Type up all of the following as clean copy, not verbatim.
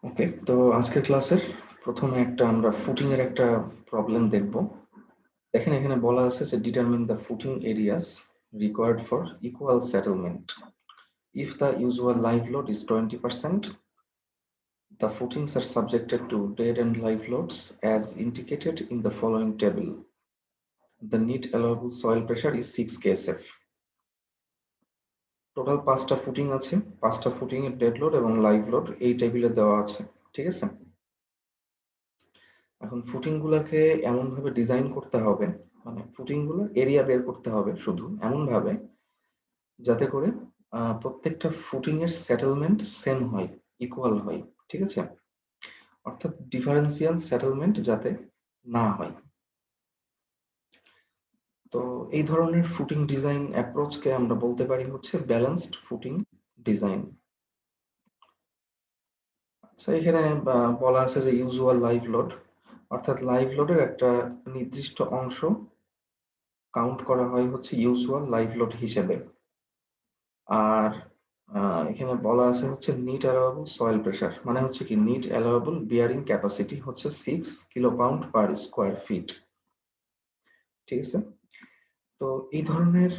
ওকে, তো আজকের ক্লাসের প্রথমে আমরা ফুটিং এর একটা প্রবলেম দেখব। দেখেন এখানে বলা আছে যে determine the footing areas required for equal settlement if the usual live load is 20%, the footings are subjected to dead and live loads as indicated in the following table. The net allowable soil pressure is 6 ksf. Total 5টা footing আছে, 5টা footing এর dead load এবং live load এই টেবিলে দেওয়া আছে। ঠিক আছে, এখন ফুটিং গুলাকে এমন ভাবে ডিজাইন করতে হবে, মানে ফুটিং গুলোর এরিয়া বের করতে হবে শুধু এমন ভাবে যাতে করে প্রত্যেকটা ফুটিং এর সেটেলমেন্ট সেম হয়, ইকুয়াল হয়। ঠিক আছে, অর্থাৎ ডিফারেন্সিয়াল সেটেলমেন্ট যাতে না হয়। তো এই ধরনের ফুটিং ডিজাইন অ্যাপ্রোচকে আমরা বলতে পারি হচ্ছে ব্যালেন্সড ফুটিং ডিজাইন। আচ্ছা, এখানে বলা আছে যে ইউজুয়াল লাইভ লোড, অর্থাৎ লাইভ লোডের একটা নির্দিষ্ট অংশ কাউন্ট করা হয় হচ্ছে ইউজুয়াল লাইভ লোড হিসেবে। আর এখানে বলা আছে হচ্ছে নিট অ্যালাউয়েবল সয়েল প্রেসার, মানে হচ্ছে কি নিট অ্যালাউয়েবল বিয়ারিং ক্যাপাসিটি হচ্ছে 6 kilo pound per square feet. ঠিক আছে, তো এই ধরনের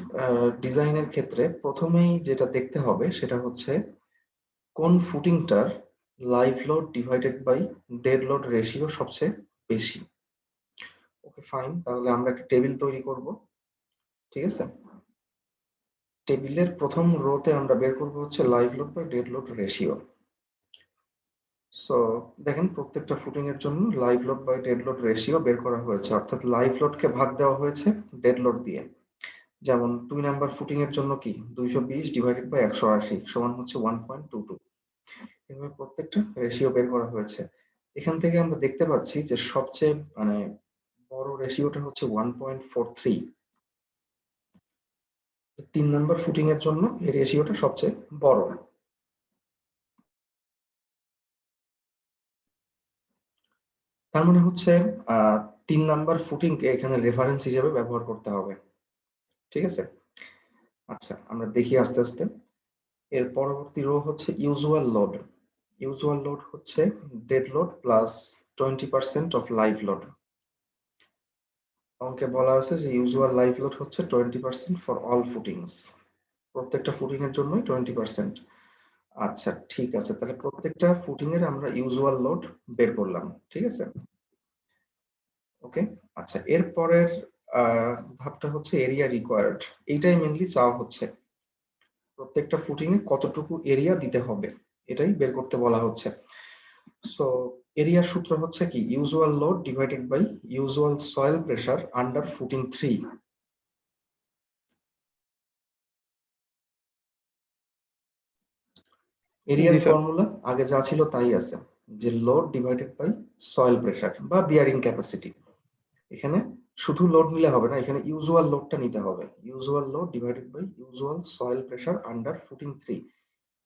ডিজাইনের ক্ষেত্রে প্রথমেই যেটা দেখতে হবে সেটা হচ্ছে কোন ফুটিংটার live load divided by dead load ratio সবচেয়ে বেশি। ওকে ফাইন, তাহলে আমরা একটা টেবিল তৈরি করব। ঠিক আছে, টেবিলের প্রথম রোতে আমরা বের করব হচ্ছে live load by dead load ratio. So দেখেন প্রত্যেকটা ফুটিং এর জন্য live load by dead load ratio বের করা হয়েছে, অর্থাৎ লাইভ লোডকে ভাগ দেওয়া হয়েছে ডেড লোড দিয়ে। যেমন 2 নাম্বার ফুটিং এর জন্য কি 220 ডিভাইডেড বাই 180 সমান হচ্ছে 1.22। এভাবে প্রত্যেকটা রেশিও বের করা হয়েছে। এখান থেকে আমরা দেখতে পাচ্ছি যে সবচেয়ে বড় রেশিওটা হচ্ছে 1.43। 3 নাম্বার ফুটিং এর জন্য এই রেশিওটা সবচেয়ে বড়। তার মানে হচ্ছে 3 নাম্বার ফুটিংকে এখানে রেফারেন্স হিসেবে ব্যবহার করতে হবে। ঠিক আছে, আচ্ছা আমরা দেখি আস্তে আস্তে। এর পরবর্তী রো হচ্ছে ইউজুয়াল লোড। ইউজুয়াল লোড হচ্ছে dead load plus 20% of live load. অঙ্কে বলা আছে যে ইউজুয়াল লাইভ লোড হচ্ছে 20% ফর অল ফুটিংস, প্রত্যেকটা ফুটিং এর জন্যই 20%। আচ্ছা ঠিক আছে, তাহলে প্রত্যেকটা ফুটিং এর আমরা ইউজুয়াল লোড বের করলাম। ঠিক আছে, ওকে। আচ্ছা, এর পরের ধাপটা হচ্ছে এরিয়া রিকোয়ার্ড। এইটাই মেইনলি চাওয়া হচ্ছে, প্রত্যেকটা ফুটিং এ কতটুকু এরিয়া দিতে হবে এটাই বের করতে বলা হচ্ছে। সো এরিয়ার সূত্র হচ্ছে কি usual load divided by usual soil pressure under footing 3। জি এরিয়ার স্যার। ফর্মুলা আগে যা ছিল তাই আছে, যে load divided by soil pressure বা বিয়ারিং ক্যাপাসিটি। এখানে শুধু লোড নিলে হবে না, এখানে ইউজুয়াল লোডটা নিতে হবে। Usual load divided by usual soil pressure under footing 3।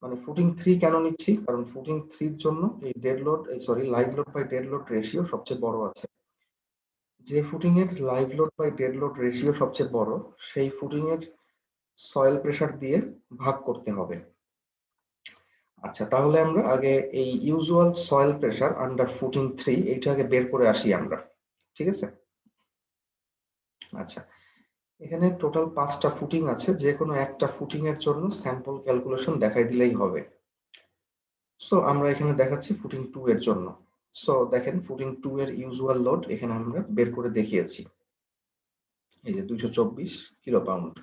মানে ফুটিং 3 কেন নিচ্ছি, কারণ ফুটিং 3 এর জন্য এই dead load sorry live load by dead load ratio সবচেয়ে বড় আছে। যে ফুটিং এর live load by dead load ratio সবচেয়ে বড়, সেই ফুটিং এর সয়েল প্রেসার দিয়ে ভাগ করতে হবে। আচ্ছা, তাহলে আমরা আগে এই usual soil pressure under footing 3 এইটা আগে বের করে আসি আমরা। ঠিক আছে, আচ্ছা এখানে টোটাল 5টা ফুটিং আছে, যে কোনো একটা ফুটিং এর জন্য স্যাম্পল ক্যালকুলেশন দেখাই দিলেই হবে। সো আমরা এখানে দেখাচ্ছি ফুটিং 2 এর জন্য। সো দেখেন ফুটিং 2 এর ইউজুয়াল লোড এখানে আমরা বের করে দেখিয়েছি, এই যে 224 কিলো পাউন্ড।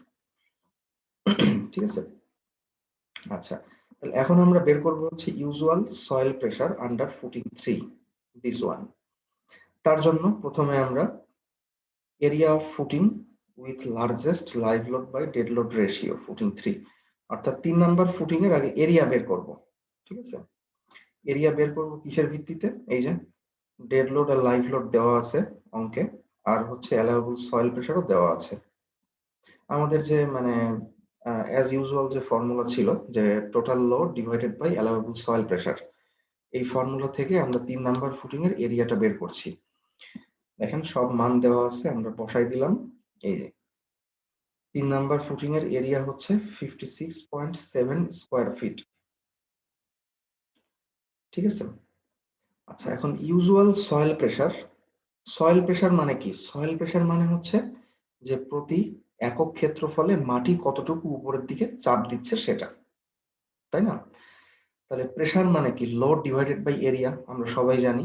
ঠিক আছে, আচ্ছা তাহলে এখন আমরা বের করব হচ্ছে usual soil pressure under footing 3, this one. তার জন্য প্রথমে আমরা area of footing with largest live load by dead load ratio footing 3, অর্থাৎ 3 নাম্বার ফুটিং এর আগে এরিয়া বের করব। ঠিক আছে, এরিয়া বের করব কিসের ভিত্তিতে, এই যে ডেড লোড আর লাইভ লোড দেওয়া আছে অঙ্কে, আর হচ্ছে অ্যালাউবল সয়েল প্রেসারও দেওয়া আছে। আমাদের যে অ্যাজ ইউজুয়াল যে ফর্মুলা ছিল যে total load divided by allowable soil pressure, এই ফর্মুলা থেকে আমরা 3 নাম্বার ফুটিং এর এরিয়াটা বের করছি। দেখেন সব মান দেওয়া আছে, আমরা বসাই দিলাম। এই যে 3 নাম্বার ফুটিং এর এরিয়া হচ্ছে 56.7 স্কয়ার ফিট। ঠিক আছে, আচ্ছা, এখন usual soil pressure. Soil pressure মানে কি? সয়েল প্রেসার মানে হচ্ছে যে প্রতি একক ক্ষেত্রফলে মাটি কতটুকু উপরের দিকে চাপ দিচ্ছে সেটা, তাই না? তাহলে প্রেসার মানে কি? লোড ডিভাইডেড বাই এরিয়া, আমরা সবাই জানি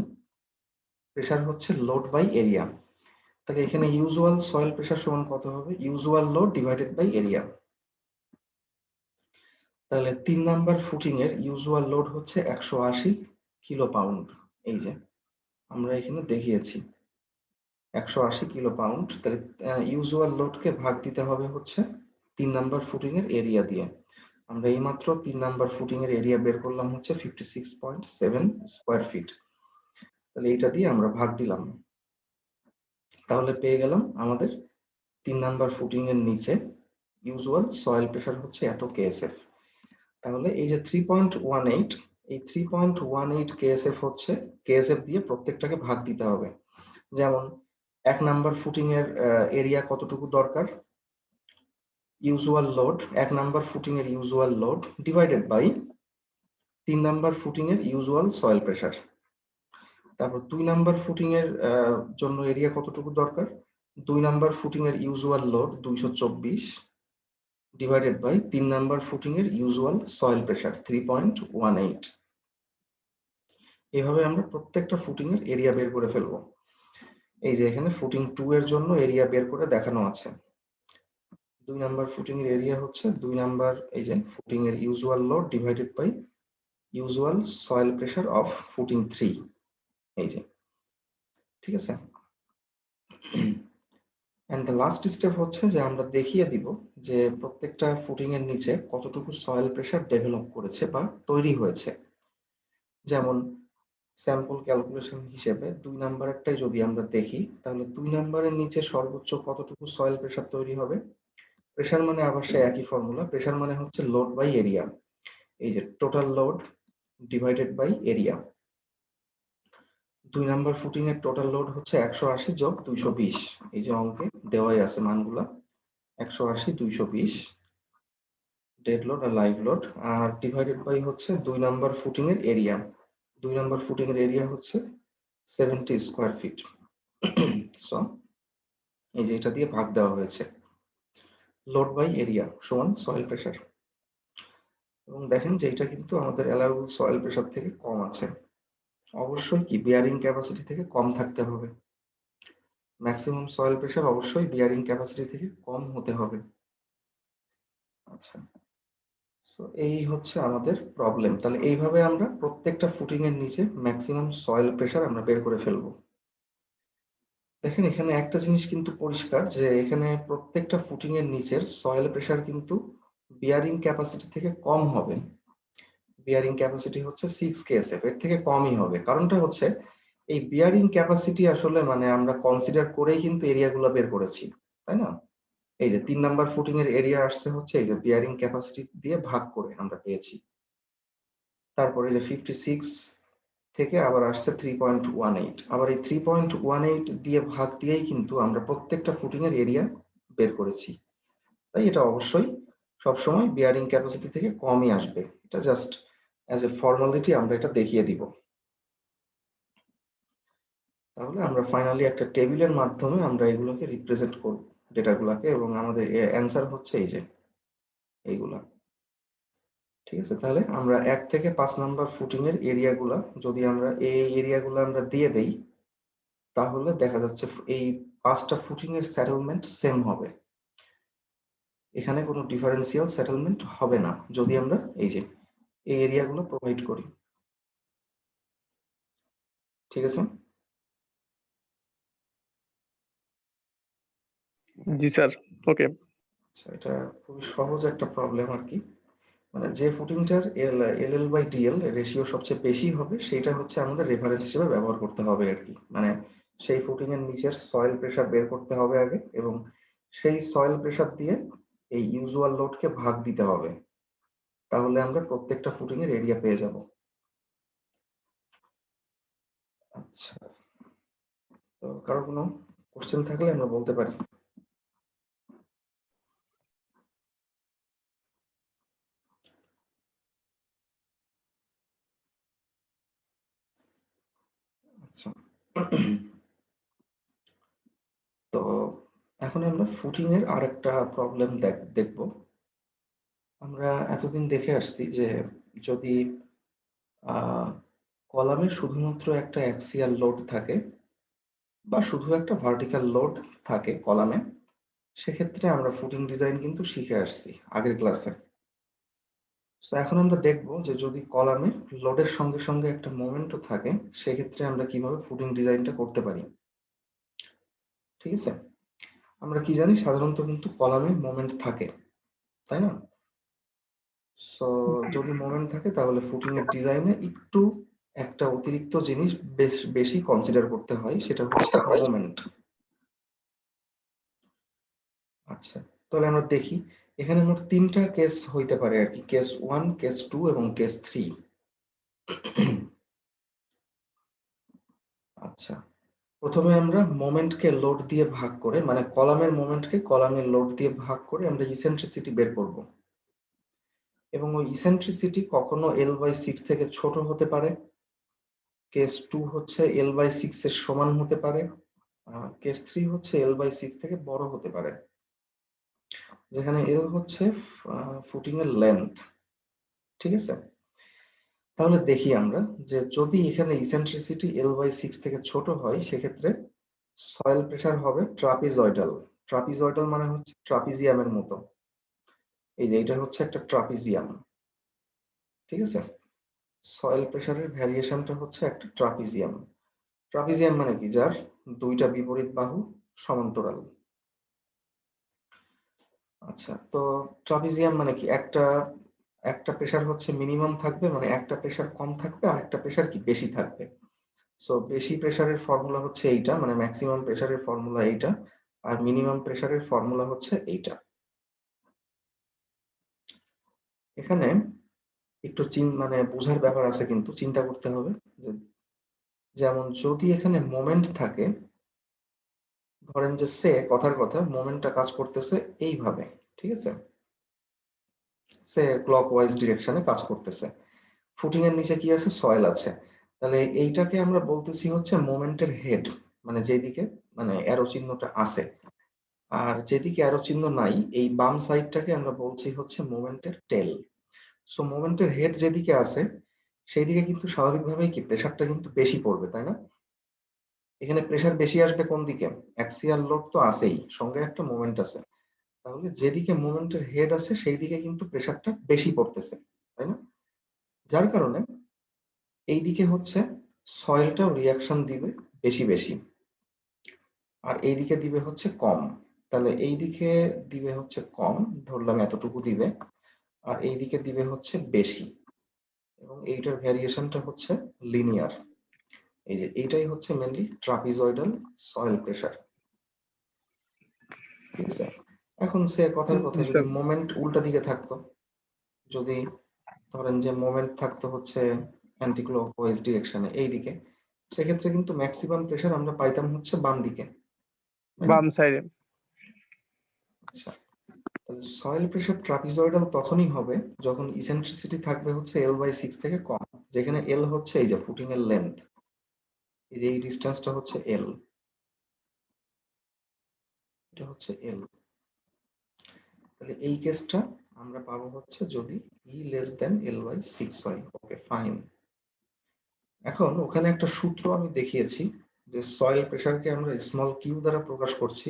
প্রেসার হচ্ছে লোড বাই এরিয়া। তাহলে এখানে ইউজুয়াল সয়েল প্রেসার সমান কত হবে? Usual load divided by area. তাহলে 3 নাম্বার ফুটিং এর ইউজুয়াল লোড হচ্ছে 180 কিলো পাউন্ড। এই যে আমরা এখানে দেখিয়েছি 180 কিলো পাউন্ড। তাহলে ইউজুয়াল লোডকে ভাগ দিতে হবে হচ্ছে 3 নাম্বার ফুটিং এর এরিয়া দিয়ে। আমরা এইমাত্র 3 নাম্বার ফুটিং এর এরিয়া বের করলাম হচ্ছে 56.7 স্কোয়ার ফিট। তাহলে এইটা দিয়ে আমরা ভাগ দিলাম, তাহলে পেয়ে গেলাম আমাদের 3 নাম্বার ফুটিং এর নিচে ইউজুয়াল সয়েল প্রেসার হচ্ছে এত কেএসএফ। তাহলে এই যে 3.18, এই 3.18 কেএসএফ হচ্ছে কেএসএফ দিয়ে প্রত্যেকটাকে ভাগ দিতে হবে। যেমন 1 নাম্বার ফুটিং এর এরিয়া কতটুকু দরকার? ইউজুয়াল লোড, 1 নাম্বার ফুটিং এর usual load divided by 3 number footing এর ইউজুয়াল সয়েল প্রেসার। তারপর 2 নাম্বার ফুটিং এর জন্য এরিয়া কতটুকু দরকার? 2 নাম্বার ফুটিং এর usual load 224 divided by 3 number footing এর ইউজুয়াল সয়েল প্রেসার 3.18। এভাবে আমরা প্রত্যেকটা ফুটিং এর এরিয়া বের করে ফেলবো। এই যে এখানে ফুটিং 2 এর জন্য এরিয়া বের করে দেখানো আছে। 2 নাম্বার ফুটিং এর এরিয়া হচ্ছে 2 নাম্বার এই যে ফুটিং এর usual load divided by usual soil pressure of footing 3। এই যে, ঠিক আছে। এন্ড দ্য লাস্ট স্টেপ হচ্ছে যে আমরা দেখিয়ে দিব যে প্রত্যেকটা ফুটিং এর নিচে কতটুকু সয়েল প্রেসার ডেভেলপ করেছে বা তৈরি হয়েছে। যেমন স্যাম্পল ক্যালকুলেশন হিসেবে 2 নাম্বারেরটাই যদি আমরা দেখি, তাহলে 2 নাম্বারের নিচে সর্বোচ্চ কতটুকু সয়েল প্রেসার তৈরি হবে? প্রেসার মানে আবার সে একই ফর্মুলা, প্রেসার মানে হচ্ছে লোড বাই এরিয়া। এই যে total load divided by area. 2 number footing এর টোটাল লোড হচ্ছে 180 যোগ 220। এই যে অঙ্কে দেওয়াই আছে মানগুলা, 180 220 ডেড লোড আর লাইভ লোড, আর ডিভাইডেড বাই হচ্ছে 2 নাম্বার ফুটিং এর এরিয়া। 2 নাম্বার ফুটিং এর এরিয়া হচ্ছে 70 স্কোয়ার ফিট। সো এই যে এটা দিয়ে ভাগ দেওয়া হয়েছে, লোড বাই এরিয়া সমান সয়েল প্রেসার। এবং দেখেন যে এটা কিন্তু আমাদের অ্যালাউবল সয়েল প্রেসার থেকে কম আছে। অবশ্যই কি বিয়ারিং ক্যাপাসিটি থেকে কম থাকতে হবে। ম্যাক্সিমাম সয়েল প্রেসার অবশ্যই বিয়ারিং ক্যাপাসিটি থেকে কম হতে হবে। আচ্ছা, তো এই হচ্ছে আমাদের প্রবলেম। তাহলে এইভাবে আমরা প্রত্যেকটা ফুটিং এর নিচে ম্যাক্সিমাম সয়েল প্রেসার আমরা বের করে ফেলবো। দেখেন এখানে একটা জিনিস কিন্তু পরিষ্কার যে এখানে প্রত্যেকটা ফুটিং এর নিচের সয়েল প্রেসার কিন্তু বিয়ারিং ক্যাপাসিটি থেকে কম হবে। বিয়ারিং ক্যাপাসিটি হচ্ছে 6 কেএসএফ, এর থেকে কমই হবে। কারণটা হচ্ছে এই বিয়ারিং ক্যাপাসিটি আসলে মানে আমরা কনসিডার করেই কিন্তু এরিয়াগুলো বের করেছি, তাই না? এই যে 3 নাম্বার ফুটিং এর এরিয়া আসছে হচ্ছে এই যে বিয়ারিং ক্যাপাসিটি দিয়ে ভাগ করে আমরা পেয়েছি। তারপরে যে 56 থেকে আবার আসছে 3.18, আবার এই 3.18 দিয়ে ভাগ দিয়েই কিন্তু আমরা প্রত্যেকটা ফুটিং এর এরিয়া বের করেছি। তাই এটা অবশ্যই সবসময় বিয়ারিং ক্যাপাসিটি থেকে কমই আসবে। এটা জাস্ট অ্যাজ এ ফর্মালিটি আমরা এটা দেখিয়ে দিব। তাহলে আমরা ফাইনালি একটা টেবিলের মাধ্যমে আমরা এগুলোকে রিপ্রেজেন্ট করব ডেটাগুলোকে, এবং আমাদের অ্যান্সার হচ্ছে এই যে এইগুলা। ঠিক আছে, তাহলে আমরা 1 থেকে 5 নাম্বার ফুটিং এর এরিয়াগুলা যদি আমরা এই এরিয়াগুলো আমরা দিয়ে দেই, তাহলে দেখা যাচ্ছে এই 5টা ফুটিং এর সেটেলমেন্ট সেম হবে। এখানে কোনো ডিফারেন্সিয়াল সেটেলমেন্ট হবে না যদি আমরা এই যে এই এরিয়াগুলো প্রোভাইড করি। ঠিক আছে। জি স্যার, ওকে। আচ্ছা, এটা খুবই সহজ একটা প্রবলেম আর কি। মানে যে ফুটিংটার এল বাই ডিএল রেশিও সবচেয়ে বেশি হবে সেটা হচ্ছে আমাদের রেফারেন্স হিসেবে ব্যবহার করতে হবে আর কি। মানে সেই ফুটিং এর নিচের সয়েল প্রেসার বের করতে হবে আগে, এবং সেই সয়েল প্রেসার দিয়ে এই ইউজুয়াল লোডকে ভাগ দিতে হবে, তাহলে আমরা প্রত্যেকটা ফুটিং এর এরিয়া পেয়ে যাব। আচ্ছা, তো কারো কোনো কোশ্চেন থাকলে আমরা বলতে পারি। আচ্ছা তো এখন আমরা ফুটিং এর আরেকটা প্রবলেম দেখব। আমরা এতদিন দেখে আসছি যে যদি কলামে শুধুমাত্র একটা অ্যাক্সিয়াল লোড থাকে বা শুধু একটা ভার্টিক্যাল লোড থাকে কলামে, সেক্ষেত্রে আমরা ফুটিং ডিজাইন কিন্তু শিখে আসছি আগের ক্লাসে। তো এখন আমরা দেখব যে যদি কলামে লোডের সঙ্গে সঙ্গে একটা মোমেন্টও থাকে, সেক্ষেত্রে আমরা কিভাবে ফুটিং ডিজাইনটা করতে পারি। ঠিক আছে, আমরা কি জানি সাধারণত কিন্তু কলামে মোমেন্ট থাকে, তাই না? সো যদি মোমেন্ট থাকে তাহলে ফুটিং এর ডিজাইনে একটু একটা অতিরিক্ত জিনিস বেশি কনসিডার করতে হয়, সেটা হচ্ছে মোমেন্ট। আচ্ছা, তাহলে আমরা দেখি এখানে মোট ৩টা কেস হইতে পারে আর কি, কেস 1, কেস 2 এবং কেস 3। আচ্ছা, প্রথমে আমরা মোমেন্টকে লোড দিয়ে ভাগ করে, মানে কলামের মোমেন্টকে কলামের লোড দিয়ে ভাগ করে আমরা ইসেন্ট্রিসিটি বের করব। এবং ওই ইসেন্ট্রিসিটি কখনো L/6 থেকে ছোট হতে পারে, কেস 2 হচ্ছে L/6 এর সমান হতে পারে, কেস 3 হচ্ছে L/6 থেকে বড় হতে পারে, যেখানে L হচ্ছে ফুটিং এর লেন্থ। ঠিক আছে, তাহলে দেখি আমরা যে যদি এখানে ইসেন্ট্রিসিটি L/6 থেকে ছোট হয়, সেক্ষেত্রে সয়েল প্রেসার হবে ট্রাপিজয়েডাল। ট্রাপিজয়েডাল মানে হচ্ছে ট্রাপিজিয়ামের মতো। এই যে এটা হচ্ছে একটা ট্রাপিজিয়াম। ঠিক আছে, সয়েল প্রেসারের ভ্যারিয়েশনটা হচ্ছে একটা ট্রাপিজিয়াম। ট্রাপিজিয়াম মানে কি, যার দুইটা বিপরীত বাহু সমান্তরাল। আচ্ছা, তো ট্রাপিজিয়াম মানে কি, একটা একটা প্রেসার হচ্ছে মিনিমাম থাকবে, মানে একটা প্রেসার কম থাকবে আর একটা প্রেসার কি বেশি থাকবে। সো বেশি প্রেসারের ফর্মুলা হচ্ছে এইটা, মানে ম্যাক্সিমাম প্রেসারের ফর্মুলা এইটা, আর মিনিমাম প্রেসারের ফর্মুলা হচ্ছে এইটা। এখানে একটু মানে বোঝার ব্যাপার আছে, কিন্তু চিন্তা করতে হবে যে যেমন যদি এখানে মোমেন্ট থাকে, ধরেন যে সে কথার কথা মোমেন্টটা কাজ করতেছে এইভাবে। ঠিক আছে, সে ক্লকওয়াইজ ডিরেকশনে কাজ করতেছে, ফুটিং এর নিচে কি আছে, সয়েল আছে। তাহলে এইটাকে আমরা বলতেছি হচ্ছে মোমেন্টের হেড, মানে যেদিকে মানে অ্যারো চিহ্নটা আছে। আর যেদিকে অ্যারো চিহ্ন নাই, এই বাম সাইডটাকে আমরা বলছি হচ্ছে মোমেন্টের টেল। সো মোমেন্টের হেড যেদিকে আছে সেই দিকে কিন্তু স্বাভাবিকভাবেই কি প্রেসারটা কিন্তু বেশি পড়বে, তাই না? এখানে প্রেসার বেশি আসবে কোন দিকে, অ্যাক্সিয়াল লোড তো আছেই, সঙ্গে একটা মোমেন্ট আছে। তাহলে যেদিকে মোমেন্টের হেড আছে সেই দিকে কিন্তু প্রেসারটা বেশি পড়তেছে, তাই না? যার কারণে এই দিকে হচ্ছে সয়েলটাও রিয়াকশন দিবে বেশি বেশি, আর এই দিকে দিবে হচ্ছে কম। তাহলে এই দিকে দিবে হচ্ছে কম, ধরলাম এতটুকু দিবে, আর এই দিকে দিবে হচ্ছে বেশি, এবং এইটার ভ্যারিয়েশনটা হচ্ছে লিনিয়ার। এই যে এইটাই হচ্ছে মেনলি ট্রাপিজয়েডাল সয়েল প্রেসার। ঠিক আছে, এখন সে কথার কথা জি যদি স্যার। মোমেন্ট উল্টা দিকে থাকতো, যদি ধরেন যে মোমেন্ট থাকতো হচ্ছে অ্যান্টি ক্লকওয়াইজ ডিরেকশনে এই দিকে, সেক্ষেত্রে কিন্তু ম্যাক্সিমাম প্রেসার আমরা পাইতাম হচ্ছে বাম দিকে, তাই না? বাম সাইডে। আচ্ছা, তাহলে সয়েল প্রেসার ট্রাপিজয়েডাল তখনই হবে যখন ইসেন্ট্রিসিটি থাকবে হচ্ছে L/6 থেকে কম, যেখানে L হচ্ছে এই যে ফুটিং এর লেন্থ, এই যে এই ডিসটেন্সটা হচ্ছে L, এটা হচ্ছে L। তাহলে এই কেসটা আমরা পাবো হচ্ছে যদি E লেস দেন L/6 হয়। ওকে, ফাইন। এখন ওখানে একটা সূত্র আমি দেখিয়েছি যে সয়েল প্রেসারকে আমরা স্মল কিউ দ্বারা প্রকাশ করছি।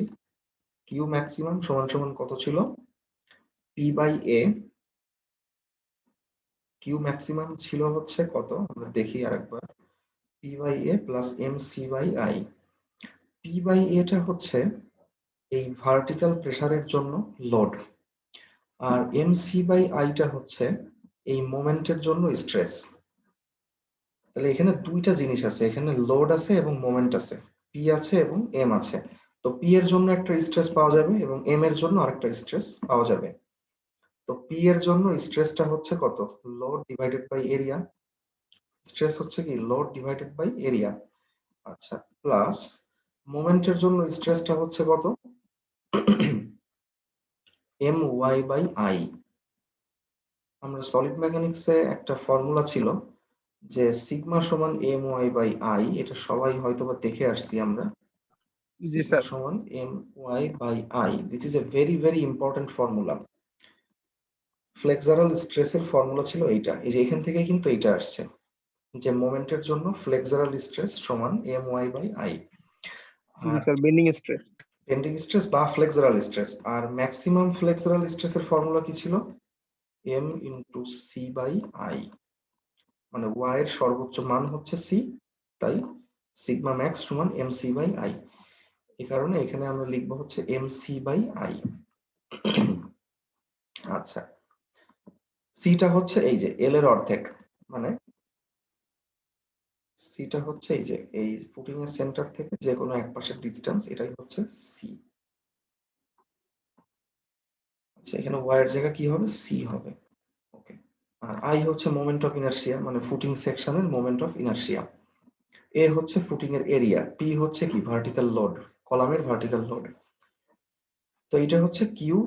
কিউ ম্যাক্সিমাম সমান সমান কত ছিল, P/A। কিউ ম্যাক্সিমাম ছিল হচ্ছে কত, আমরা দেখি আরেকবার, P/A প্লাস MC/I। P/A টা হচ্ছে এই ভার্টিক্যাল প্রেসারের জন্য লোড, আর MC/I টা হচ্ছে এই মোমেন্টের জন্য স্ট্রেস। তাহলে এখানে দুইটা জিনিস আছে, এখানে লোড আছে এবং মোমেন্ট আছে, পি আছে এবং এম আছে। তো পি এর জন্য একটা স্ট্রেস পাওয়া যাবে এবং এম এর জন্য আরেকটা স্ট্রেস পাওয়া যাবে। তো পি এর জন্য স্ট্রেসটা হচ্ছে কত, load divided by area. Stress হচ্ছে কি লোড ডিভাইডেড বাই এরিয়া। আচ্ছা, প্লাস মোমেন্টের জন্য স্ট্রেসটা হচ্ছে কত, এম ওয়াই বাই আই। আমরা সলিড মেকানিক্সে একটা ফর্মুলা ছিল যে সিগমা সমান এম ওয়াই বাই আই, এটা সবাই হয়তোবা দেখে আসছি আমরা। জি সিগমা স্যার। সমান M Y by I, this is a very very important formula. Flexural স্ট্রেসের ফর্মুলা ছিল এইটা, এই যে এখান থেকে কিন্তু এইটা আসছে, যে মোমেন্টের জন্য ফ্লেক্সারাল স্ট্রেস সমান এম ওয়াই বাই আই। জি আর sir, bending stress. Bending stress বা ফ্লেক্সারাল স্ট্রেস, আর ম্যাক্সিমাম ফ্লেক্সারাল স্ট্রেসের ফর্মুলা কি ছিল? M into C by I, মানে ওয়াই এর সর্বোচ্চ মান হচ্ছে সি, তাই সিগমা ম্যাক্স সমান এম সি বাই আই। এই কারণে এখানে আমরা লিখবো হচ্ছে এম সি বাই আই। আচ্ছা, সিটা হচ্ছে এই যে এল এর অর্ধেক, মানে সিটা হচ্ছে এই যে এই ফুটিং এর সেন্টার থেকে যে কোনো এক পাশের ডিসটেন্স, এটাই হচ্ছে সি। আচ্ছা, এখানে ওয়াই এর জায়গা কি হবে? সি হবে। ওকে। আর আই হচ্ছে মোমেন্ট অফ ইনারশিয়া, মানে ফুটিং সেকশনের মোমেন্ট অফ ইনারশিয়া। এ হচ্ছে ফুটিং এর এরিয়া, পি হচ্ছে কি ভার্টিক্যাল লোড, কলামের ভার্টিক্যাল লোড। তো এটা হচ্ছে কিউ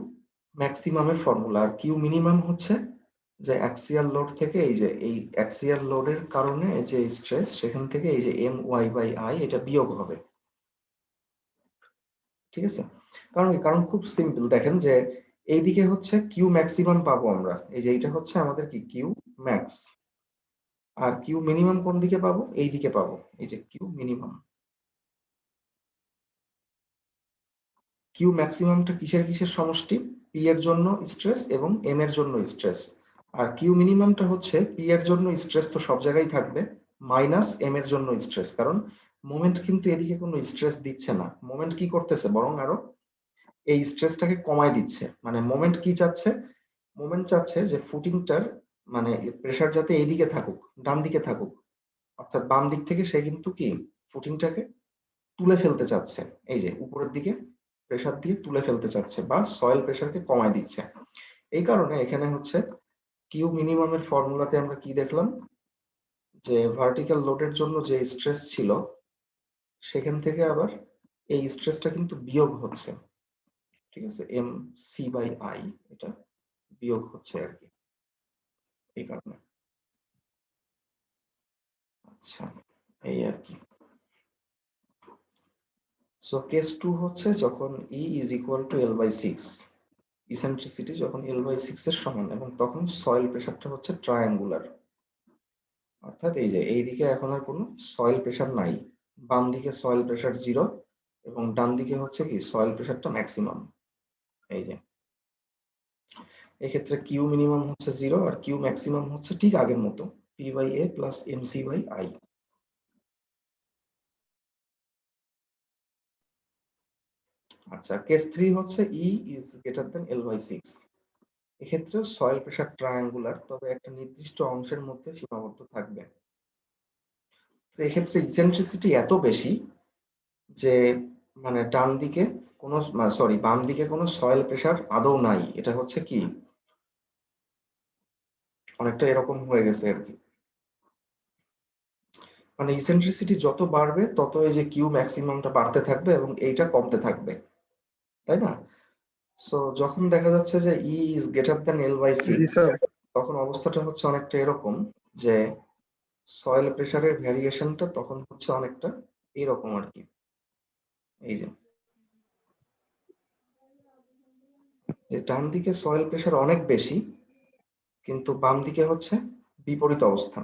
ম্যাক্সিমামের ফর্মুলা, আর কিউ মিনিমাম হচ্ছে যে অ্যাক্সিয়াল লোড থেকে এই যে এই অ্যাক্সিয়াল লোডের কারণে এই যে স্ট্রেস, সেখান থেকে এই যে এম ওয়াই বাই আই এটা বিয়োগ হবে। ঠিক আছে? কারণ কি? কারণ খুব সিম্পল, দেখেন যে এইদিকে হচ্ছে কিউ ম্যাক্সিমাম পাবো আমরা, এই যে এইটা হচ্ছে আমাদের কি কিউ ম্যাক্স, আর কিউ মিনিমাম কোন দিকে পাবো? এই দিকে পাবো, এই যে কিউ মিনিমাম। কিউ ম্যাক্সিমামটা কিসের কিসের সমষ্টি? পি এর জন্য স্ট্রেস এবং এম এর জন্য স্ট্রেস। আর কিউ মিনিমামটা হচ্ছে পি এর জন্য স্ট্রেস তো সব জায়গায় থাকবে, মাইনাস এম এর জন্য স্ট্রেস, কারণ মোমেন্ট কিন্তু এদিকে কোনো স্ট্রেস দিচ্ছে না, মোমেন্ট কি করতেছে বরং আরো এই স্ট্রেসটাকে কমায় দিচ্ছে। মানে মোমেন্ট কি চাচ্ছে? মোমেন্ট চাচ্ছে যে ফুটিংটার মানে প্রেসার যাতে এইদিকে থাকুক, ডান দিকে থাকুক, অর্থাৎ বাম দিক থেকে সে কিন্তু কি ফুটিংটাকে তুলে ফেলতে চাচ্ছে, এই যে উপরের দিকে প্রেসার দিয়ে তুলে ফেলতে চাচ্ছে বা সয়েল প্রেসারকে কমায় দিচ্ছে। এই কারণে এখানে হচ্ছে কিউ মিনিমামের ফর্মুলাতে আমরা কি দেখলাম, যে ভার্টিক্যাল লোডের জন্য যে স্ট্রেস ছিল সেখান থেকে আবার এই স্ট্রেসটা কিন্তু বিয়োগ হচ্ছে। ঠিক আছে? এম সি বাই আই এটা বিয়োগ হচ্ছে আর কি, এই কারণে। আচ্ছা, এই আর কি। সো কেস 2 হচ্ছে যখন E is equal to L by 6, eccentricity যখন L by 6 এর সমান, এবং তখন সয়েল প্রেসারটা হচ্ছে ট্রায়াঙ্গুলার, অর্থাৎ এই যে এইদিকে এখন আর কোনো সয়েল প্রেসার নাই, বাম দিকে সয়েল প্রেসার 0 এবং ডান দিকে হচ্ছে কি সয়েল প্রেসারটা ম্যাক্সিমাম। এই যে এক্ষেত্রে কিউ মিনিমাম হচ্ছে 0 আর কিউ ম্যাক্সিমাম হচ্ছে ঠিক আগের মতো P by A plus M C by I. আচ্ছা, কেস 3 হচ্ছে E is greater than L by 6, এক্ষেত্রেও সয়েল প্রেসার ট্রায়াঙ্গুলার, তবে একটা নির্দিষ্ট অংশের মধ্যে সীমাবদ্ধ থাকবে। তো এক্ষেত্রে ইসেন্ট্রিসিটি এত বেশি যে মানে ডান দিকে কোনো, সরি, বাম দিকে কোনো সয়েল প্রেসার আদৌ নাই, এটা হচ্ছে কি অনেকটা এরকম হয়ে গেছে আর কি। মানে ইসেন্ট্রিসিটি যত বাড়বে তত এই যে কিউ ম্যাক্সিমামটা বাড়তে থাকবে এবং এইটা কমতে থাকবে, তাই না? সো যখন দেখা যাচ্ছে যে E is greater than L by জি 6, স্যার। তখন অবস্থাটা হচ্ছে অনেকটা এরকম যে সয়েল প্রেসারের ভ্যারিয়েশনটা তখন হচ্ছে অনেকটা এরকম আর কি। এই যে ডান দিকে সয়েল প্রেসার অনেক বেশি, কিন্তু বাম দিকে হচ্ছে বিপরীত অবস্থা।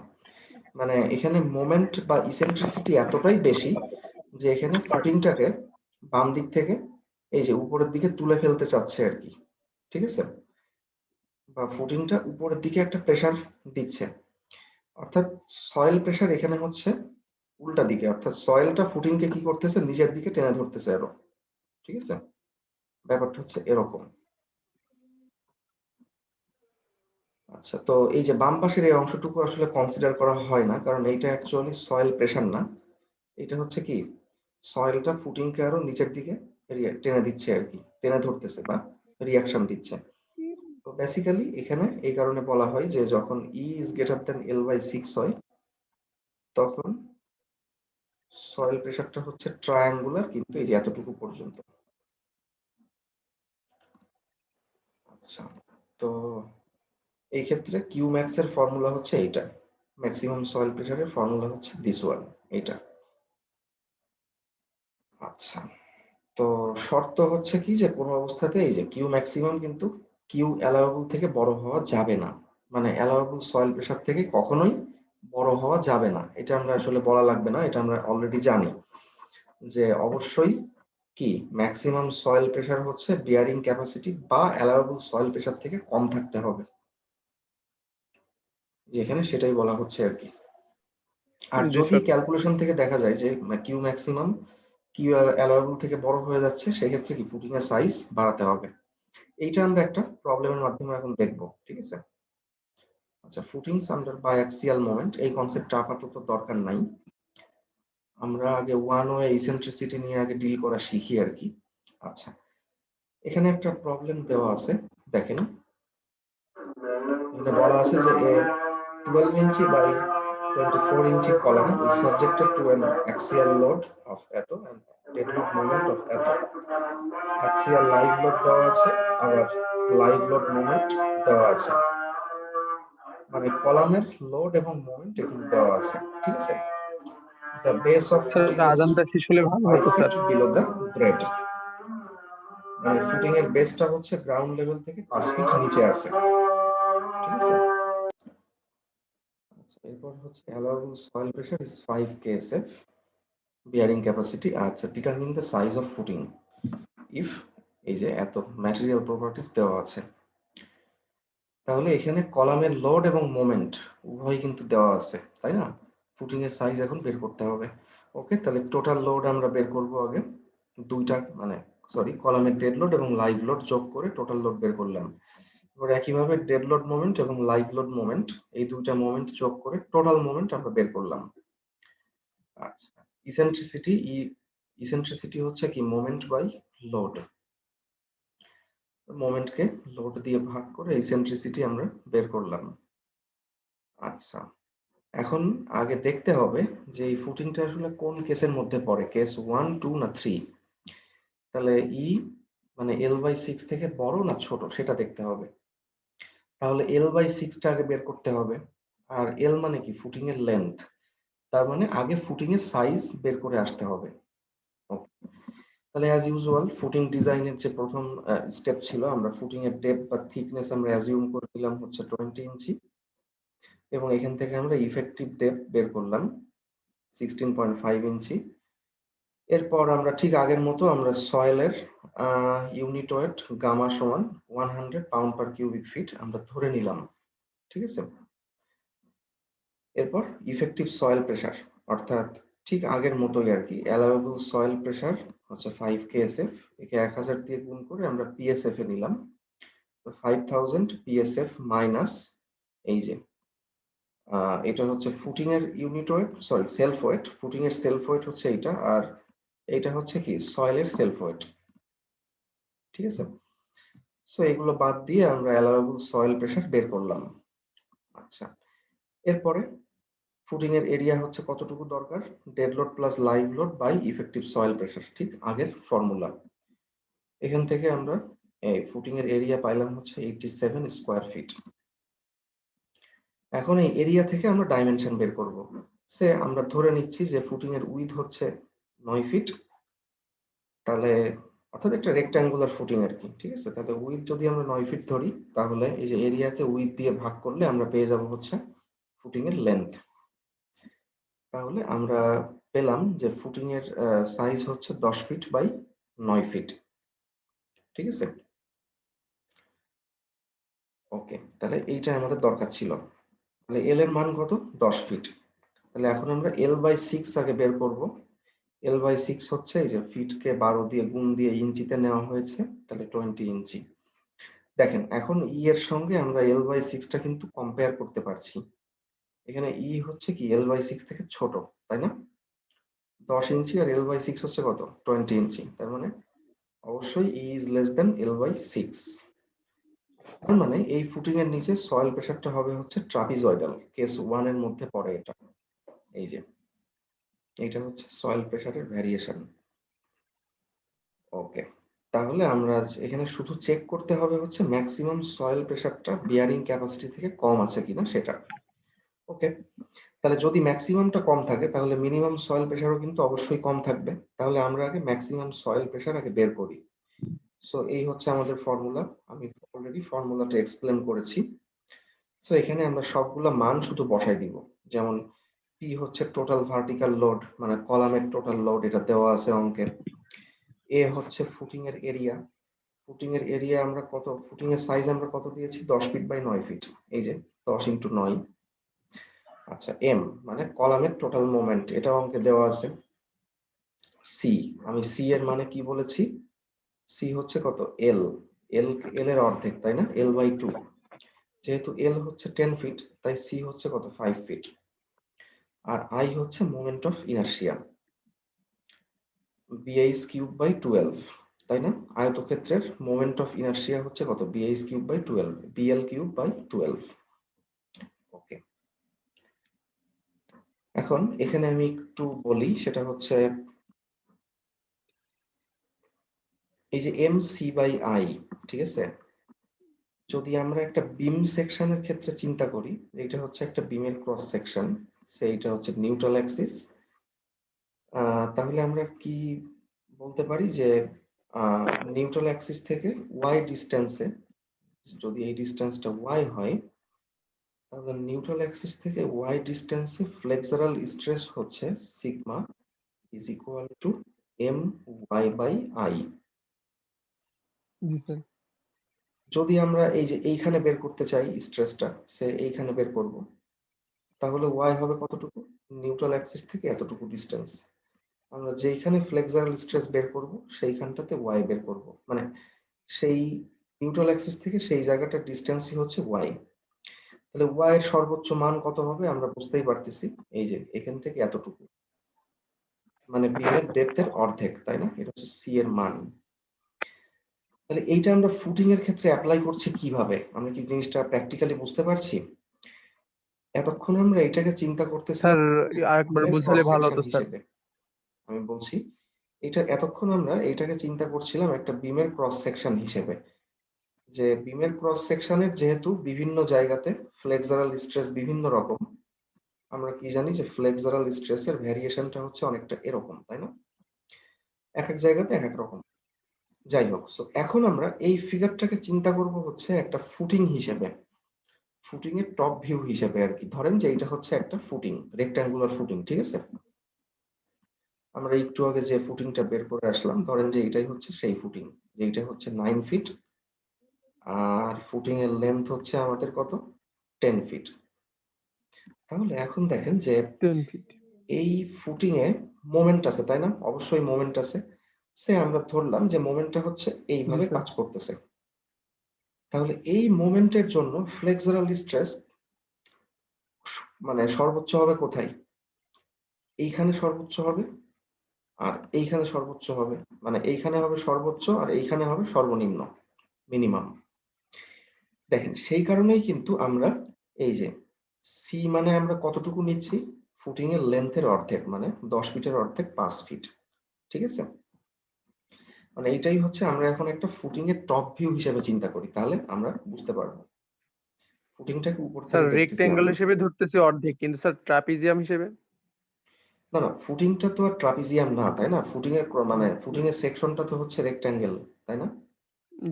মানে এখানে মোমেন্ট বা ইসেন্ট্রিসিটি এতটাই বেশি যে এখানে ফুটিংটাকে বাম দিক থেকে এই যে উপরের দিকে তুলে ফেলতে চাচ্ছে আর কি। ঠিক আছে? বা ফুটিংটা উপরের দিকে একটা প্রেসার দিচ্ছে, অর্থাৎ সয়েল প্রেসার এখানে হচ্ছে উল্টা দিকে, অর্থাৎ সয়েলটা ফুটিংকে কি করতেছে নিজের দিকে টেনে ধরতেছে আরো। ঠিক আছে? ব্যাপারটা হচ্ছে এরকম। আচ্ছা, তো এই যে বাম পাশের এই অংশটুকু আসলে কনসিডার করা হয় না, কারণ এইটা অ্যাকচুয়ালি সয়েল প্রেসার না, এটা হচ্ছে কি সয়েলটা ফুটিংকে আরো নিচের দিকে টেনে দিচ্ছে আর কি, টেনে ধরতেছে বা রিয়াকশন দিচ্ছে। তো বেসিক্যালি এখানে এই কারণে বলা হয় যে যখন E is greater than L by 6 হয়, তখন সয়েল প্রেসারটা হচ্ছে ট্রায়াঙ্গুলার, কিন্তু এই যে এতটুকু পর্যন্ত। আচ্ছা, তো এই ক্ষেত্রে কিউ ম্যাক্স এর ফর্মুলা হচ্ছে এইটা। ম্যাক্সিমাম সয়েল প্রেসারের ফর্মুলা হচ্ছে দিস ওয়ান, এটা। আচ্ছা, তো শর্ত হচ্ছে কি যে কোনো অবস্থাতে এই যে কিউ ম্যাক্সিমাম কিন্তু কিউ অ্যালাউয়েবল থেকে বড় হওয়া যাবে না, মানে অ্যালাউয়েবল সয়েল প্রেসার থেকে কখনোই বড় হওয়া যাবে না। এটা আমরা আসলে বলা লাগবে না, এটা আমরা অলরেডি জানি যে অবশ্যই কি ম্যাক্সিমাম সয়েল প্রেসার হচ্ছে বিয়ারিং ক্যাপাসিটি বা অ্যালাউয়েবল সয়েল প্রেসার থেকে কম থাকতে হবে, যেখানে সেটাই বলা হচ্ছে আর কি। আর জি যদি স্যার। ক্যালকুলেশন থেকে দেখা যায় যে কিউ ম্যাক্সিমাম কিউ অ্যালাউয়েবল থেকে বড় হয়ে যাচ্ছে, সেক্ষেত্রে কি ফুটিং এর সাইজ বাড়াতে হবে। এইটা আমরা একটা প্রবলেমের মাধ্যমে এখন দেখব, ঠিক আছে। আচ্ছা, ফুটিংস আন্ডার বায়াক্সিয়াল মোমেন্ট, এই কনসেপ্টটা আপাতত দরকার নাই। আমরা আগে ওয়ান ওয়ে ইসেন্ট্রিসিটি নিয়ে আগে ডিল করা শিখি আর কি। আচ্ছা, এখানে একটা প্রবলেম দেওয়া আছে, দেখেন। এখানে বলা আছে যে 12 inch by 24 inch column is subjected to an axial load of এত and dead load moment of এত। axial live load দেওয়া আছে, আবার লাইভ লোড মোমেন্ট দেওয়া আছে, মানে কলামের লোড এবং মোমেন্ট এখানে দেওয়া আছে, ঠিক আছে। The base of sir footing is আজানটা শেষ হলে ভালো 5 হতো feet sir. below the grade, মানে ফুটিং এর বেসটা হচ্ছে গ্রাউন্ড লেভেল থেকে 5 ফিট নিচে আছে, ঠিক আছে। আচ্ছা, এরপর হচ্ছে allowable soil pressure is 5 ksf, bearing capacity। আচ্ছা, determine the size of footing if এই যে এত ম্যাটেরিয়াল প্রপার্টিজ দেওয়া আছে, তাহলে এখানে কলামের লোড এবং মোমেন্ট উভয় কিন্তু দেওয়া আছে, তাই না। ফুটিং এর সাইজ এখন বের করতে হবে। ওকে, তাহলে টোটাল লোড আমরা বের করব আগে, দুইটা মানে সরি কলামের ডেড লোড এবং লাইভ লোড যোগ করে টোটাল লোড বের করলাম। এবার একইভাবে ডেড লোড মোমেন্ট এবং লাইভ লোড মোমেন্ট, এই দুইটা মোমেন্ট যোগ করে টোটাল মোমেন্ট আমরা বের করলাম। আচ্ছা, ইসেন্ট্রিসিটি ইসেন্ট্রিসিটি হচ্ছে কি মোমেন্ট বাই লোড, মোমেন্টকে লোড দিয়ে ভাগ করে ইসেন্ট্রিসিটি আমরা বের করলাম। আচ্ছা, এখন আগে দেখতে হবে যে এই ফুটিংটা আসলে কোন কেসের মধ্যে পড়ে, কেস 1 2 না 3। তাহলে ই মানে L/6 থেকে বড় না ছোট সেটা দেখতে হবে। তাহলে L/6 টা আগে বের করতে হবে। আর এল মানে কি ফুটিং এর লেন্থ, তার মানে আগে ফুটিং এর সাইজ বের করে আসতে হবে। ওকে, তাহলে অ্যাজ ইউজুয়াল ফুটিং ডিজাইনের যে প্রথম স্টেপ ছিল, আমরা ফুটিং এর ডেপথ বা থিকনেস আমরা অ্যাজিউম করে দিলাম হচ্ছে 20 ইঞ্চি, এবং এখান থেকে আমরা ইফেক্টিভ ডেপথ বের করলাম 16.5 ইঞ্চি। এরপর আমরা ঠিক আগের মতো আমরা সয়েলের ইউনিট ওয়েট গামা সমান 100 পাউন্ড পার কিউবিক ফিট আমরা ধরে নিলাম, ঠিক আছে। এরপর ইফেক্টিভ সয়েল প্রেসার, অর্থাৎ ঠিক আগের মতোই আর কি, অ্যালাউয়েবল সয়েল প্রেসার হচ্ছে 5 কেএসএফ, একে 1000 দিয়ে গুণ করে আমরা পিএসএফ এ নিলাম। তো 5000 পিএসএফ মাইনাস এই যে এটা হচ্ছে ফুটিং এর unit weight, sorry self weight, footing এর সেলফ ওয়েট হচ্ছে এইটা, আর এটা হচ্ছে কি সয়েলের সেলফ ওয়েট, ঠিক আছে। সো এগুলো বাদ দিয়ে আমরা অ্যালাউয়েবল সয়েল প্রেসার বের করলাম। আচ্ছা, এরপরে ফুটিং এর এরিয়া হচ্ছে কতটুকু দরকার, dead load plus live load by effective soil pressure, ঠিক আগের ফর্মুলা। এখান থেকে আমরা এই ফুটিং এর এরিয়া পাইলাম হচ্ছে 87 স্কয়ার ফিট। এখন এই এরিয়া থেকে আমরা ডাইমেনশন বের করব। সে আমরা ধরে নিচ্ছি যে ফুটিং এর উইথ হচ্ছে 9 ফিট, তাহলে অর্থাৎ একটা রেক্ট্যাঙ্গুলার ফুটিং আর কি, ঠিক আছে। তাহলে উইথ যদি আমরা 9 ফিট ধরি, তাহলে এই যে এরিয়াকে উইথ দিয়ে ভাগ করলে আমরা পেয়ে যাব হচ্ছে ফুটিং এর লেন্থ। তাহলে আমরা পেলাম যে ফুটিং এর সাইজ হচ্ছে 10 ফিট বাই 9 ফিট, ঠিক আছে। ওকে, তাহলে এইটা আমাদের দরকার ছিল। তাহলে এল এর মান কত, 10 ফিট। তাহলে এখন আমরা L/6 আগে বের করব। L/6 হচ্ছে এই যে ফিটকে 12 দিয়ে গুণ দিয়ে ইঞ্চিতে নেওয়া হয়েছে, তাহলে 20 ইঞ্চি। দেখেন এখন ই এর সঙ্গে আমরা L/6 টা কিন্তু কম্পেয়ার করতে পারছি। এখানে ই হচ্ছে কি L/6 থেকে ছোট, তাই না। 10 ইঞ্চি আর L/6 হচ্ছে কত, 20 ইঞ্চি, তার মানে অবশ্যই ই ইজ লেস দেন L/6। তার মানে এই ফুটিং এর নিচে সয়েল প্রেসারটা হবে হচ্ছে ট্রাপিজয়েডাল, কেস 1 এর মধ্যে পড়ে এটা। এই যে এটা হচ্ছে সয়েল প্রেসারের ভ্যারিয়েশন। ওকে, তাহলে আমরা এখানে শুধু চেক করতে হবে হচ্ছে ম্যাক্সিমাম সয়েল প্রেসারটা বিয়ারিং ক্যাপাসিটি থেকে কম আছে কিনা সেটা। ওকে, তাহলে যদি ম্যাক্সিমামটা কম থাকে তাহলে মিনিমাম সয়েল প্রেসারও কিন্তু অবশ্যই কম থাকবে। তাহলে আমরা আগে ম্যাক্সিমাম সয়েল প্রেসার আগে বের করি। সো এই হচ্ছে আমাদের ফর্মুলা। আমি অলরেডি ফর্মুলাটা এক্সপ্লেন করেছি। সো এখানে আমরা সবগুলা মান শুধু বসাই দিব। যেমন পি হচ্ছে টোটাল ভার্টিক্যাল লোড, মানে কলামের টোটাল লোড, এটা দেওয়া আছে অঙ্কে। এ হচ্ছে ফুটিং এর এরিয়া। ফুটিং এর এরিয়া আমরা কত, ফুটিং এর সাইজ আমরা কত দিয়েছি, 10 ফিট বাই 9 ফিট। এই যে 10 ইনটু 9। আচ্ছা, এম মানে কলামের টোটাল মোমেন্ট, এটা অঙ্কে দেওয়া আছে। সি, আমি সি এর মানে কি বলেছি, সি হচ্ছে কত, এল। এল, এল এর অর্ধেক, তাই না, এল বাই 2। যেহেতু এল হচ্ছে 10 ফিট, তাই সি হচ্ছে কত, 5 ফিট। আর আই হচ্ছে moment of inertia, BH cube by 12, তাই না। আয়তক্ষেত্রের মোমেন্ট অফ ইনার্শিয়া হচ্ছে কত, BH cube by 12, BL cube by 12। Okay, এখন এখানে আমি একটু বলি, সেটা হচ্ছে এই যে এম সি বাই আই, ঠিক আছে। যদি আমরা একটা বিম সেকশনের ক্ষেত্রে চিন্তা করি, এটা হচ্ছে একটা বিমের ক্রস সেকশন, সেইটা হচ্ছে নিউট্রাল অ্যাক্সিস। তাহলে আমরা কি বলতে পারি যে নিউট্রাল অ্যাক্সিস থেকে ওয়াই ডিস্টেন্সে, যদি এই ডিস্টেন্সটা ওয়াই হয়, তাহলে নিউট্রাল অ্যাক্সিস থেকে ওয়াই ডিস্টেন্সে ফ্লেক্সারাল স্ট্রেস হচ্ছে sigma is equal to M Y by I. জি স্যার। যদি আমরা এই যে এইখানে বের করতে চাই স্ট্রেসটা, সে এইখানে বের করব, তাহলে ওয়াই হবে কতটুকু, নিউট্রাল অ্যাক্সিস থেকে এতটুকু ডিস্টেন্স। আমরা যেইখানে ফ্লেক্সারাল স্ট্রেস বের করব সেইখানটাতে ওয়াই বের করব, মানে সেই নিউট্রাল অ্যাক্সিস থেকে সেই জায়গাটার ডিস্টেন্সই হচ্ছে ওয়াই। তাহলে ওয়াই এর সর্বোচ্চ মান কত হবে আমরা বুঝতেই পারতেছি, এই যে এখান থেকে এতটুকু, মানে বিমের ডেপথের অর্ধেক, তাই না, এটা হচ্ছে সি এর মান। তাহলে এইটা আমরা ফুটিং এর ক্ষেত্রে অ্যাপ্লাই করছি কিভাবে, আমরা কি জিনিসটা প্র্যাকটিক্যালি বুঝতে পারছি। এতক্ষণ আমরা এটাকে চিন্তা করতেছিলাম স্যার আরেকবার বিমের ক্রস বুঝালে ভালো সেকশন হতো স্যার। হিসেবে। আমি বলছি, এটা এতক্ষণ আমরা এটাকে চিন্তা করছিলাম একটা বিমের ক্রস সেকশন হিসেবে, যে বিমের ক্রস সেকশনের যেহেতু বিভিন্ন জায়গাতে ফ্লেক্সারাল স্ট্রেস বিভিন্ন রকম, আমরা কি জানি যে ফ্লেক্সারাল স্ট্রেসের ভ্যারিয়েশনটা হচ্ছে অনেকটা এরকম, তাই না, এক এক জায়গাতে এক এক রকম। যাই হোক, সো এখন আমরা এই ফিগারটাকে চিন্তা করব হচ্ছে একটা ফুটিং হিসেবে, ফুটিং এর টপ ভিউ হিসেবে আর কি। ধরেন যে এটা হচ্ছে একটা ফুটিং, রেক্ট্যাঙ্গুলার ফুটিং, ঠিক আছে। আমরা একটু আগে যে ফুটিংটা বের করে আসলাম, ধরেন যে এটাই হচ্ছে সেই ফুটিং, যে এটা হচ্ছে 9 ফিট, আর ফুটিং এর লেন্থ হচ্ছে আমাদের কত, 10 ফিট। তাহলে এখন দেখেন যে 10 ফিট। এই ফুটিং এ মোমেন্ট আছে, তাই না, অবশ্যই মোমেন্ট আছে। সে আমরা ধরলাম যে মোমেন্টটা হচ্ছে জি এইভাবে স্যার। কাজ করতেছে। তাহলে এই মোমেন্টের জন্য ফ্লেক্সারাল স্ট্রেস মানে সর্বোচ্চ হবে কোথায়, এইখানে সর্বোচ্চ হবে, আর এইখানে সর্বোচ্চ হবে, মানে এইখানে হবে সর্বোচ্চ আর এইখানে হবে সর্বনিম্ন, মিনিমাম। দেখেন সেই কারণেই কিন্তু আমরা এই যে সি মানে আমরা কতটুকু নিচ্ছি, ফুটিং এর লেন্থের অর্ধেক, মানে 10 ফিটের অর্ধেক 5 ফিট, ঠিক আছে। মানে এটাই হচ্ছে আমরা এখন একটা ফুটিং এর টপ ভিউ হিসেবে চিন্তা করি, তাহলে আমরা বুঝতে পারবো ফুটিংটাকে উপর স্যার থেকে দেখতেছি রেক্টেঙ্গেল আমরা। হিসেবে ধরতেছি অর্ধেক, কিন্তু স্যার ট্রাপিজিয়াম হিসেবে। না না, ফুটিংটা তো আর ট্রাপিজিয়াম না, তাই না, ফুটিং এর মানে ফুটিং এর সেকশনটা তো হচ্ছে রেক্ট্যাঙ্গেল, তাই না।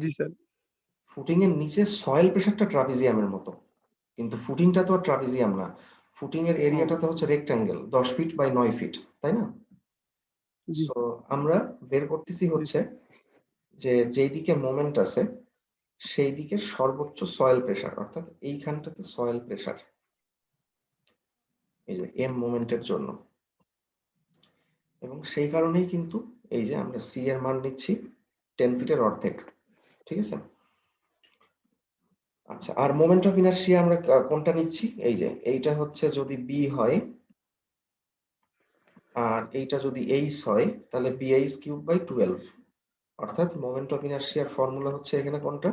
জি স্যার। ফুটিং এর নিচে সয়েল প্রেসারটা ট্রাপিজিয়ামের মতো, কিন্তু ফুটিংটা তো আর ট্রাপিজিয়াম না। ফুটিং এর ও এরিয়াটা তো হচ্ছে রেক্ট্যাঙ্গেল, 10 ফিট বাই 9 ফিট, তাই না। জি। সো আমরা বের করতেছি জি হচ্ছে স্যার। যে যেই দিকে মোমেন্ট আছে সেই দিকে সর্বোচ্চ সয়েল প্রেসার, অর্থাৎ এইখানটাতে সয়েল প্রেসার, এই যে এম মোমেন্টের জন্য। এবং সেই কারণেই কিন্তু এই যে আমরা সি এর মান নিচ্ছি 10 ফিটের অর্ধেক, ঠিক আছে। আচ্ছা, আর মোমেন্ট অফ ইনার্শিয়া আমরা কোনটা নিচ্ছি, এই যে এইটা হচ্ছে যদি বি হয় আর এইটা যদি এইচ হয়, তাহলে বিএইচ কিউব বাই 12। অর্থাৎ মোমেন্ট অফ ইনার্শিয়ার ফর্মুলা হচ্ছে এখানে কোনটা,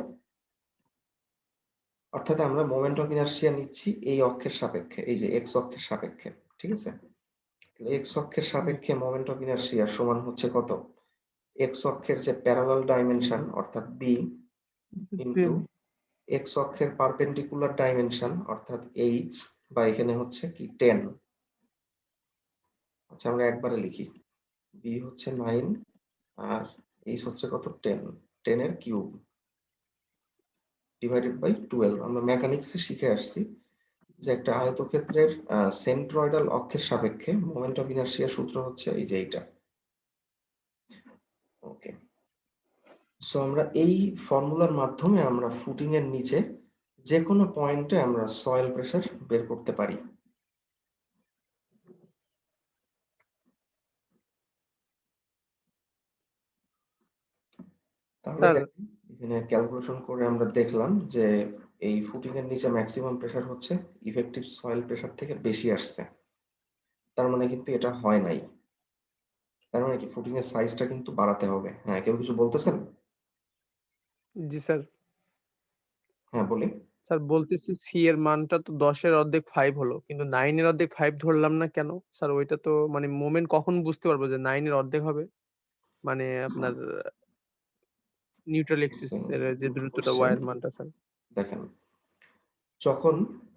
অর্থাৎ আমরা মোমেন্ট অফ ইনার্শিয়া নিচ্ছি এই অক্ষের সাপেক্ষে, এই যে এক্স অক্ষের সাপেক্ষে, ঠিক আছে। এক্স অক্ষের জি। সাপেক্ষে মোমেন্ট অফ ইনার্শিয়া সমান হচ্ছে কত, এক্স অক্ষের যে প্যারালাল ডাইমেনশন অর্থাৎ বি, ইনটু 10। এক্স অক্ষের পারপেন্ডিকুলার ডাইমেনশন অর্থাৎ এইচ, বা এখানে হচ্ছে কি 10। আচ্ছা আমরা একবারে লিখি, বি হচ্ছে 9 আর এইচ হচ্ছে কত 10, 10 এর কিউব ডিভাইডেড বাই 12। আমরা মেকানিক্সে শিখে আসছি যে একটা আয়তক্ষেত্রের সেন্ট্রয়েডাল অক্ষের সাপেক্ষে মোমেন্ট অফ ইনার্শিয়া সূত্র হচ্ছে এই যে এইটা। ওকে, সো আমরা এই ফর্মুলার মাধ্যমে আমরা ফুটিং এর নিচে যে কোনো পয়েন্টে আমরা সয়েল প্রেসার বের করতে পারি। তাহলে স্যার দেখেন এখানে ক্যালকুলেশন করে আমরা দেখলাম যে এই ফুটিং এর নিচে ম্যাক্সিমাম প্রেসার হচ্ছে ইফেক্টিভ সয়েল প্রেসার থেকে বেশি আসছে। তার মানে কিন্তু এটা হয় নাই। তার মানে কি ফুটিং এর সাইজটা কিন্তু বাড়াতে হবে। হ্যাঁ, কেউ কিছু বলতেছেন? জি স্যার। হ্যাঁ বলি। স্যার বলতেছি সি এর মানটা তো 10 এর অর্ধেক 5 হলো, কিন্তু 9 এর অর্ধেক 5 ধরলাম না কেন? স্যার ওইটা তো মানে মোমেন্ট কখন বুঝতে পারবো যে 9 এর অর্ধেক হবে? মানে আপনার নিউট্রাল এক্সিস এর যে গুড দ্রুততা কোশ্চেন। ওয়াই এর মানটা স্যার। দেখেন যখন,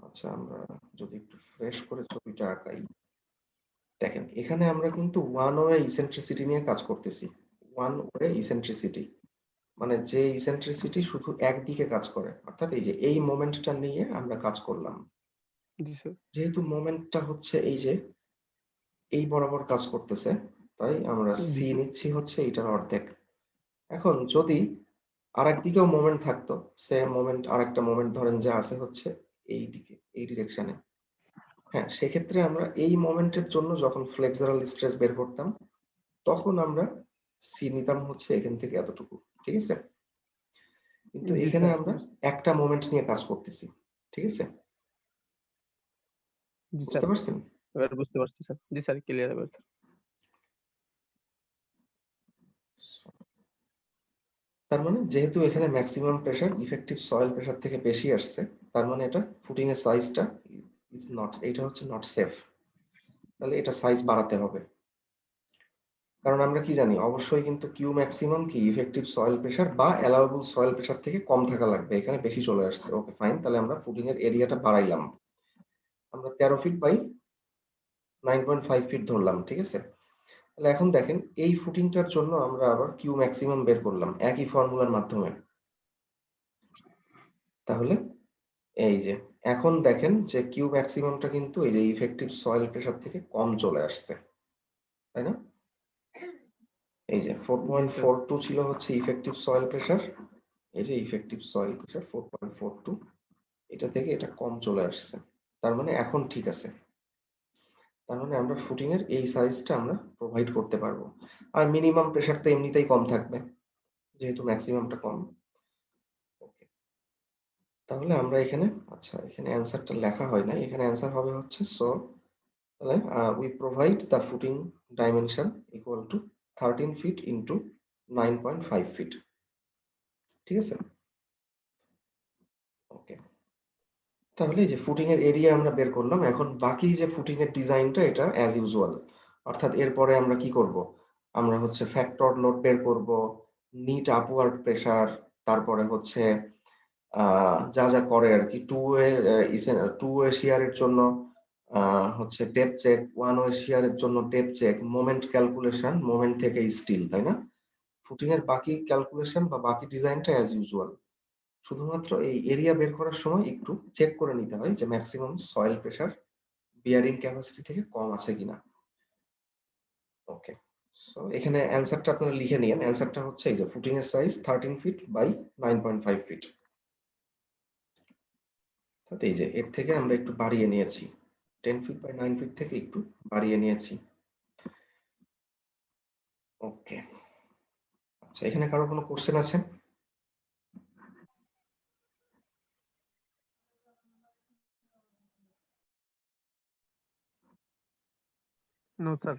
আচ্ছা আমরা যদি একটু ফ্রেশ করে ছবিটা আঁকাই, দেখেন এখানে আমরা কিন্তু ওয়ান ওয়ে ইসেন্ট্রিসিটি নিয়ে কাজ করতেছি। ওয়ান ওয়ে ইসেন্ট্রিসিটি মানে যে ইসেন্ট্রিসিটি শুধু একদিকে কাজ করে, অর্থাৎ এই যে এই মোমেন্টটা নিয়ে আমরা কাজ করলাম। জি স্যার। যেহেতু মোমেন্টটা হচ্ছে এই যে এই বরাবর কাজ করতেছে, তাই আমরা জি সি স্যার। নিচ্ছি হচ্ছে এটার অর্ধেক। এখন যদি আরেক দিকেও মোমেন্ট থাকতো, সেম মোমেন্ট আরেকটা মোমেন্ট ধরেন যে আছে হচ্ছে এই দিকে, এই ডিরেকশনে, হ্যাঁ সেক্ষেত্রে আমরা এই মোমেন্টের জন্য যখন ফ্লেক্সারাল স্ট্রেস বের করতাম তখন আমরা সি নিতাম হচ্ছে এখান থেকে এতটুকু, ঠিক আছে? কিন্তু জি এখানে স্যার। আমরা একটা মোমেন্ট নিয়ে কাজ করতেছি, ঠিক আছে? জি বুঝতে স্যার। পারছেন? এবার বুঝতে পারছি স্যার। জি স্যার, ক্লিয়ার এবার স্যার। তার মানে যেহেতু এখানে maximum pressure effective soil pressure থেকে বেশি আসছে, তার মানে এটা ফুটিং এর সাইজটা ইজ নট, এটা হচ্ছে নট সেফ। তাহলে এটা সাইজ বাড়াতে হবে। কারণ আমরা কি জানি অবশ্যই কিন্তু কিউ ম্যাক্সিমাম কি ইফেক্টিভ সয়েল প্রেসার বা অ্যালাউয়েবল সয়েল প্রেসার থেকে কম থাকা লাগবে, এখানে বেশি চলে আসছে। ওকে ফাইন, তাহলে আমরা ফুটিং এর এরিয়াটা বাড়াইলাম, আমরা 13 ফিট বাই 9.5 ফিট ধরলাম, ঠিক আছে? তাহলে এখন দেখেন এই ফুটিংটার জন্য আমরা আবার কিউ ম্যাক্সিমাম বের করলাম একই ফর্মুলার মাধ্যমে। তাহলে এই যে এখন দেখেন যে কিউ ম্যাক্সিমামটা কিন্তু এই যে ইফেক্টিভ সয়েল প্রেসার থেকে কম চলে আসছে, তাই না? এই যে জি স্যার। 4.42 ছিল হচ্ছে ইফেক্টিভ সয়েল প্রেসার, এই যে ইফেক্টিভ সয়েল প্রেসার 4.42, এটা থেকে এটা কম চলে আসছে। তার মানে এখন ঠিক আছে। তার মানে আমরা ফুটিং এর এই সাইজটা আমরা প্রোভাইড করতে পারবো। আর মিনিমাম প্রেসার তো এমনিতেই কম থাকবে যেহেতু ম্যাক্সিমামটা কম। ওকে, তাহলে আমরা এখানে, আচ্ছা এখানে অ্যান্সারটা লেখা হয় না, এখানে অ্যান্সার হবে হচ্ছে সো, তাহলে we provide the footing dimension equal to 13 feet into 9.5 feet, ঠিক আছে? ওকে, তাহলে এই যে ফুটিং এর এরিয়া আমরা বের করলাম। এখন বাকি যে ফুটিং এর ডিজাইনটা এটা অ্যাজ ইউজুয়াল, অর্থাৎ এরপরে আমরা কি করব, আমরা হচ্ছে ফ্যাক্টর লোড বের করব, নিট আপওয়ার্ড প্রেসার, তারপরে হচ্ছে যা যা করে আর কি, টু ওয়ে শিয়ারের জন্য হচ্ছে টেপ চেক, ওয়ান ওয়ে শিয়ারের জন্য tape check, moment calculation, moment থেকে স্টিল, তাই না? ফুটিং এর বাকি ক্যালকুলেশন বা বাকি ডিজাইনটা অ্যাজ ইউজুয়াল। শুধুমাত্র এই এরিয়া বের করার সময় একটু চেক করে নিতে হয় যে maximum soil pressure bearing capacity থেকে কম আছে কিনা। ওকে, সো এখানে অ্যান্সারটা আপনারা লিখে নিয়েন। অ্যান্সারটা হচ্ছে এই যে ফুটিং এর সাইজ 13 ফিট বাই 9.5 ফিট। অর্থাৎ এই যে এর থেকে আমরা একটু বাড়িয়ে নিয়েছি, 10 ফিট বাই 9 ফিট থেকে একটু বাড়িয়ে নিয়েছি। ওকে, আচ্ছা এখানে কারো কোনো কোশ্চেন আছে? No sir.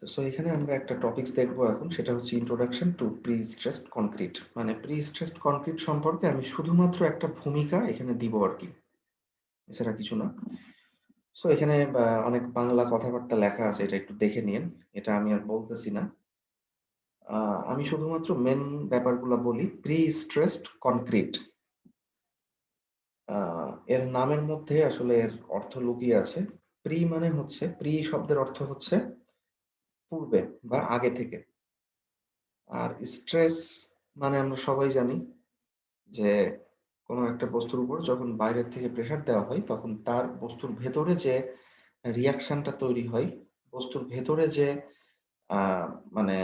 সো এখানে আমরা একটা টপিকস দেখবো এখন, সেটা হচ্ছে introduction to prestressed concrete. মানে প্রি স্ট্রেসড কনক্রিট সম্পর্কে আমি শুধুমাত্র একটা ভূমিকা এখানে দিব আর কি, এছাড়া কিছু না। সো এখানে অনেক বাংলা কথাবার্তা লেখা আছে, এটা একটু দেখে নিন, এটা আমি আর বলতেছি না। আমি শুধুমাত্র মেন ব্যাপারগুলো বলি। প্রি স্ট্রেসড কনক্রিট, এর নামের মধ্যে আসলে এর অর্থ লুকিয়ে আছে। প্রি মানে হচ্ছে, প্রি শব্দের অর্থ হচ্ছে পূর্বে বা আগে থেকে। আর স্ট্রেস মানে আমরা সবাই জানি যে কোনো একটা বস্তুর উপর যখন বাইরের থেকে প্রেসার দেওয়া হয় তখন তার বস্তুর ভেতরে যে রিঅ্যাকশনটা তৈরি হয়, বস্তুর ভেতরে যে মানে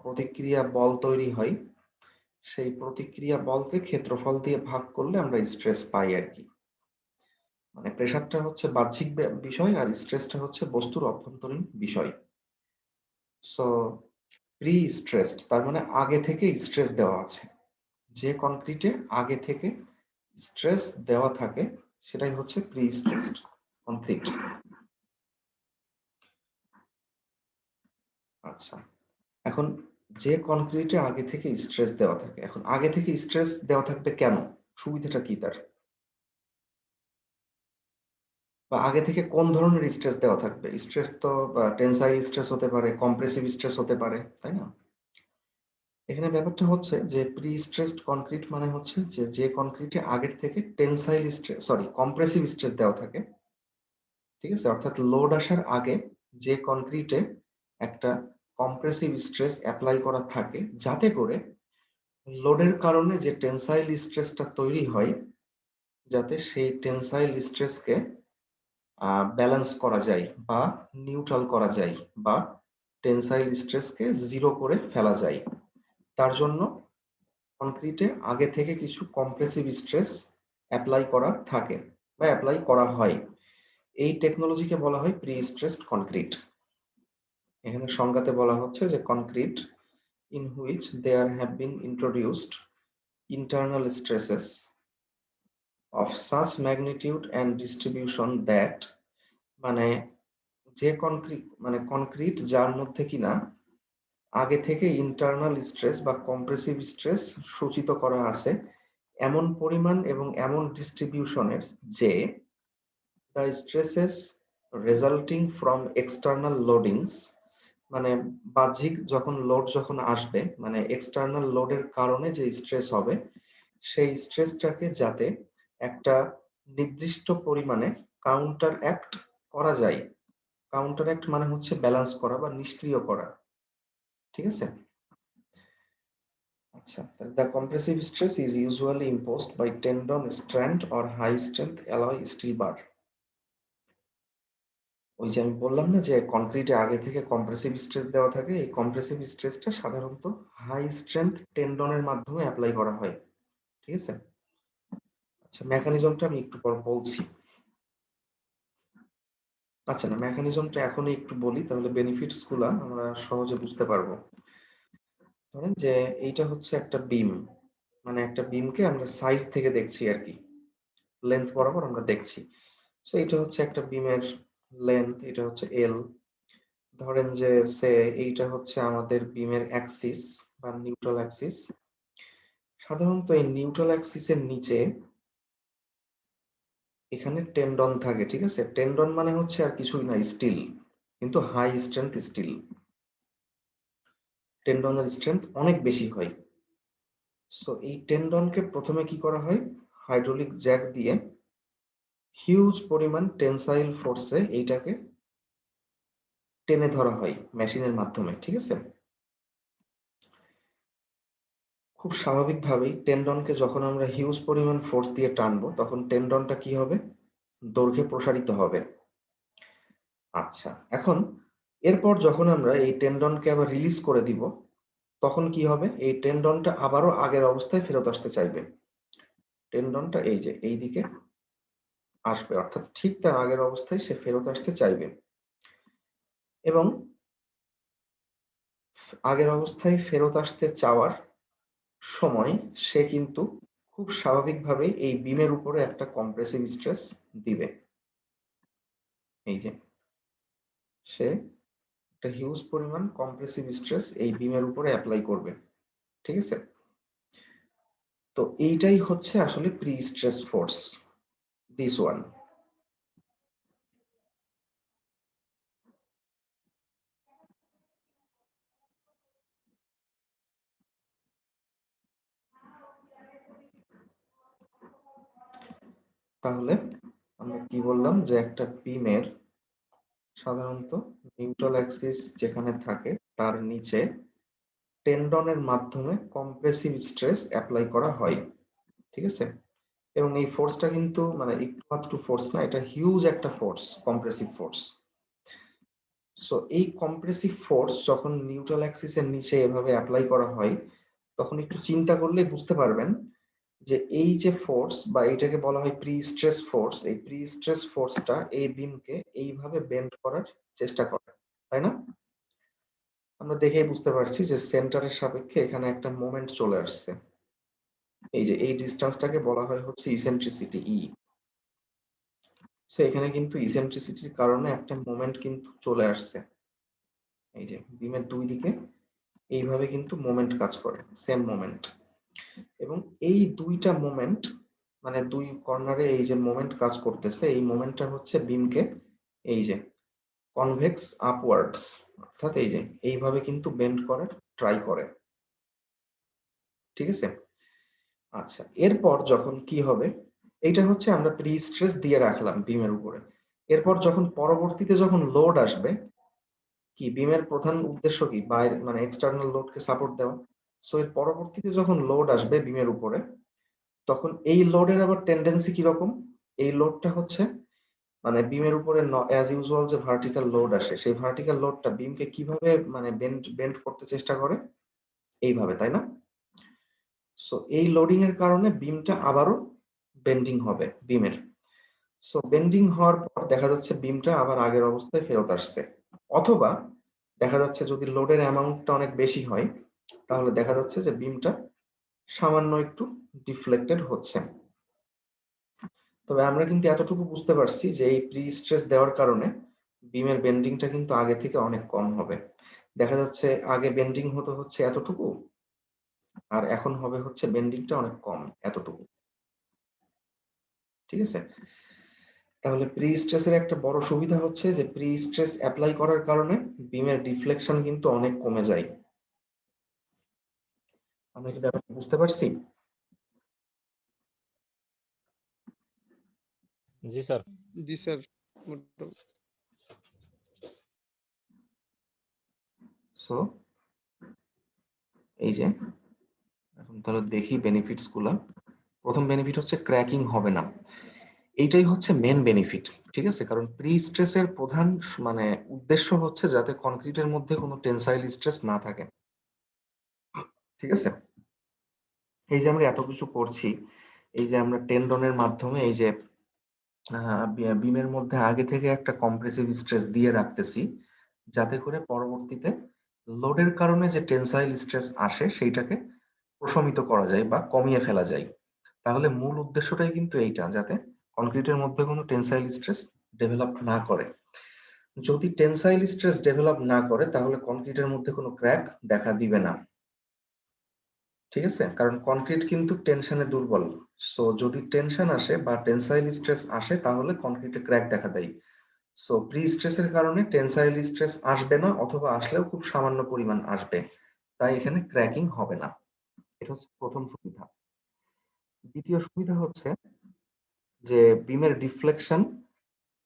প্রতিক্রিয়া বল তৈরি হয়, সেই প্রতিক্রিয়া বলকে ক্ষেত্রফল দিয়ে ভাগ করলে আমরা স্ট্রেস পাই আর কি। মানে প্রেসারটা হচ্ছে বাহ্যিক বিষয় আর স্ট্রেসটা হচ্ছে বস্তুর অভ্যন্তরীণ বিষয়। সো প্রি স্ট্রেসড তার মানে আগে থেকে স্ট্রেস দেওয়া আছে। যে কনক্রিটে আগে থেকে স্ট্রেস দেওয়া থাকে সেটাই হচ্ছে প্রি স্ট্রেসড কনক্রিট। আচ্ছা, এখন যে কনক্রিটে আগে থেকে স্ট্রেস দেওয়া থাকে, এখন আগে থেকে স্ট্রেস দেওয়া থাকবে কেন? সুবিধাটা কি তার? বা আগে থেকে কোন ধরনের স্ট্রেস দেওয়া থাকবে? স্ট্রেস তো টেনসাইল স্ট্রেস হতে পারে, কম্প্রেসিভ স্ট্রেস হতে পারে, তাই না? এখানে ব্যাপারটা হচ্ছে যে প্রি স্ট্রেসড কনক্রিট মানে হচ্ছে যে যে কনক্রিটে আগের থেকে tensile stress sorry compressive stress দেওয়া থাকে, ঠিক আছে? অর্থাৎ লোড আসার আগে যে কনক্রিটে একটা কম্প্রেসিভ স্ট্রেস অ্যাপ্লাই করা থাকে যাতে করে লোডের কারণে যে টেনসাইল স্ট্রেসটা তৈরি হয় যাতে সেই টেনসাইল স্ট্রেসকে ব্যালেন্স করা যায় বা নিউট্রাল করা যায় বা টেনসাইল স্ট্রেসকে জিরো করে ফেলা যায়। তার জন্য কনক্রিটে আগে থেকে কিছু কম্প্রেসিভ স্ট্রেস অ্যাপ্লাই করা থাকে বা অ্যাপ্লাই করা হয়। এই টেকনোলজিকে বলা হয় প্রি স্ট্রেসড কনক্রিট। এখানে সংজ্ঞাতে বলা হচ্ছে যে concrete in which there have been introduced internal stresses of such magnitude and distribution that মানে যে কনক্রিট মানে কনক্রিট যার মধ্যে কিনা আগে থেকে ইন্টারনাল স্ট্রেস বা কম্প্রেসিভ স্ট্রেস সূচিত করা আছে এমন পরিমাণ এবং এমন ডিস্ট্রিবিউশনের যে the stresses resulting from external loadings মানে বাহ্যিক যখন লোড যখন আসবে মানে এক্সটার্নাল লোডের কারণে যে স্ট্রেস হবে সেই স্ট্রেসটাকে যাতে একটা নির্দিষ্ট পরিমাণে কাউন্টার অ্যাক্ট করা যায়। কাউন্টার অ্যাক্ট মানে হচ্ছে ব্যালেন্স করা বা নিষ্ক্রিয় করা, ঠিক আছে? আচ্ছা, the compressive stress is usually imposed by tendon strand or high strength alloy steel bar. ওই যে আমি বললাম না যে কনক্রিটে আগে থেকে কম্প্রেসিভ স্ট্রেস দেওয়া থাকে, এই কম্প্রেসিভ স্ট্রেসটা সাধারণত হাই স্ট্রেংথ টেন্ডনের মাধ্যমে অ্যাপ্লাই করা হয়, ঠিক আছে? আচ্ছা, মেকানিজমটা আমি একটু পর বলছি। আচ্ছা, না মেকানিজমটা এখনই একটু বলি তাহলে বেনিফিটস গুলা আমরা সহজে বুঝতে পারবো। ধরেন যে এইটা হচ্ছে একটা বিম, মানে একটা বিমকে আমরা সাইড থেকে দেখছি আর কি, লেন্থ বরাবর আমরা দেখছি। সো এটা হচ্ছে একটা বিমের লেন্থ, এটা হচ্ছে এল। ধরেন যে সে এইটা হচ্ছে আমাদের বিমের অ্যাক্সিস বা নিউট্রাল অ্যাক্সিস। সাধারণত এই নিউট্রাল অ্যাক্সিসের নিচে এখানে টেন্ডন থাকে, ঠিক আছে? টেন্ডন মানে হচ্ছে আর কিছুই না, স্টিল, কিন্তু হাই স্ট্রেংথ স্টিল। টেন্ডনের স্ট্রেংথ অনেক বেশি হয়। সো এই টেন্ডনকে প্রথমে কি করা হয়, হাইড্রোলিক জ্যাক দিয়ে হিউজ পরিমাণ টেনসাইল ফোর্সে এইটাকে টেনে ধরা হয় মেশিনের মাধ্যমে, ঠিক আছে? খুব স্বাভাবিকভাবেই টেন্ডনকে যখন আমরা হিউজ পরিমাণ ফোর্স দিয়ে টানবো তখন টেন্ডনটা কি হবে, দৈর্ঘ্যে প্রসারিত হবে। আচ্ছা, এখন এরপর যখন আমরা এই টেন্ডনকে আবার রিলিজ করে দিব তখন কি হবে, এই টেন্ডনটা আবারও আগের অবস্থায় ফেরত আসতে চাইবে। টেন্ডনটা এই যে এই দিকে আসবে, অর্থাৎ ঠিক তার আগের অবস্থায় সে ফেরত আসতে চাইবে এবং আগের অবস্থায় ফেরত আসতে চাওয়ার সময় সে কিন্তু খুব স্বাভাবিকভাবেই এই বিমের উপরে একটা কম্প্রেসিভ স্ট্রেস দিবে। এই যে সে একটা হিউজ পরিমাণ কম্প্রেসিভ স্ট্রেস এই বিমের উপরে অ্যাপ্লাই করবে, ঠিক আছে? তো এইটাই হচ্ছে আসলে pre stress force, this one. তাহলে আমরা কি বললাম যে একটা বিমের সাধারণত নিউট্রাল অ্যাক্সিস যেখানে থাকে তার নিচে টেন্ডনের মাধ্যমে কম্প্রেসিভ স্ট্রেস অ্যাপ্লাই করা হয়, ঠিক আছে? এবং এই ফোর্সটা কিন্তু মানে একটু ফোর্স না, এটা হিউজ একটা ফোর্স, কম্প্রেসিভ ফোর্স। সো এই কম্প্রেসিভ ফোর্স যখন নিউট্রাল অ্যাক্সিসের নিচে এভাবে অ্যাপ্লাই করা হয়, তখন একটু চিন্তা করলে বুঝতে পারবেন যে এই যে ফোর্স বা এটাকে বলা হয় প্রি স্ট্রেস ফোর্স, এই প্রি স্ট্রেস ফোর্সটা এই বিমকে এইভাবে বেন্ড করার চেষ্টা করে, তাই না? আমরা দেখেই বুঝতে পারছি যে সেন্টারের সাপেক্ষে এখানে একটা মোমেন্ট চলে আসছে। এই যে এই ডিসটেন্সটাকে বলা হয় হচ্ছে ইসেন্ট্রিসিটি ই। সো এখানে কিন্তু ইসেন্ট্রিসিটির কারণে একটা মোমেন্ট কিন্তু চলে আসছে। এই যে বিমের দুই দিকে এইভাবে কিন্তু মোমেন্ট কাজ করে, সেম মোমেন্ট। এবং এই দুইটা মোমেন্ট মানে দুই কর্নারে এই যে মোমেন্ট কাজ করতেছে, এই মোমেন্টটা হচ্ছে বিমকে এই যে কনভেক্স আপওয়ার্ডস, অর্থাৎ এই যে এইভাবে কিন্তু বেন্ড করার ট্রাই করে, ঠিক আছে? আচ্ছা, এরপর যখন কি হবে, এইটা হচ্ছে আমরা প্রি স্ট্রেস দিয়ে রাখলাম বিমের উপরে। এরপর যখন পরবর্তীতে যখন লোড আসবে, কি বিমের প্রধান উদ্দেশ্য কি বাইরে মানে এক্সটার্নাল লোডকে সাপোর্ট দেওয়া। সো এর পরবর্তীতে যখন লোড আসবে বিমের উপরে, তখন এই লোডের আবার টেন্ডেন্সি কিরকম? এই লোডটা হচ্ছে মানে বিমের উপরে অ্যাজ ইউজুয়াল যে ভার্টিক্যাল লোড আসে, সেই ভার্টিক্যাল লোডটা বিমকে কিভাবে মানে বেন্ড বেন্ড করতে চেষ্টা করে, এইভাবে, তাই না? সো এই লোডিং এর কারণে বিমটা আবারও বেন্ডিং হবে বিমের। সো বেন্ডিং হওয়ার পর দেখা যাচ্ছে বিমটা আবার আগের অবস্থায় ফেরত আসছে। অথবা দেখা যাচ্ছে যদি লোডের অ্যামাউন্টটা অনেক বেশি হয়, তাহলে দেখা যাচ্ছে যে বিমটা সামান্য একটু ডিফ্লেক্টেড হচ্ছে। তবে আমরা কিন্তু এতটুকু বুঝতে পারছি যে এই প্রি স্ট্রেস দেওয়ার কারণে বিমের বেন্ডিংটা কিন্তু আগে থেকে অনেক কম হবে। দেখা যাচ্ছে আগে বেন্ডিং হতো হচ্ছে এতটুকু, আর এখন হবে হচ্ছে বেন্ডিংটা অনেক কম, এতটুকু, ঠিক আছে? তাহলে প্রি স্ট্রেসের একটা বড় সুবিধা হচ্ছে যে প্রি স্ট্রেস অ্যাপ্লাই করার কারণে বিমের ডিফ্লেকশন কিন্তু অনেক কমে যায়। আমরা কি ব্যাপারটা বুঝতে পারছি? জি স্যার। জি স্যার, মোটামুটি। সো এই যে এখন তাহলে দেখি বেনিফিটস গুলা। প্রথম বেনিফিট হচ্ছে ক্র্যাকিং হবে না। এইটাই হচ্ছে মেন বেনিফিট, ঠিক আছে? কারণ প্রি স্ট্রেসের প্রধান মানে উদ্দেশ্য হচ্ছে যাতে কনক্রিটের মধ্যে কোনো টেনসাইল স্ট্রেস না থাকে, ঠিক আছে? এই যে আমরা এত কিছু করছি, এই যে আমরা টেন্ডনের মাধ্যমে এই যে বিমের মধ্যে আগে থেকে একটা কম্প্রেসিভ স্ট্রেস দিয়ে রাখতেছি, যাতে করে পরবর্তীতে লোডের কারণে যে টেনসাইল স্ট্রেস আসে সেইটাকে প্রশমিত করা যায় বা কমিয়ে ফেলা যায়। তাহলে মূল উদ্দেশ্যটাই কিন্তু এইটা, যাতে কনক্রিটের মধ্যে কোনো টেনসাইল স্ট্রেস ডেভেলপ না করে। যদি টেনসাইল স্ট্রেস ডেভেলপ না করে তাহলে কনক্রিটের মধ্যে কোনো ক্র্যাক দেখা দিবে না, ঠিক আছে? কারণ কনক্রিট কিন্তু টেনশনে দুর্বল। সো যদি টেনশন আসে বা টেনসাইল স্ট্রেস আসে তাহলে কনক্রিটে ক্র্যাক দেখা দেয়। সো প্রি স্ট্রেসের কারণে টেনসাইল স্ট্রেস আসবে না, অথবা আসলেও খুব সামান্য পরিমাণ আসবে, তাই এখানে ক্র্যাকিং হবে না। এটা হচ্ছে প্রথম সুবিধা। দ্বিতীয় সুবিধা হচ্ছে যে বিমের ডিফ্লেকশন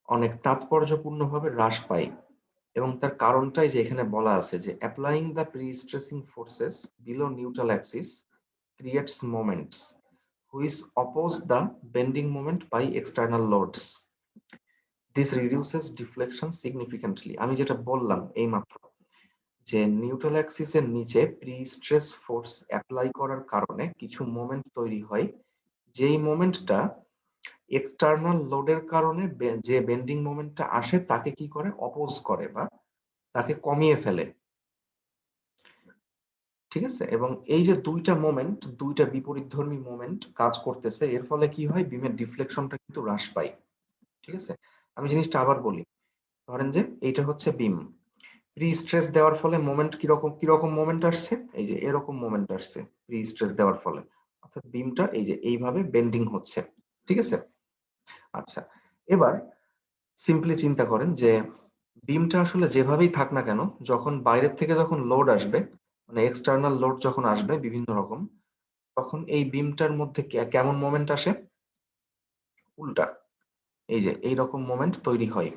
অনেক তাৎপর্যপূর্ণভাবে হ্রাস পায়, এবং তার কারণটাই যে এখানে বলা আছে যে applying the prestressing forces below neutral axis creates moments which oppose the bending moment by external loads, this reduces deflection significantly. আমি যেটা বললাম এইমাত্র যে নিউট্রাল অ্যাক্সিসের নিচে প্রি স্ট্রেস ফোর্স অ্যাপ্লাই করার কারণে কিছু মোমেন্ট তৈরি হয়, যেই মোমেন্টটা এক্সটার্নাল লোডের কারণে যে বেন্ডিং মোমেন্টটা আসে তাকে কি করে, অপোজ করে বা তাকে কমিয়ে ফেলে, ঠিক আছে? এবং এই যে দুইটা মোমেন্ট, দুইটা বিপরীতধর্মী মোমেন্ট কাজ করতেছে, এর ফলে কি হয়, বিমের ডিফ্লেকশনটা কিন্তু হ্রাস পায়, ঠিক আছে? আমি জিনিসটা আবার বলি। ধরেন যে এইটা হচ্ছে বিম, প্রি স্ট্রেস দেওয়ার ফলে মোমেন্ট কিরকম কিরকম মোমেন্ট আসছে, এই যে এরকম মোমেন্ট আসছে প্রি স্ট্রেস দেওয়ার ফলে, অর্থাৎ বিমটা এই যে এইভাবে বেন্ডিং হচ্ছে, ঠিক আছে? আচ্ছা, এবার সিম্পলি চিন্তা করেন যে বিমটা আসলে যেভাবেই থাক না কেন, যখন বাইরের থেকে যখন লোড আসবে মানে এক্সটার্নাল লোড যখন আসবে বিভিন্ন রকম, তখন এই বিমটার মধ্যে কেমন মোমেন্ট আসে, উল্টা, এই যে এইরকম মোমেন্ট তৈরি হয়।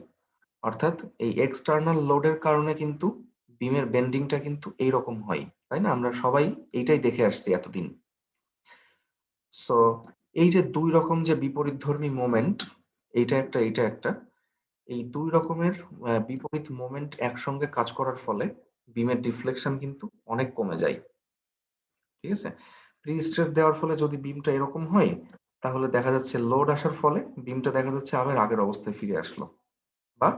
অর্থাৎ এই এক্সটার্নাল লোডের কারণে কিন্তু বিমের বেন্ডিংটা কিন্তু এইরকম হয়, তাই না? আমরা সবাই এইটাই দেখে আসছি এতদিন। সো এই যে ২ রকম যে বিপরীতধর্মী মোমেন্ট, এইটা একটা, এইটা একটা। এই ২ রকমের বিপরীত মোমেন্ট একসঙ্গে কাজ করার ফলে বিমের ডিফ্লেকশন কিন্তু অনেক কমে যায়। ঠিক আছে? প্রি স্ট্রেস দেওয়ার ফলে যদি বিমটা এরকম হয়, তাহলে দেখা যাচ্ছে লোড আসার ফলে বিমটা দেখা যাচ্ছে আবার আগের অবস্থায় ফিরে আসলো বা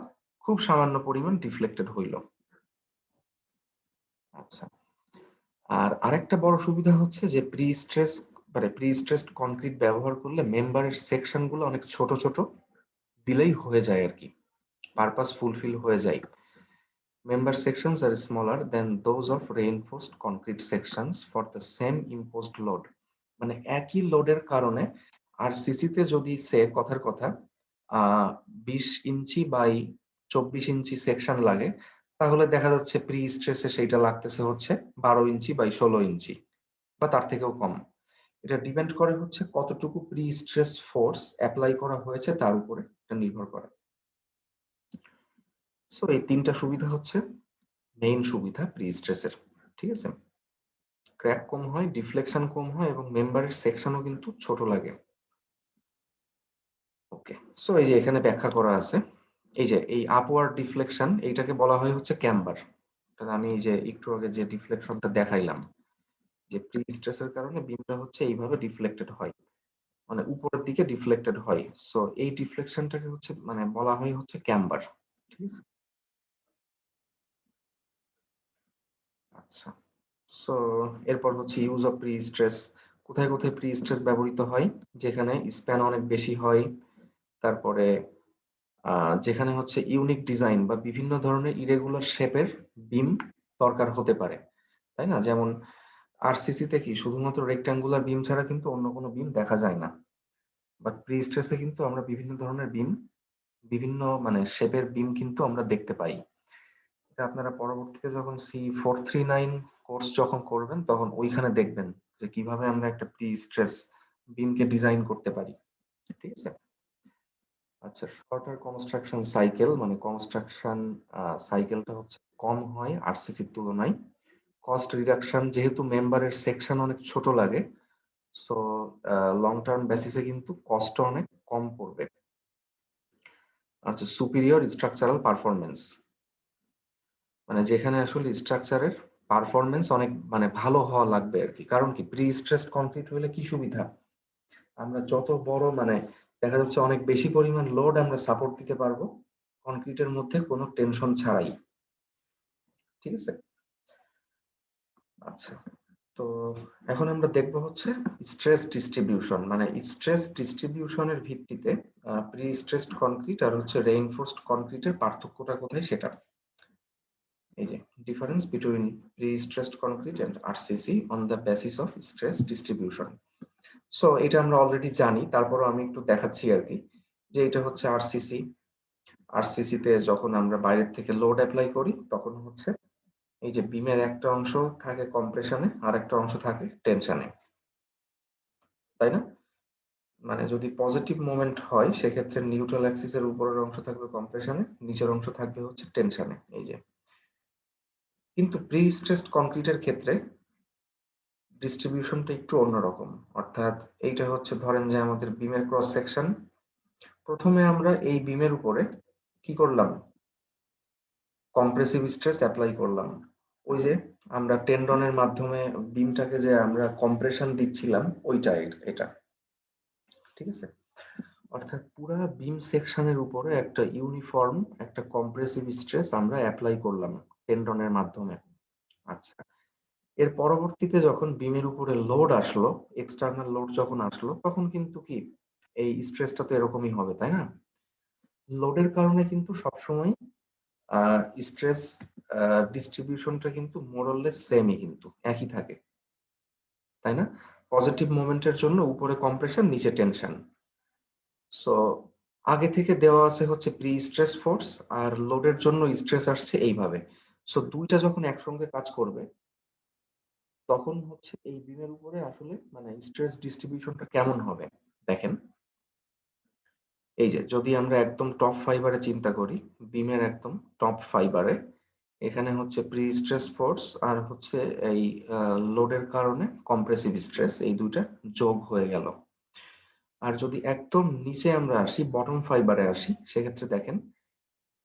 খুব সামান্য পরিমাণ ডিফ্লেক্টেড হইল। আচ্ছা। আর আরেকটা বড় সুবিধা হচ্ছে যে প্রি স্ট্রেসড কনক্রিট ব্যবহার করলে মেম্বারের সেকশন গুলো অনেক ছোট, ছোট দিলেই হয়ে যায় আরকি। পারপাস ফুলফিল হয়ে যায়। Member sections are smaller than those of reinforced concrete sections for the same imposed load. মানে একই লোডের কারণে আরসিসি তে যদি কথার কথা ২০ ইঞ্চি বাই ২৪ ইঞ্চি সেকশন লাগে, তাহলে দেখা যাচ্ছে প্রি স্ট্রেসে সেইটা লাগতেছে হচ্ছে ১২ ইঞ্চি বাই ১৬ ইঞ্চি বা তার থেকেও কম। এটা ডিপেন্ড করে হচ্ছে কতটুকু প্রি স্ট্রেস ফোর্স এপ্লাই করা হয়েছে তার উপরে এটা নির্ভর করে। সো এই ৩ টা সুবিধা হচ্ছে মেইন সুবিধা প্রি স্ট্রেসের। ঠিক আছে? ক্র্যাক কম হয়, ডিফ্লেকশন কম হয় এবং মেম্বারের সেকশনও কিন্তু ছোট লাগে। ওকে। সো এই যে এখানে ব্যাখ্যা করা আছে। এই যে এই আপওয়ার্ড ডিফ্লেকশন এইটাকে বলা হয় হচ্ছে ক্যাম্বার। আমি এই যে একটু আগে যে ডিফ্লেকশনটা দেখাইলাম যে প্রি স্ট্রেসের কারণে বিমটা হচ্ছে এইভাবে ডিফ্লেক্টেড হয়। মানে উপরের দিকে ডিফ্লেক্টেড হয়। সো এই ডিফ্লেকশনটাকে হচ্ছে মানে বলা হয় হচ্ছে ক্যাম্বার। ঠিক আছে? আচ্ছা। সো এরপর হচ্ছে ইউজ অফ প্রি স্ট্রেস। কোথায়, কোথায় প্রি স্ট্রেস ব্যবহৃত হয়? যেখানে স্প্যান অনেক বেশি হয়। তারপরে আ যেখানে হচ্ছে ইউনিক ডিজাইন বা বিভিন্ন ধরনের ইরেগুলার শেপের বিম দরকার হতে পারে। তাই না? যেমন আরসিসি তে কি শুধুমাত্র রেক্টেঙ্গুলার বিম ছাড়া কিন্তু অন্য কোনো বিম দেখা যায় না। বাট প্রি স্ট্রেস এ কিন্তু আমরা বিভিন্ন ধরনের বিম, বিভিন্ন মানে শেপের বিম কিন্তু আমরা দেখতে পাই। এটা আপনারা পরবর্তীতে যখন C439 কোর্স যখন করবেন তখন ওইখানে দেখবেন যে কিভাবে আমরা একটা প্রি স্ট্রেস বিমকে ডিজাইন করতে পারি। ঠিক আছে? আচ্ছা, শর্টার কনস্ট্রাকশন সাইকেল মানে কনস্ট্রাকশন সাইকেলটা হচ্ছে কম হয় আরসিসির তুলনায়। কস্ট রিডাকশন যেহেতু মেম্বারের সেকশন অনেক ছোট লাগে, সো লং টার্ম বেসিসে কিন্তু কস্টও অনেক কম পড়বে। আচ্ছা, সুপিরিয়র স্ট্রাকচারাল পারফরম্যান্স মানে যেখানে আসলে স্ট্রাকচারের পারফরম্যান্স অনেক মানে ভালো হওয়া লাগবে আরকি। কারণ কি প্রি স্ট্রেসড কনক্রিট হইলে কি সুবিধা? আমরা যত বড় মানে দেখা যাচ্ছে অনেক বেশি পরিমাণ লোড আমরা সাপোর্ট দিতে পারবো কনক্রিটের মধ্যে কোনো টেনশন ছাড়াই। ঠিক আছে? আচ্ছা। তো এখন আমরা দেখব হচ্ছে স্ট্রেস ডিস্ট্রিবিউশন মানে স্ট্রেস ডিস্ট্রিবিউশনের ভিত্তিতে প্রি স্ট্রেসড কনক্রিট আর হচ্ছে রেইনফোর্সড কনক্রিটের পার্থক্যটা কোথায় সেটা। এই যে difference between prestressed concrete and RCC on the basis of stress distribution. So এটা আমরা অলরেডি জানি, তারপরও আমি একটু দেখাচ্ছি আরকি যে এটা হচ্ছে আরসিসি। আরসিসি তে যখন আমরা বাইরের থেকে লোড এপ্লাই করি তখন হচ্ছে এই যে বিমের একটা অংশ থাকে কম্প্রেশনে আর একটা অংশ থাকে টেনশনে। তাই না? মানে যদি পজিটিভ মোমেন্ট হয় সেক্ষেত্রে নিউট্রাল অ্যাক্সিস এর উপরের অংশ থাকবে কম্প্রেশনে, নিচের অংশ থাকবে হচ্ছে টেনশনে। এই যে। কিন্তু প্রি স্ট্রেসড কনক্রিটের ক্ষেত্রে ডিস্ট্রিবিউশনটা একটু অন্যরকম। অর্থাৎ এইটা হচ্ছে ধরেন যে আমাদের বিমের ক্রস সেকশন। প্রথমে আমরা এই বিমের উপরে কি করলাম? কম্প্রেসিভ স্ট্রেস এপ্লাই করলাম। ওই যে আমরা টেন্ডনের মাধ্যমে বিমটাকে যে আমরা কম্প্রেশন দিচ্ছিলাম ওইটা এটা। ঠিক আছে? অর্থাৎ পুরা বিম সেকশনের উপরে একটা ইউনিফর্ম একটা কম্প্রেসিভ স্ট্রেস আমরা এপ্লাই করলাম টেন্ডনের মাধ্যমে। আচ্ছা। এর পরবর্তীতে যখন বিমের উপরে লোড আসলো, এক্সটার্নাল লোড যখন আসলো তখন কিন্তু কি এই স্ট্রেসটা তো এরকমই হবে, তাই না? লোডের কারণে কিন্তু সবসময় আ স্ট্রেস ডিস্ট্রিবিউশনটা কিন্তু মোর অর লেস সেমই কিন্তু একই থাকে। তাই না? পজিটিভ মোমেন্টের জন্য উপরে কম্প্রেশন নিচে টেনশন। সো আগে থেকে দেওয়া আছে হচ্ছে প্রি স্ট্রেস ফোর্স আর লোডের জন্য স্ট্রেস আসছে এইভাবে। সো ২ টা যখন একসঙ্গে কাজ করবে তখন হচ্ছে এই বিমের উপরে আসলে মানে স্ট্রেস ডিস্ট্রিবিউশনটা কেমন হবে? দেখেন, এই যে যদি আমরা একদম টপ ফাইবারে চিন্তা করি, বিমের একদম টপ ফাইবারে এখানে হচ্ছে প্রি স্ট্রেস ফোর্স আর হচ্ছে এই লোডের কারণে কম্প্রেসিভ স্ট্রেস, এই দুইটা যোগ হয়ে গেল। আর যদি একদম নিচে আমরা আসি, বটম ফাইবারে আসি, সেক্ষেত্রে দেখেন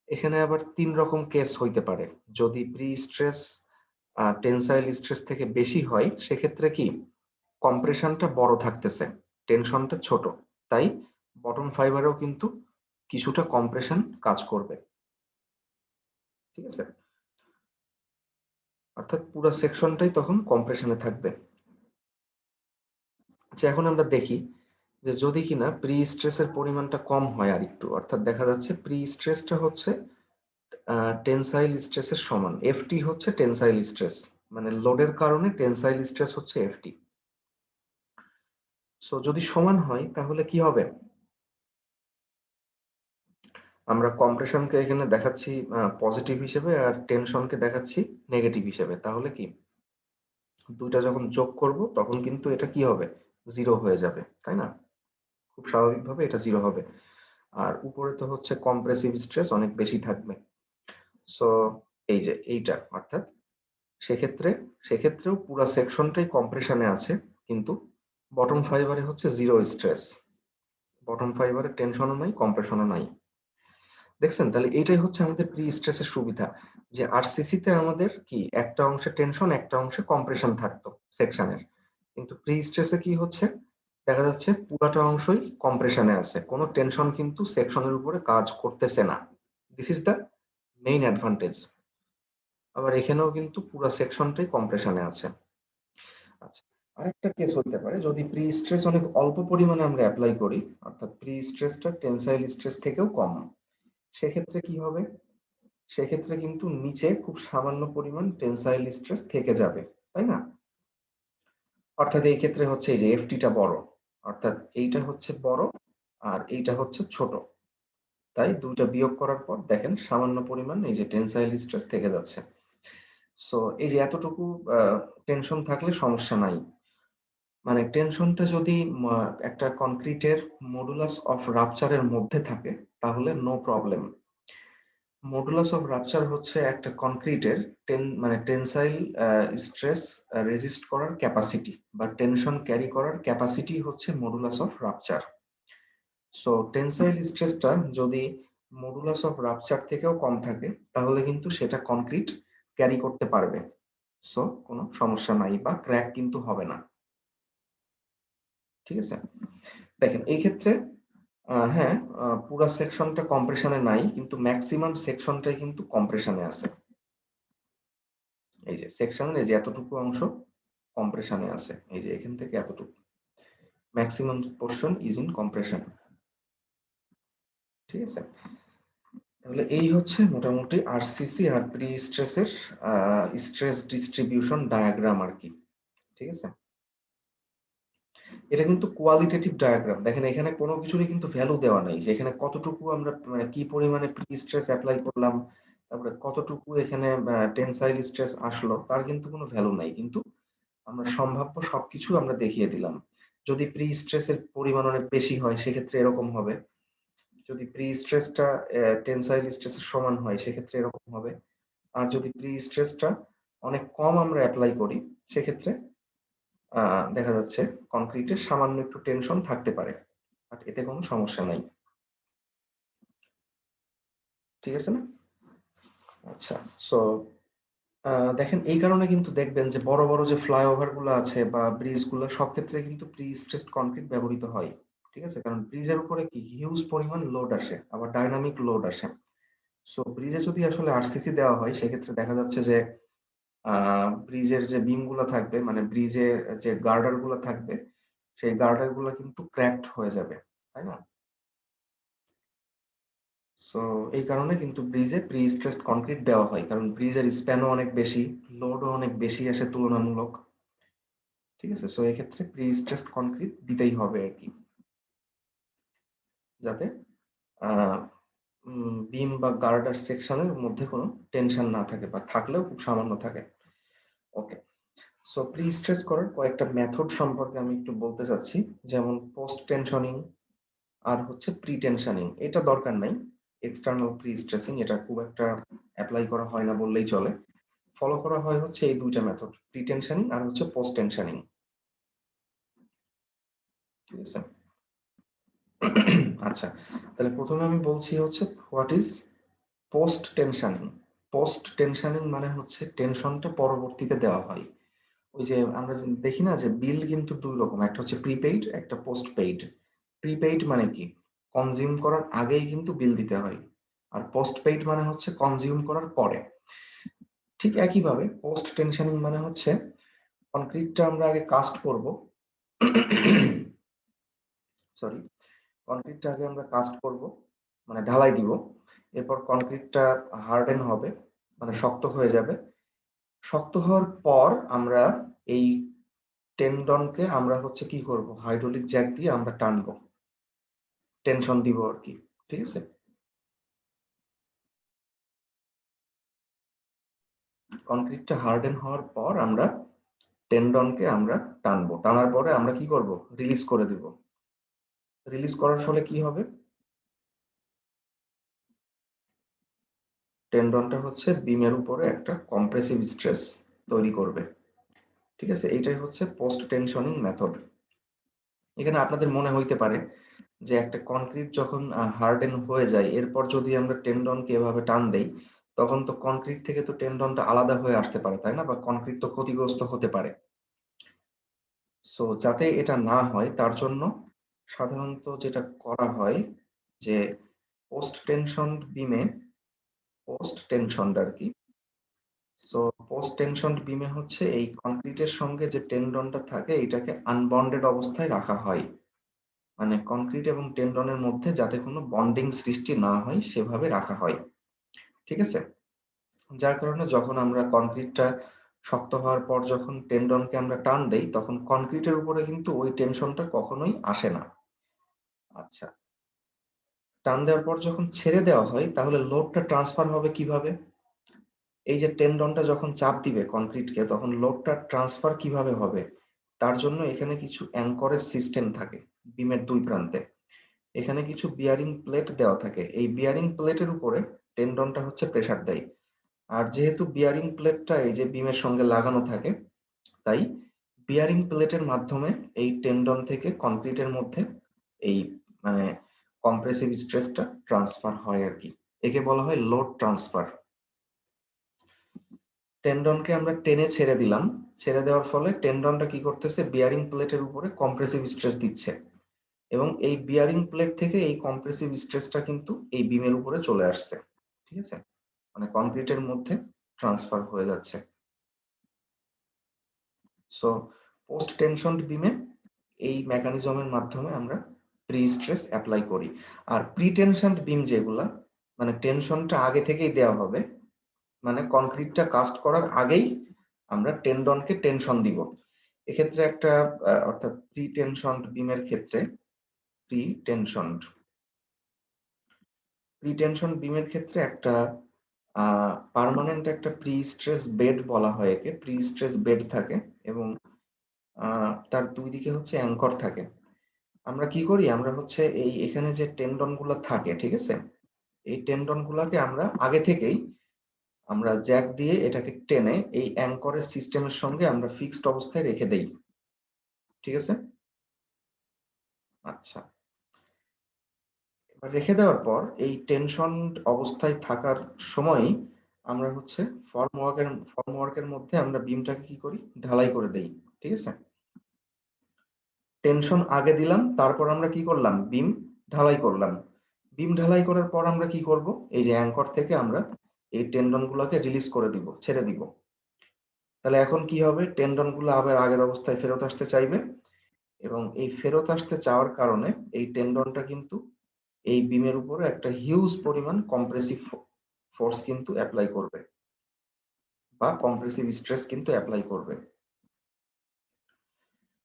এখানে আবার ৩ রকম কেস হইতে পারে। যদি প্রি স্ট্রেস টেনসাইল স্ট্রেস থেকে বেশি হয়, সেক্ষেত্রে কি কম্প্রেশনটা বড় থাকতেছে, টেনশনটা ছোট। তাই বটম ফাইবারেও কিন্তু কিছুটা কম্প্রেশন কাজ করবে। ঠিক আছে? অর্থাৎ পুরো সেকশনটাই তখন কম্প্রেশনে থাকবে। আচ্ছা, এখন আমরা দেখি যে যদি কিনা প্রি স্ট্রেসের পরিমাণটা কম হয় আরেকটু, অর্থাৎ দেখা যাচ্ছে প্রি স্ট্রেসটা হচ্ছে টেনসাইল স্ট্রেসের সমান। এফটি হচ্ছে টেনসাইল স্ট্রেস, মানে লোডের কারণে টেনসাইল স্ট্রেস হচ্ছে এফটি। সো যদি সমান হয় তাহলে কি হবে? আমরা কম্প্রেশনকে এখানে দেখাচ্ছি পজিটিভ হিসেবে আর টেনশনকে দেখাচ্ছি নেগেটিভ হিসেবে। তাহলে কি দুইটা যখন যোগ করব তখন কিন্তু এটা কি হবে? জিরো হয়ে যাবে, তাই না? খুব স্বাভাবিকভাবে এটা জিরো হবে। আর উপরে তো হচ্ছে কম্প্রেসিভ স্ট্রেস অনেক বেশি থাকবে। সো এই যে এইটা, অর্থাৎ সেক্ষেত্রেও পুরা সেকশনটাই কম্প্রেশনে আছে, কিন্তু বটম ফাইবারে হচ্ছে জিরো স্ট্রেস। বটম ফাইবারে টেনশনও নাই, কম্প্রেশনও নাই। দেখছেন? তাহলে এইটাই হচ্ছে আমাদের প্রি স্ট্রেসের সুবিধা, যে আরসিসি তে আমাদের কি একটা অংশে টেনশন, একটা অংশে কম্প্রেশন থাকতো সেকশনের। কিন্তু প্রি স্ট্রেসে কি হচ্ছে? দেখা যাচ্ছে পুরাটা অংশই কম্প্রেশনে আছে। কোনো টেনশন কিন্তু সেকশনের উপরে কাজ করতেছে না। This is the main advantage. আবার এখানেও কিন্তু পুরা সেকশনটাই কম্প্রেশনে আছে। আচ্ছা, আরেকটা কেস হতে পারে যদি প্রি স্ট্রেস অনেক অল্প পরিমাণে আমরা এপ্লাই করি, অর্থাৎ প্রি স্ট্রেসটা টেনসাইল স্ট্রেস থেকেও কম। সেক্ষেত্রে কি হবে? সেক্ষেত্রে কিন্তু নিচে খুব সামান্য পরিমাণ টেনসাইল স্ট্রেস থেকে যাবে, তাই না? অর্থাৎ এই ক্ষেত্রে হচ্ছে এই যে এফটিটা বড়, অর্থাৎ এইটা হচ্ছে বড় আর এইটা হচ্ছে ছোট। তাই দুইটা বিয়োগ করার পর দেখেন সামান্য পরিমাণ এই যে টেনসাইল স্ট্রেস থেকে যাচ্ছে। সো এই যে এতটুকু টেনশন থাকলে সমস্যা নাই। মানে টেনশনটা যদি একটা কনক্রিটের মডুলাস অফ রাপচারের মধ্যে থাকে তাহলে no problem. Modulus of rupture হচ্ছে একটা কনক্রিটের মানে টেনসাইল স্ট্রেস রেজিস্ট করার ক্যাপাসিটি বা টেনশন ক্যারি করার ক্যাপাসিটি হচ্ছে modulus of rupture. So tensile স্ট্রেসটা যদি মডুলাস অফ রাপচার থেকেও কম থাকে তাহলে কিন্তু সেটা কনক্রিট ক্যারি করতে পারবে। সো কোনো সমস্যা নাই বা ক্র্যাক কিন্তু হবে না। ঠিক আছে? দেখেন এই ক্ষেত্রে হ্যাঁ, পুরা সেকশনটা কম্প্রেশনে নাই, কিন্তু ম্যাক্সিমাম সেকশনটাই কিন্তু কম্প্রেশনে আছে। এই যে সেকশনের এই যে এতটুকু অংশ কম্প্রেশনে আছে, এই যে এখান থেকে এতটুকু maximum portion is in compression. ঠিক আছে? তাহলে এই হচ্ছে মোটামুটি আরসিসি আর প্রি স্ট্রেসের স্ট্রেস ডিস্ট্রিবিউশন ডায়াগ্রাম আর কি। ঠিক আছে? এটা কিন্তু কোয়ালিটেটিভ ডায়াগ্রাম। দেখেন এখানে কোনো কিছুরই কিন্তু ভ্যালু দেওয়া নাই যে এখানে কতটুকু আমরা মানে কি পরিমাণে প্রি স্ট্রেস এপ্লাই করলাম, তারপরে কতটুকু এখানে টেনসাইল স্ট্রেস আসলো, তার কিন্তু কোনো ভ্যালু নাই। কিন্তু আমরা সম্ভাব্য সবকিছু আমরা দেখিয়ে দিলাম। যদি প্রি স্ট্রেসের পরিমাণ অনেক বেশি হয় সেক্ষেত্রে এরকম হবে। যদি প্রি স্ট্রেসটা টেনসাইল স্ট্রেসের সমান হয় সেক্ষেত্রে এরকম হবে। আর যদি প্রি স্ট্রেসটা অনেক কম আমরা এপ্লাই করি সেক্ষেত্রে দেখা যাচ্ছে কনক্রিটে সামান্য একটু টেনশন থাকতে পারে, বাট এতে কোনো সমস্যা নাই। ঠিক আছে না? আচ্ছা, সো দেখেন এই কারণে কিন্তু দেখবেন যে বড় বড় যে ফ্লাইওভার গুলো আছে বা ব্রিজ গুলো সব ক্ষেত্রে কিন্তু প্রি স্ট্রেসড কনক্রিট ব্যবহৃত হয়। ঠিক আছে? কারণ ব্রিজের উপরে কি হিউজ পরিমাণ লোড আসে, আবার ডাইনামিক লোড আসে। সো ব্রিজে যদি আসলে আরসিসি দেওয়া হয় সেক্ষেত্রে দেখা যাচ্ছে যে ব্রিজের যে বিম গুলা থাকবে, মানে ব্রিজের যে গার্ডার গুলা থাকবে, সেই গার্ডার গুলা কিন্তু ক্র্যাকড হয়ে যাবে, তাই না? সো এই কারণে কিন্তু ব্রিজে প্রি স্ট্রেসড কনক্রিট দেওয়া হয়, কারণ ব্রিজের স্প্যানও অনেক বেশি, লোডও অনেক বেশি আসে তুলনামূলক। ঠিক আছে? সো এক্ষেত্রে প্রি স্ট্রেসড কনক্রিট দিতেই হবে আর কি, যাতে বিম বা গার্ডার সেকশনের মধ্যে কোনো টেনশন না থাকে, বা থাকলেও খুব সামান্য থাকে। ওকে, সো প্রি স্ট্রেস করার কয়েকটা মেথড সম্পর্কে আমি একটু বলতে চাচ্ছি, যেমন পোস্ট টেনশনিং, আর হচ্ছে প্রি টেনশনিং, এটা দরকার নাই। এক্সটার্নাল প্রি স্ট্রেসিং এটা খুব একটা অ্যাপ্লাই করা হয় না বললেই চলে। ফলো করা হয় হচ্ছে এই দুইটা মেথড, প্রি টেনশনিং আর হচ্ছে পোস্ট টেনশনিং। ঠিক আছে। আচ্ছা, তাহলে প্রথমে আমি বলছি হচ্ছে what is post tensioning. Post tensioning মানে হচ্ছে টেনশনটা পরবর্তীতে দেওয়া হয়। ওই যে আমরা যে দেখি না যে বিল কিন্তু দুই রকম, একটা হচ্ছে প্রিপেইড, একটা পোস্ট পেইড। প্রিপেইড মানে কি, কনজিউম করার আগেই কিন্তু বিল দিতে হয়, আর পোস্ট পেইড মানে হচ্ছে কনজিউম করার পরে। ঠিক একইভাবে পোস্ট টেনশনিং মানে হচ্ছে কনক্রিটটা আমরা আগে কাস্ট করব, সরি, কনক্রিটটা আগে আমরা কাস্ট করব, মানে ঢালাই দিব। এরপর কনক্রিটটা হার্ডেন হবে, মানে শক্ত হয়ে যাবে। শক্ত হওয়ার পর আমরা এই টেন্ডনকে আমরা হচ্ছে কি করব, হাইড্রোলিক জ্যাক দিয়ে আমরা টানবো, টেনশন দিব আর কি। ঠিক আছে। কনক্রিটটা হার্ডেন হওয়ার পর আমরা টেন্ডনকে আমরা টানবো, টানার পরে আমরা কি করব, রিলিজ করে দিব। রিলিজ করার ফলে কি হবে, টেন্ডনটা হচ্ছে বিমের উপরে একটা কম্প্রেসিভ স্ট্রেস তৈরি করবে। ঠিক আছে, এইটাই হচ্ছে পোস্ট টেনশনিং মেথড। এখানে আপনাদের মনে হইতে পারে যে একটা কনক্রিট যখন হার্ডেন হয়ে যায়, এরপর যদি আমরা টেন্ডনকে এভাবে টান দেই, তখন তো কনক্রিট থেকে তো টেন্ডনটা আলাদা হয়ে আসতে পারে, তাই না? বা কনক্রিট তো ক্ষতিগ্রস্ত হতে পারে। সো যাতে এটা না হয় তার জন্য সাধারণত যেটা করা হয় যে পোস্ট টেনশন বিমে, পোস্ট টেনশন আর কি, সো পোস্ট টেনশন বিমে হচ্ছে এই কনক্রিটের সঙ্গে যে টেন্ডনটা থাকে এটাকে আনবন্ডেড অবস্থায় রাখা হয়, মানে কনক্রিট এবং টেন্ডনের মধ্যে যাতে কোনো বন্ডিং সৃষ্টি না হয় সেভাবে রাখা হয়। ঠিক আছে। যার কারণে যখন আমরা কনক্রিটটা শক্ত হওয়ার পর যখন টেন্ডনকে আমরা টান দেই, তখন কনক্রিটের উপরে কিন্তু ওই টেনশনটা কখনোই আসে না। আচ্ছা, টান দেওয়ার পর যখন ছেড়ে দেওয়া হয় তাহলে লোডটা ট্রান্সফার হবে কিভাবে? এই যে টেন্ডনটা যখন চাপ দিবে কনক্রিটকে, তখন লোডটা ট্রান্সফার কিভাবে হবে? তার জন্য এখানে কিছু অ্যাঙ্করেজ সিস্টেম থাকে বিমের দুই প্রান্তে। এখানে কিছু বিয়ারিং প্লেট দেওয়া থাকে, এই বিয়ারিং প্লেটের উপরে টেন্ডনটা হচ্ছে প্রেসার দেয়। আর যেহেতু বিয়ারিং প্লেটটা এই যে বিমের সঙ্গে লাগানো থাকে, তাই বিয়ারিং প্লেটের মাধ্যমে এই টেন্ডন থেকে কনক্রিটের মধ্যে এই মানে কম্প্রেসিভ স্ট্রেসটা ট্রান্সফার হয় আর কি। একে বলা হয় লোড ট্রান্সফার। টেন্ডনকে আমরা টেনে ছেড়ে দিলাম, ছেড়ে দেওয়ার ফলে টেন্ডনটা কি করতেছে, বিয়ারিং প্লেটের উপরে কম্প্রেসিভ স্ট্রেস দিচ্ছে, এবং এই বিয়ারিং প্লেট থেকে এই কম্প্রেসিভ স্ট্রেসটা কিন্তু এই বিমের উপরে চলে আসছে। ঠিক আছে, মানে কনক্রিটের মধ্যে ট্রান্সফার হয়ে যাচ্ছে। সো পোস্ট টেনশন বিমে এই মেকানিজমের মাধ্যমে আমরা প্রি স্ট্রেস অ্যাপ্লাই করি। আর প্রি টেনশন বিম যেগুলা, মানে টেনশনটা আগে থেকেই দেওয়া হবে, মানে কনক্রিটটা কাস্ট করার আগেই আমরা টেন্ডনকে টেনশন দিব। এক্ষেত্রে একটা অর্থাৎ প্রি টেনশন বিমের ক্ষেত্রে প্রি টেনশন প্রি টেনশন বিমের ক্ষেত্রে একটা পার্মানেন্ট একটা প্রি স্ট্রেস বেড বলা হয় একে, প্রি স্ট্রেস বেড থাকে, এবং তার দুই দিকে হচ্ছে অ্যাঙ্কর থাকে। আমরা কি করি, আমরা হচ্ছে এই এখানে যে টেন্ডন গুলা থাকে, ঠিক আছে, এই টেন্ডন গুলাকে আমরা আগে থেকেই আমরা জ্যাক দিয়ে এটাকে টেনে এই অ্যাঙ্করের সিস্টেমের সঙ্গে আমরা ফিক্সড অবস্থায় রেখে দেই। ঠিক আছে। আচ্ছা, এবার রেখে দেওয়ার পর এই টেনশন অবস্থায় থাকার সময় আমরা হচ্ছে ফর্মওয়ার্কের মধ্যে আমরা বিমটাকে কি করি, ঢালাই করে দেই। ঠিক আছে, টেনশন আগে দিলাম, তারপর আমরা কি করলাম, বিম ঢালাই করলাম। বিম ঢালাই করার পর আমরা কি করব, এই যে অ্যাঙ্কর থেকে আমরা এই টেন্ডন গুলোকে রিলিজ করে দিব, ছেড়ে দিব। তাহলে এখন কি হবে, টেন্ডন গুলো আবার আগের অবস্থায় ফেরত আসতে চাইবে, এবং এই ফেরত আসতে চাওয়ার কারণে এই টেন্ডনটা কিন্তু এই বিমের উপরে একটা হিউজ পরিমাণ কম্প্রেসিভ ফোর্স কিন্তু অ্যাপ্লাই করবে, বা কম্প্রেসিভ স্ট্রেস কিন্তু অ্যাপ্লাই করবে।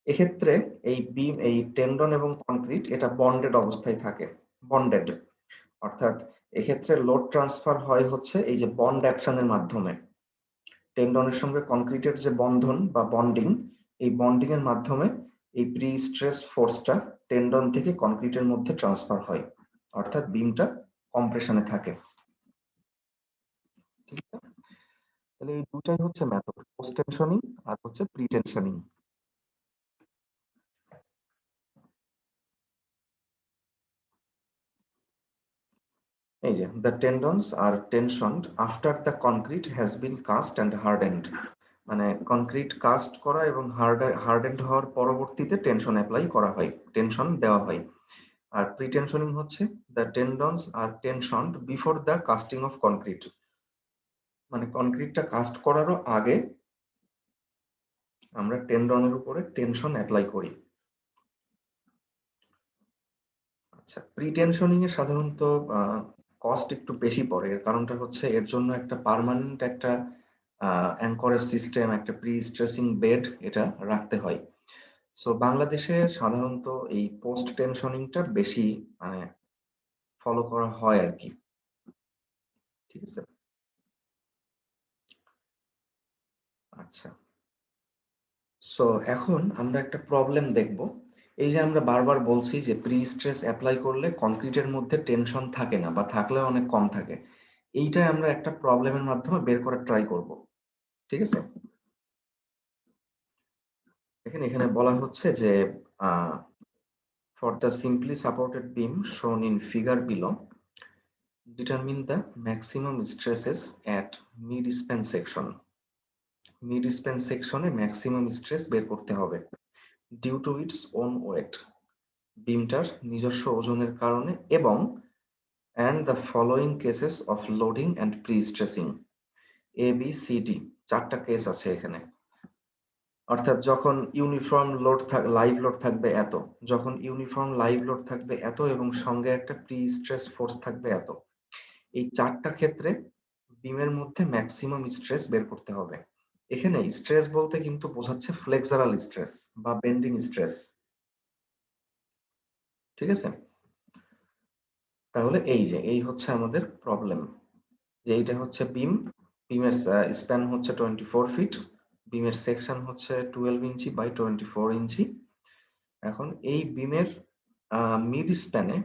এক্ষেত্রে এই বিম, এই টেন্ডন এবং কনক্রিট এটা বন্ডেড অবস্থায় থাকে, বন্ডেড, অর্থাৎ এক্ষেত্রে লোড ট্রান্সফার হয় হচ্ছে এই যে বন্ড অ্যাকশনের মাধ্যমে। টেন্ডনের সঙ্গে কনক্রিটের যে বন্ধন বা বন্ডিং, এই বন্ডিং এর মাধ্যমে এই প্রি স্ট্রেস ফোর্সটা টেন্ডন থেকে কনক্রিটের মধ্যে ট্রান্সফার হয়, অর্থাৎ বিমটা কম্প্রেশনে থাকে। ঠিক আছে, তাহলে এই দুটাই হচ্ছে মেথড, পোস্ট টেনশনিং আর হচ্ছে প্রি টেনশনিং। এই যে the tendons are tensioned after the concrete has been cast and hardened, মানে কনক্রিট কাস্ট করা এবং হার্ডেন্ড হওয়ার পরবর্তীতে টেনশন অ্যাপ্লাই করা হয়, টেনশন দেওয়া হয়। আর প্রি টেনশনিং হচ্ছে the tendons are tensioned before the casting of concrete, মানে কনক্রিটটা কাস্ট করারও আগে আমরা টেন্ডনের উপরে টেনশন অ্যাপ্লাই করি। আচ্ছা, প্রি টেনশনিং এ সাধারণত কস্ট একটু বেশি পড়ে, এর কারণটা হচ্ছে এর জন্য একটা পার্মানেন্ট একটা অ্যাঙ্করেজ সিস্টেম, একটা প্রি স্ট্রেসিং বেড এটা রাখতে হয়। সো বাংলাদেশে সাধারণত এই পোস্ট টেনশনিংটা বেশি মানে ফলো করা হয় আর কি। ঠিক আছে, আচ্ছা। সো এখন আমরা একটা প্রবলেম দেখব। এই যে আমরা বারবার বলছি যে প্রি স্ট্রেস অ্যাপ্লাই করলে কনক্রিটের মধ্যে টেনশন থাকে না বা থাকলেও অনেক কম থাকে, এইটাই আমরা একটা প্রবলেমের মাধ্যমে বের করার ট্রাই করব। ঠিক আছে, এখানে বলা হচ্ছে যে for the simply supported beam shown in figure below, determine the maximum stresses at mid span section. Mid span সেকশনে ম্যাক্সিমাম স্ট্রেস বের করতে হবে due to its own weight, বিমটার নিজস্ব ওজনের কারণে, এবং and the following cases of loading and prestressing. A B C D চারটা কেস আছে এখানে। অর্থাৎ যখন ইউনিফর্ম লোড লাইভ লোড থাকবে এত, যখন ইউনিফর্ম লাইভ লোড থাকবে এত এবং সঙ্গে একটা প্রি স্ট্রেস ফোর্স থাকবে এত, এই চারটা ক্ষেত্রে বিমের মধ্যে ম্যাক্সিমাম স্ট্রেস বের করতে হবে। এখানে স্ট্রেস বলতে কিন্তু বোঝাচ্ছে ফ্লেক্সারাল স্ট্রেস বা বেন্ডিং স্ট্রেস। ঠিক আছে, তাহলে এই হচ্ছে আমাদের প্রবলেম, যে এইটা হচ্ছে বিম, বিমের স্প্যান হচ্ছে 24 ফিট, বিমের সেকশন হচ্ছে 12 ইঞ্চি বাই 24 ইঞ্চি। এখন এই বিমের মিড স্প্যানে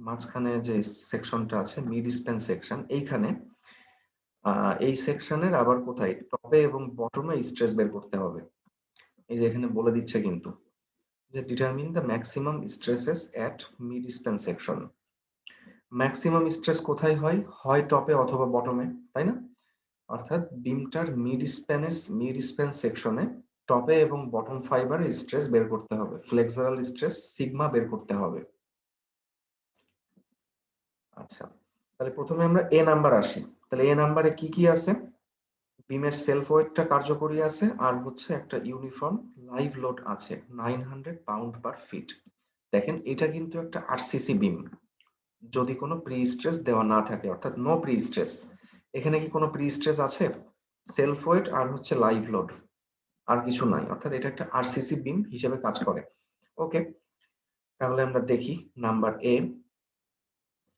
মাঝখানে যে সেকশনটা আছে মিড স্প্যান সেকশন, এইখানে এই সেকশনের আবার কোথায় টপে এবং বটমে স্ট্রেস বের করতে হবে। এই যে এখানে বলে দিচ্ছে কিন্তু যে determine the maximum stresses at mid span section. Maximum stress কোথায় হয়, হয় টপে অথবা বটমে, তাই না? অর্থাৎ বিমটার মিড স্প্যান সেকশনে টপে এবং বটম ফাইবারে স্ট্রেস বের করতে হবে, ফ্লেক্সারাল স্ট্রেস সিগমা বের করতে হবে। আচ্ছা, তাহলে প্রথমে আমরা এ নাম্বার আসি। তাহলে এ নাম্বারে কি কি আছে? বিমের সেলফ ওয়েটটা কার্যকরী আছে, আর হচ্ছে একটা ইউনিফর্ম লাইভ লোড আছে 900 পাউন্ড পার ফিট। দেখেন এটা কিন্তু একটা আরসিসি বিম, যদি কোনো প্রি স্ট্রেস দেওয়া না থাকে, অর্থাৎ নো প্রি স্ট্রেস। এখানে কি কোনো প্রি স্ট্রেস আছে? সেলফ ওয়েট আর হচ্ছে লাইভ লোড, আর কিছু নাই, অর্থাৎ এটা একটা আরসিসি বিম হিসেবে কাজ করে। ওকে, তাহলে আমরা দেখি নাম্বার এ।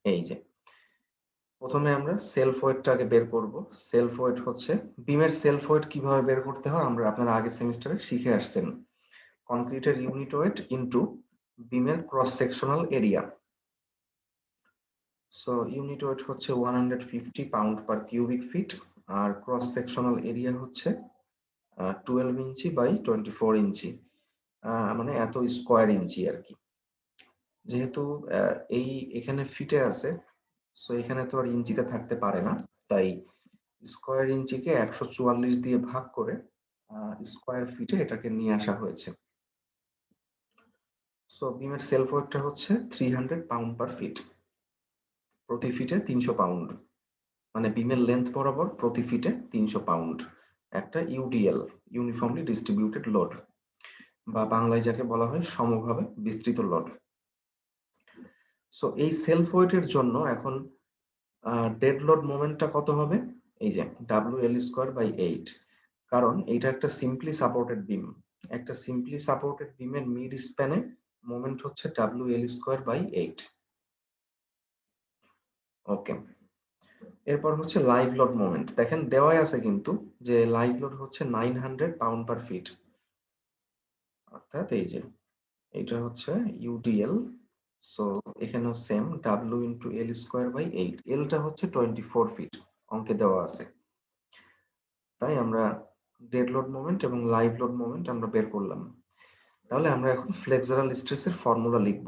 এই যে প্রথমে আমরা সেলফ ওয়েটটাকে বের করব। সেলফ ওয়েট হচ্ছে বিমের সেলফ ওয়েট কিভাবে বের করতে হয় আমরা আপনারা আগের সেমিস্টারে শিখে আসছেন। কনক্রিটের ইউনিট ওয়েট ইনটু বিমের cross sectional area. So unit weight হচ্ছে 150 পাউন্ড পার কিউবিক ফিট, আর ক্রস সেকশনাল এরিয়া হচ্ছে 12 ইঞ্চি বাই 24 ইঞ্চি, মানে এত স্কোয়ার ইঞ্চি আর কি। যেহেতু এই এখানে ফিটে আছে, সো এখানে তো আর ইঞ্চিতে থাকতে পারে না, তাই স্কোয়ার ইঞ্চিকে 144 দিয়ে ভাগ করে স্কোয়ার ফিটে এটাকে নিয়ে আসা হয়েছে। সো বিমের সেলফ ওয়েটটা হচ্ছে 300 পাউন্ড পার ফিট, প্রতি ফিটে 300 পাউন্ড, মানে বিমের লেন্থ বরাবর প্রতি ফিটে 300 পাউন্ড, একটা ইউডিএল, ইউনিফর্মলি ডিস্ট্রিবিউটেড লোড, বা বাংলায় যাকে বলা হয় সমভাবে বিস্তৃত লোড। সো এই সেলফ ওয়েটের জন্য এখন ডেড লোড মোমেন্টটা কত হবে? এই যে WL স্কোয়ার বাই 8, কারণ এইটা একটা সিম্পলি সাপোর্টেড বিম, একটা সিম্পলি সাপোর্টেড বিমের মিড স্প্যানে মোমেন্ট হচ্ছে WL স্কোয়ার বাই 8। ওকে, এরপর হচ্ছে লাইভ লোড মোমেন্ট। দেখেন দেওয়াই আছে কিন্তু যে লাইভ লোড হচ্ছে 900 পাউন্ড পার ফিট, অর্থাৎ এই যে এটা হচ্ছে ইউডিএল। সো এখানেও same W into L square by 8। এলটা হচ্ছে 24 ফিট অঙ্কে দেওয়া আছে। তাই আমরা ডেড লোড মোমেন্ট এবং লাইভ লোড মোমেন্ট আমরা বের করলাম। তাহলে আমরা এখন ফ্লেক্সারাল স্ট্রেসের ফর্মুলা লিখব।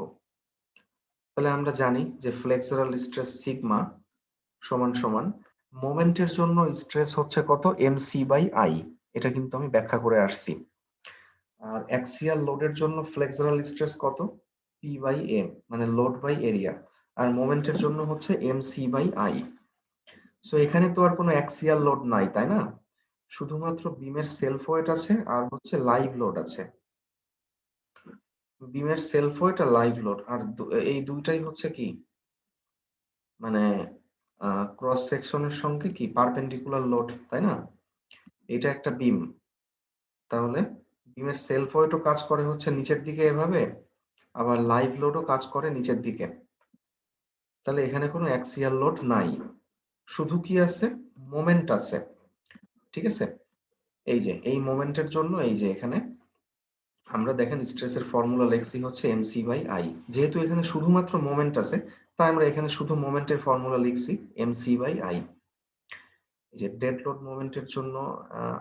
তাহলে আমরা জানি যে ফ্লেক্সারাল স্ট্রেস সিগমা সমান সমান মোমেন্টের জন্য স্ট্রেস হচ্ছে কত, এমসি বাই আই। এটা কিন্তু আমি ব্যাখ্যা করে আসছি। আর অ্যাক্সিয়াল লোডের জন্য ফ্লেক্সারাল স্ট্রেস কত, পি বাই এম, মানে লোড বাই এরিয়া। আর মোমেন্টের জন্য হচ্ছে এমসি বাই আই। সো এখানে তো আর কোনো অ্যাক্সিয়াল লোড নাই, তাই না? শুধুমাত্র বিমের সেলফ ওয়েট আছে আর হচ্ছে লাইভ লোড আছে। বিমের সেলফ ওয়েট আর লাইভ লোড, আর এই দুইটাই হচ্ছে কি, মানে ক্রস সেকশনের সঙ্গে কি পারপেন্ডিকুলার লোড, তাই না? এটা একটা বিম। তাহলে বিমের সেলফ ওয়েটও কাজ করে হচ্ছে নিচের দিকে এভাবে, আবার লাইভ লোডও কাজ করে নিচের দিকে। তাহলে এখানে কোনো অ্যাক্সিয়াল লোড নাই, শুধু কি আছে, মোমেন্ট আছে। ঠিক আছে, এই যে এই মোমেন্টের জন্য এই যে এখানে আমরা দেখেন স্ট্রেসের ফর্মুলা লেখছি হচ্ছে এমসি বাই আই। যেহেতু এখানে শুধুমাত্র মোমেন্ট আছে, তাই আমরা এখানে শুধু মোমেন্টের ফর্মুলা লিখছি এমসি বাই আই। যে ডেড লোড মোমেন্টের জন্য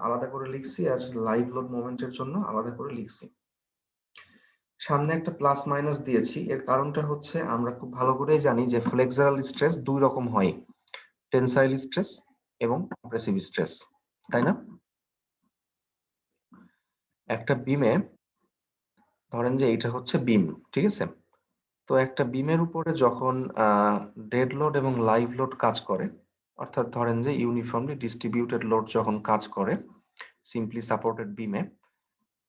আলাদা করে লিখছি, আর লাইভ লোড মোমেন্টের জন্য আলাদা করে লিখছি। সামনে একটা প্লাস মাইনাস দিয়েছি, এর কারণটা হচ্ছে আমরা খুব ভালো করেই জানি যে ফ্লেক্সারাল স্ট্রেস দুই রকম হয়, টেনসাইল স্ট্রেস এবং কম্প্রেসিভ স্ট্রেস, তাই না? একটা বিমে ধরেন যে এটা হচ্ছে বিম, ঠিক আছে? তো একটা বিমের উপরে যখন ডেড লোড এবং লাইভ লোড কাজ করে, অর্থাৎ ধরেন যে ইউনিফর্মলি ডিস্ট্রিবিউটেড লোড যখন কাজ করে সিম্পলি সাপোর্টেড বিমে,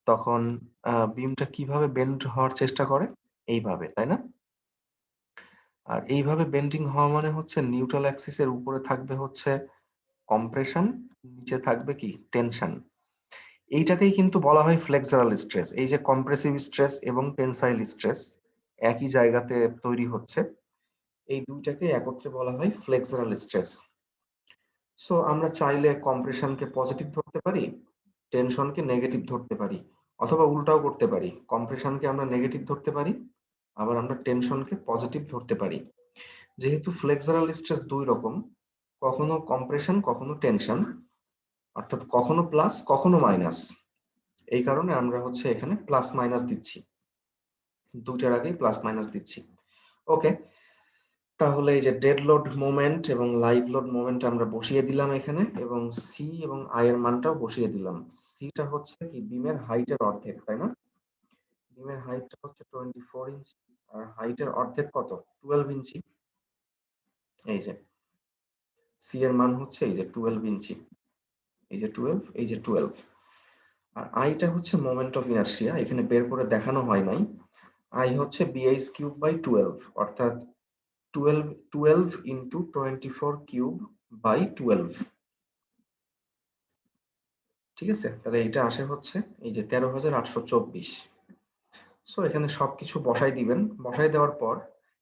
তখন বিমটা কিভাবে বেন্ড হওয়ার চেষ্টা করে, এইভাবে, তাই না? আর এইভাবে বেন্ডিং হওয়া মানে হচ্ছে নিউট্রাল অ্যাক্সিসের উপরে থাকবে হচ্ছে কম্প্রেশন, নিচে থাকবে কি টেনশন। এইটাকেই কিন্তু বলা হয় ফ্লেক্সারাল স্ট্রেস। এই যে কম্প্রেসিভ স্ট্রেস এবং টেনসাইল স্ট্রেস একই জায়গাতে তৈরি হচ্ছে, এই দুইটাকে একত্রে বলা হয় ফ্লেক্সারাল স্ট্রেস। সো আমরা চাইলে কম্প্রেশনকে পজিটিভ ধরতে পারি, টেনশনকে নেগেটিভ ধরতে পারি, অথবা উল্টাও করতে পারি, কম্প্রেশনকে আমরা নেগেটিভ ধরতে পারি, আবার আমরা টেনশনকে পজিটিভ ধরতে পারি। যেহেতু ফ্লেক্সারাল স্ট্রেস দুই রকম, কখনো কম্প্রেশন কখনো টেনশন, অর্থাৎ কখনো প্লাস কখনো মাইনাস, এই কারণে আমরা হচ্ছে এখানে প্লাস মাইনাস দিচ্ছি, দুইটার আগেই প্লাস মাইনাস দিচ্ছি। ওকে, তাহলে এই যে ডেড লোড মোমেন্ট এবং লাইভ লোড মোমেন্ট আমরা বসিয়ে দিলাম এখানে, এবং সি এবং আই এর মানটাও বসিয়ে দিলাম। সিটা হচ্ছে কি বিমের হাইটের অর্ধেক, তাই না? বিমের হাইটটা হচ্ছে 24 ইঞ্চি, আর হাইটের অর্ধেক কত, 12 ইঞ্চি। এই যে সি এর মান হচ্ছে এই যে 12 ইঞ্চি, এই যে 12, এই যে 12। আর আইটা হচ্ছে মোমেন্ট অফ ইনার্শিয়া, এখানে বের করে দেখানো হয় নাই। আই হচ্ছে বিএইচ কিউব বাই 12, অর্থাৎ 12 ইন্টু 24 কিউব বাই 12। ঠিক আছে, তাহলে এটা আসে হচ্ছে এই যে 13,824। সো এখানে সবকিছু বসাই দিবেন। বসাই দেওয়ার পর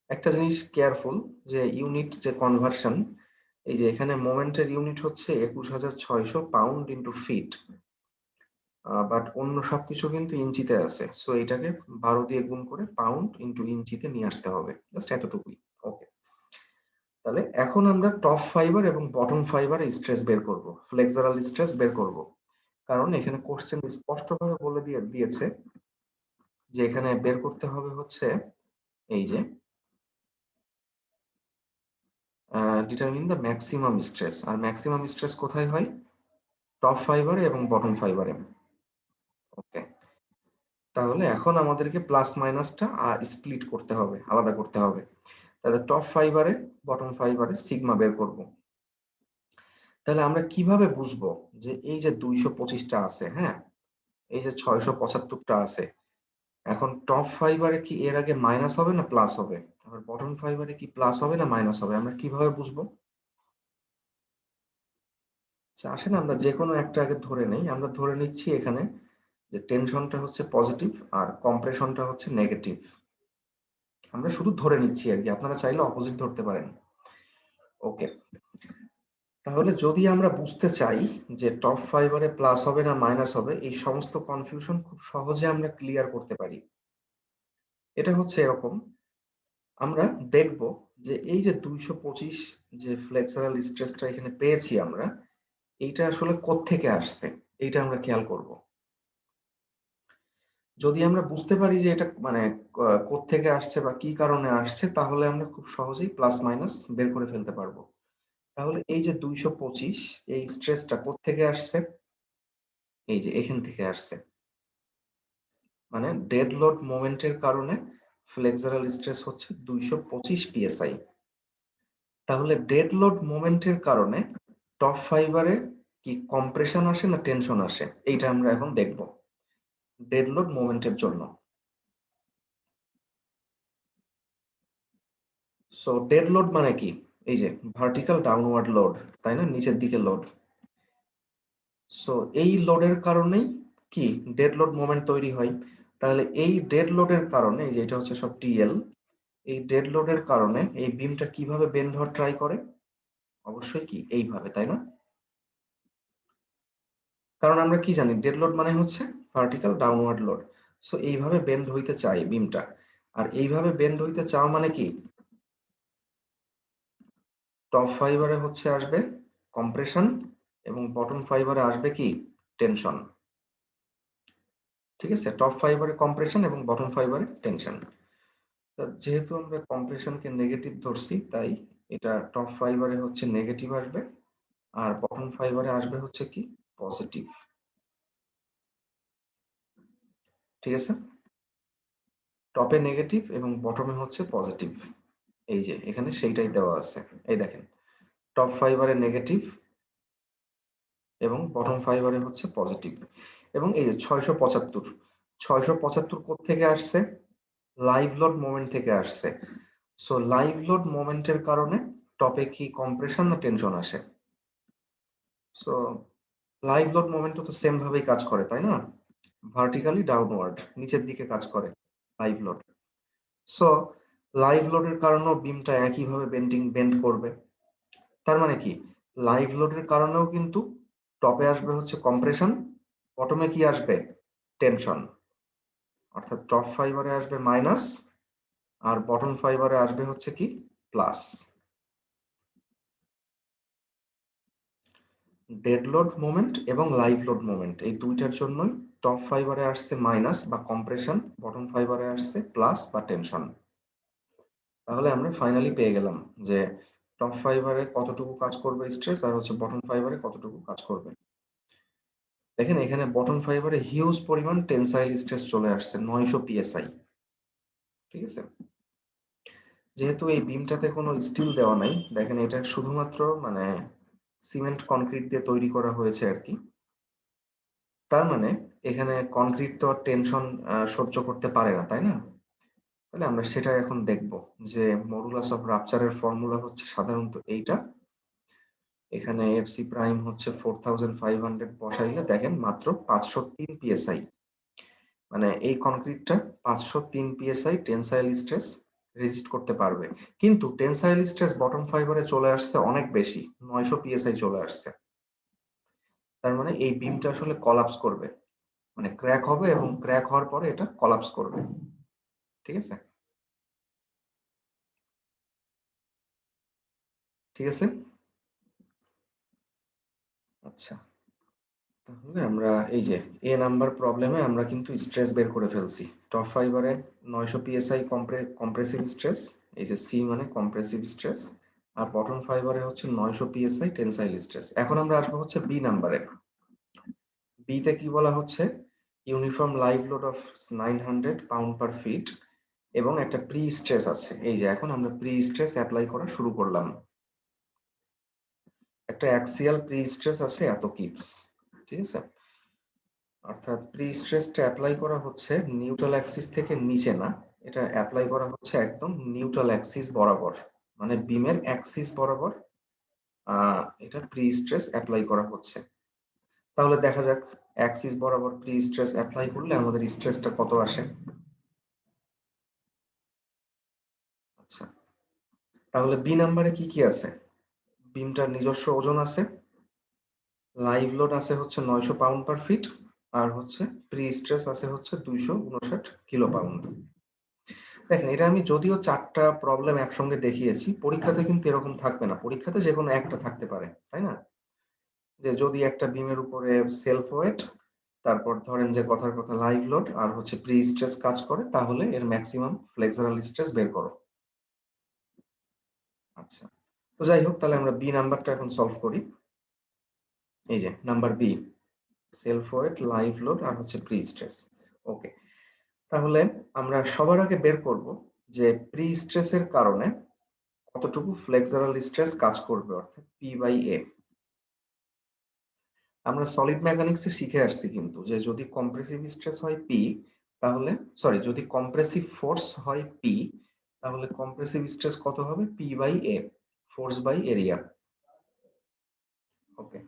একটা জিনিস কেয়ারফুল, যে ইউনিট যে কনভার্সন, এই যে এখানে মোমেন্টের ইউনিট হচ্ছে 21,600 পাউন্ড ইন্টু ফিট, বাট অন্য সবকিছু কিন্তু ইঞ্চিতে আছে। সো এটাকে 12 দিয়ে গুণ করে পাউন্ড ইন্টু ইঞ্চিতে নিয়ে আসতে হবে, জাস্ট এতটুকুই। ওকে, তাহলে এখন আমরা টপ ফাইবার এবং বটম ফাইবার স্ট্রেস বের করব, ফ্লেক্সারাল স্ট্রেস বের করব। কারণ এখানে কোশ্চেন স্পষ্টভাবে বলে দিয়েছে যে এখানে বের করতে হবে হচ্ছে এই যে ডিটারমিন দ্য ম্যাক্সিমাম স্ট্রেস। আর ম্যাক্সিমাম স্ট্রেস কোথায় হয়, টপ ফাইবারে এবং বটম ফাইবারে। ওকে, তাহলে এখন আমাদেরকে প্লাস মাইনাসটা স্প্লিট করতে হবে, আলাদা করতে হবে। তাহলে টপ ফাইবারে বটম ফাইবারে সিগমা বের করব। তাহলে আমরা কিভাবে বুঝবো যে এই যে 225টা আছে, হ্যাঁ, এই যে 675টা আছে, এখন টপ ফাইবারে কি এর আগে মাইনাস হবে না প্লাস হবে, আবার বটম ফাইবারে কি প্লাস হবে না মাইনাস হবে, আমরা কিভাবে বুঝবো? আচ্ছা আসেন আমরা যে কোনো একটা আগে ধরে নেই। আমরা ধরে নিচ্ছি এখানে যে টেনশনটা হচ্ছে পজিটিভ আর কম্প্রেশনটা হচ্ছে নেগেটিভ। আমরা শুধু ধরে নিচ্ছি আর কি, আপনারা চাইলে অপোজিট ধরতে পারেন। ওকে, তাহলে যদি আমরা বুঝতে চাই যে টপ ফাইবারে প্লাস হবে না মাইনাস হবে, এই সমস্ত কনফিউশন খুব সহজে আমরা ক্লিয়ার করতে পারি। এটা হচ্ছে এরকম, আমরা দেখব যে এই যে 225 যে ফ্লেক্সারাল স্ট্রেসটা এখানে পেয়েছি আমরা, এইটা আসলে কোত্থেকে আসছে এইটা আমরা খেয়াল করব। যদি আমরা বুঝতে পারি যে এটা মানে কোত্থেকে আসছে বা কি কারণে আসছে, তাহলে আমরা খুব সহজেই প্লাস মাইনাস বের করে ফেলতে পারবো। তাহলে এই যে 225 এই স্ট্রেসটা কোত্থেকে আসছে, এই যে এখান থেকে আসছে। মানে ডেড লোড মোমেন্টের কারণে ফ্লেক্সারাল স্ট্রেস হচ্ছে 225 পিএসআই। তাহলে ডেড লোড মোমেন্টের কারণে টপ ফাইবারে কি কম্প্রেশন আসে না টেনশন আসে, এইটা আমরা এখন দেখব ডেড লোড মোমেন্টের জন্য। সো ডেড লোড মানে কি, এই যে ভার্টিক্যাল ডাউনওয়ার্ড লোড, তাই না, নিচের দিকে লোড। সো এই লোডের কারণেই কি ডেড লোড মোমেন্ট তৈরি হয়। তাহলে এই ডেড লোডের কারণে, এই যে এটা হচ্ছে সব টিএল, এই ডেড লোডের কারণে এই বিমটা কিভাবে বেন্ড হওয়ার ট্রাই করে, অবশ্যই কি এইভাবে, তাই না। কারণ আমরা কি জানি ডেড লোড মানে হচ্ছে ভার্টিক্যাল ডাউনওয়ার্ড লোড। সো এইভাবে বেন্ড হইতে চাই বিমটা। আর এইভাবে বেন্ড হইতে চাওয়া মানে কি, টপ ফাইবারে হচ্ছে আসবে কম্প্রেশন এবং বটম ফাইবারে আসবে কি টেনশন। ঠিক আছে, টপ ফাইবারে কম্প্রেশন এবং বটম ফাইবারে টেনশন। যেহেতু আমরা কম্প্রেশনকে নেগেটিভ ধরছি, তাই এটা টপ ফাইবারে হচ্ছে নেগেটিভ আসবে আর বটম ফাইবারে আসবে হচ্ছে কি পজিটিভ। ঠিক আছে, টপে নেগেটিভ এবং বটমে হচ্ছে পজিটিভ। এই যে এখানে সেইটাই দেওয়া আছে, এই দেখেন টপ ফাইবারে নেগেটিভ এবং বটম ফাইবারে হচ্ছে পজিটিভ। এবং এই যে 675 কোত্থেকে আসছে, লাইভ লোড মোমেন্ট থেকে আসছে। সো লাইভ লোড মোমেন্টের কারণে টপে কি কম্প্রেশন না টেনশন আসে। সো লাইভ লোড মোমেন্টও তো সেম ভাবেই কাজ করে, তাই না, ভার্টিক্যালি ডাউনওয়ার্ড নিচের দিকে কাজ করে লাইভ লোড। সো লাইভ লোডের কারণেও বিমটা একইভাবে বেন্ড করবে। তার মানে কি লাইভ লোডের কারণেও কিন্তু টপে আসবে হচ্ছে কম্প্রেশন, বটমে কি আসবে টেনশন। অর্থাৎ টপ ফাইবারে আসবে মাইনাস আর বটম ফাইবারে আসবে হচ্ছে কি প্লাস। ডেড লোড মোমেন্ট এবং লাইভ লোড মোমেন্ট এই দুইটার জন্যই টপ ফাইবারে আসছে মাইনাস বা কম্প্রেশন, বটম ফাইবারে আসছে প্লাস বা টেনশন। তাহলে আমরা ফাইনালি পেয়ে গেলাম যে টপ ফাইবারে কতটুকু কাজ করবে স্ট্রেস আর হচ্ছে বটম ফাইবারে কতটুকু কাজ করবে। দেখেন এখানে বটম ফাইবারে হিউজ পরিমাণ টেনসাইল স্ট্রেস চলে আসছে 900 পিএসআই। ঠিক আছে, যেহেতু এই বিমটাতে কোনো স্টিল দেওয়া নাই, দেখেন এটা শুধুমাত্র মানে সিমেন্ট কনক্রিট দিয়ে তৈরি করা হয়েছে আর কি। তার মানে এখানে কনক্রিট তো টেনশন সহ্য করতে পারে না, তাই না। তাহলে আমরা সেটা এখন দেখব যে মডুলাস অফ রাপচারের ফর্মুলা হচ্ছে সাধারণত এইটা। এখানে এফসি প্রাইম হচ্ছে 4500 বসাইলে দেখেন মাত্র 503 পিএসআই। মানে এই কনক্রিটটা 503 পিএসআই টেনসাইল স্ট্রেস রেজিস্ট করতে পারবে। কিন্তু টেনসাইল স্ট্রেস বটম ফাইবারে চলে আসছে অনেক বেশি, 900 পিএসআই চলে আসছে। তার মানে এই বিমটা আসলে কলাপস করবে, মানে ক্র্যাক হবে এবং ক্র্যাক হওয়ার পরে এটা কলাপস করবে। ঠিক আছে, ঠিক আছে। আচ্ছা, তাহলে আমরা এই যে এ নাম্বার প্রবলেমে আমরা কিন্তু স্ট্রেস বের করে ফেলছি। টপ ফাইবারে 900 পিএসআই কম্প্রেসিভ স্ট্রেস, এই যে সি মানে কম্প্রেসিভ স্ট্রেস, আর বটম ফাইবারে হচ্ছে 900 পিএসআই টেনসাইল স্ট্রেস। এখন আমরা আসবো হচ্ছে বি নাম্বারে। বি তে কি বলা হচ্ছে, uniform live load of 900 pound per fit এবং একটা প্রি স্ট্রেস আছে। এই যে এখন আমরা প্রি স্ট্রেস অ্যাপ্লাই করা শুরু করলাম। একটা অ্যাক্সিয়াল প্রি স্ট্রেস আছে এত কিপস। ঠিক আছে, অর্থাৎ প্রি স্ট্রেসটা অ্যাপ্লাই করা হচ্ছে নিউট্রাল অ্যাক্সিস থেকে নিচে না, এটা অ্যাপ্লাই করা হচ্ছে একদম নিউট্রাল অ্যাক্সিস বরাবর, মানে বিমের অ্যাক্সিস বরাবর এটা প্রি স্ট্রেস অ্যাপ্লাই করা হচ্ছে। তাহলে দেখা যাক অ্যাক্সিস বরাবর প্রি স্ট্রেস অ্যাপ্লাই করলে আমাদের স্ট্রেসটা কত আসে। আচ্ছা, তাহলে বি নাম্বারে কি কি আছে, বিমটার নিজস্ব ওজন আছে, লাইভ লোড আছে হচ্ছে 900 পাউন্ড পার ফিট, আর হচ্ছে প্রি স্ট্রেস আছে হচ্ছে 259 কিলো পাউন্ড। দেখেন এটা আমি যদিও 4টা প্রবলেম একসঙ্গে দেখিয়েছি, পরীক্ষাতে কিন্তু এরকম থাকবে না। পরীক্ষাতে যেকোনো একটা থাকতে পারে, তাই না? যে যদি একটা বিমের উপরে সেলফ ওয়েট, তারপর ধরেন যে কথার কথা লাইভ লোড আর হচ্ছে প্রি স্ট্রেস কাজ করে, তাহলে এর ম্যাক্সিমাম ফ্লেক্সারাল স্ট্রেস বের করো। আচ্ছা, তো যাই হোক, তাহলে আমরা বি নাম্বারটা এখন সলভ করি। এই যে number B, self weight, live load আর হচ্ছে প্রি স্ট্রেস। ওকে, তাহলে আমরা সবার আগে বের করব যে প্রি স্ট্রেসের কারণে কতটুকু ফ্লেক্সারাল স্ট্রেস কাজ করবে, অর্থাৎ পি বাই এ। আমরা সলিড মেকানিক্সে শিখে আসছি কিন্তু যে যদি কম্প্রেসিভ স্ট্রেস হয় পি, তাহলে সরি, যদি কম্প্রেসিভ ফোর্স হয় পি, তাহলে কম্প্রেসিভ স্ট্রেস কত হবে? P by A, force by area. Okay,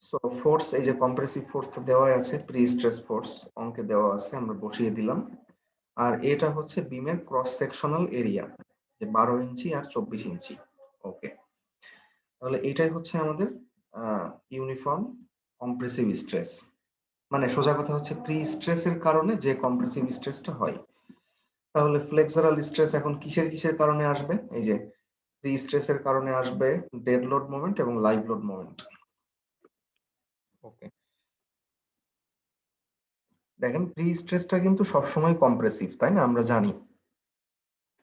so force, এই যে কম্প্রেসিভ ফোর্স তো দেওয়াই আছে, প্রি স্ট্রেস ফোর্স অঙ্কে দেওয়া আছে, আমরা বসিয়ে দিলাম। আর এটা হচ্ছে বিমের ক্রস সেকশনাল এরিয়া, যে 12 ইঞ্চি আর 24 ইঞ্চি। ওকে, তাহলে এটাই হচ্ছে আমাদের ইউনিফর্ম কম্প্রেসিভ স্ট্রেস। মানে সোজা কথা হচ্ছে প্রি স্ট্রেসের কারণে যে কম্প্রেসিভ স্ট্রেসটা হয়। তাহলে ফ্লেক্সারাল স্ট্রেস এখন কিসের কিসের কারণে আসবে? এই যে প্রি স্ট্রেসের কারণে আসবে ডেড লোড মোমেন্ট এবং লাইভ লোড মোমেন্ট। ওকে, দেখেন প্রি স্ট্রেসটা কিন্তু সবসময় কম্প্রেসিভ, তাই না? আমরা জানি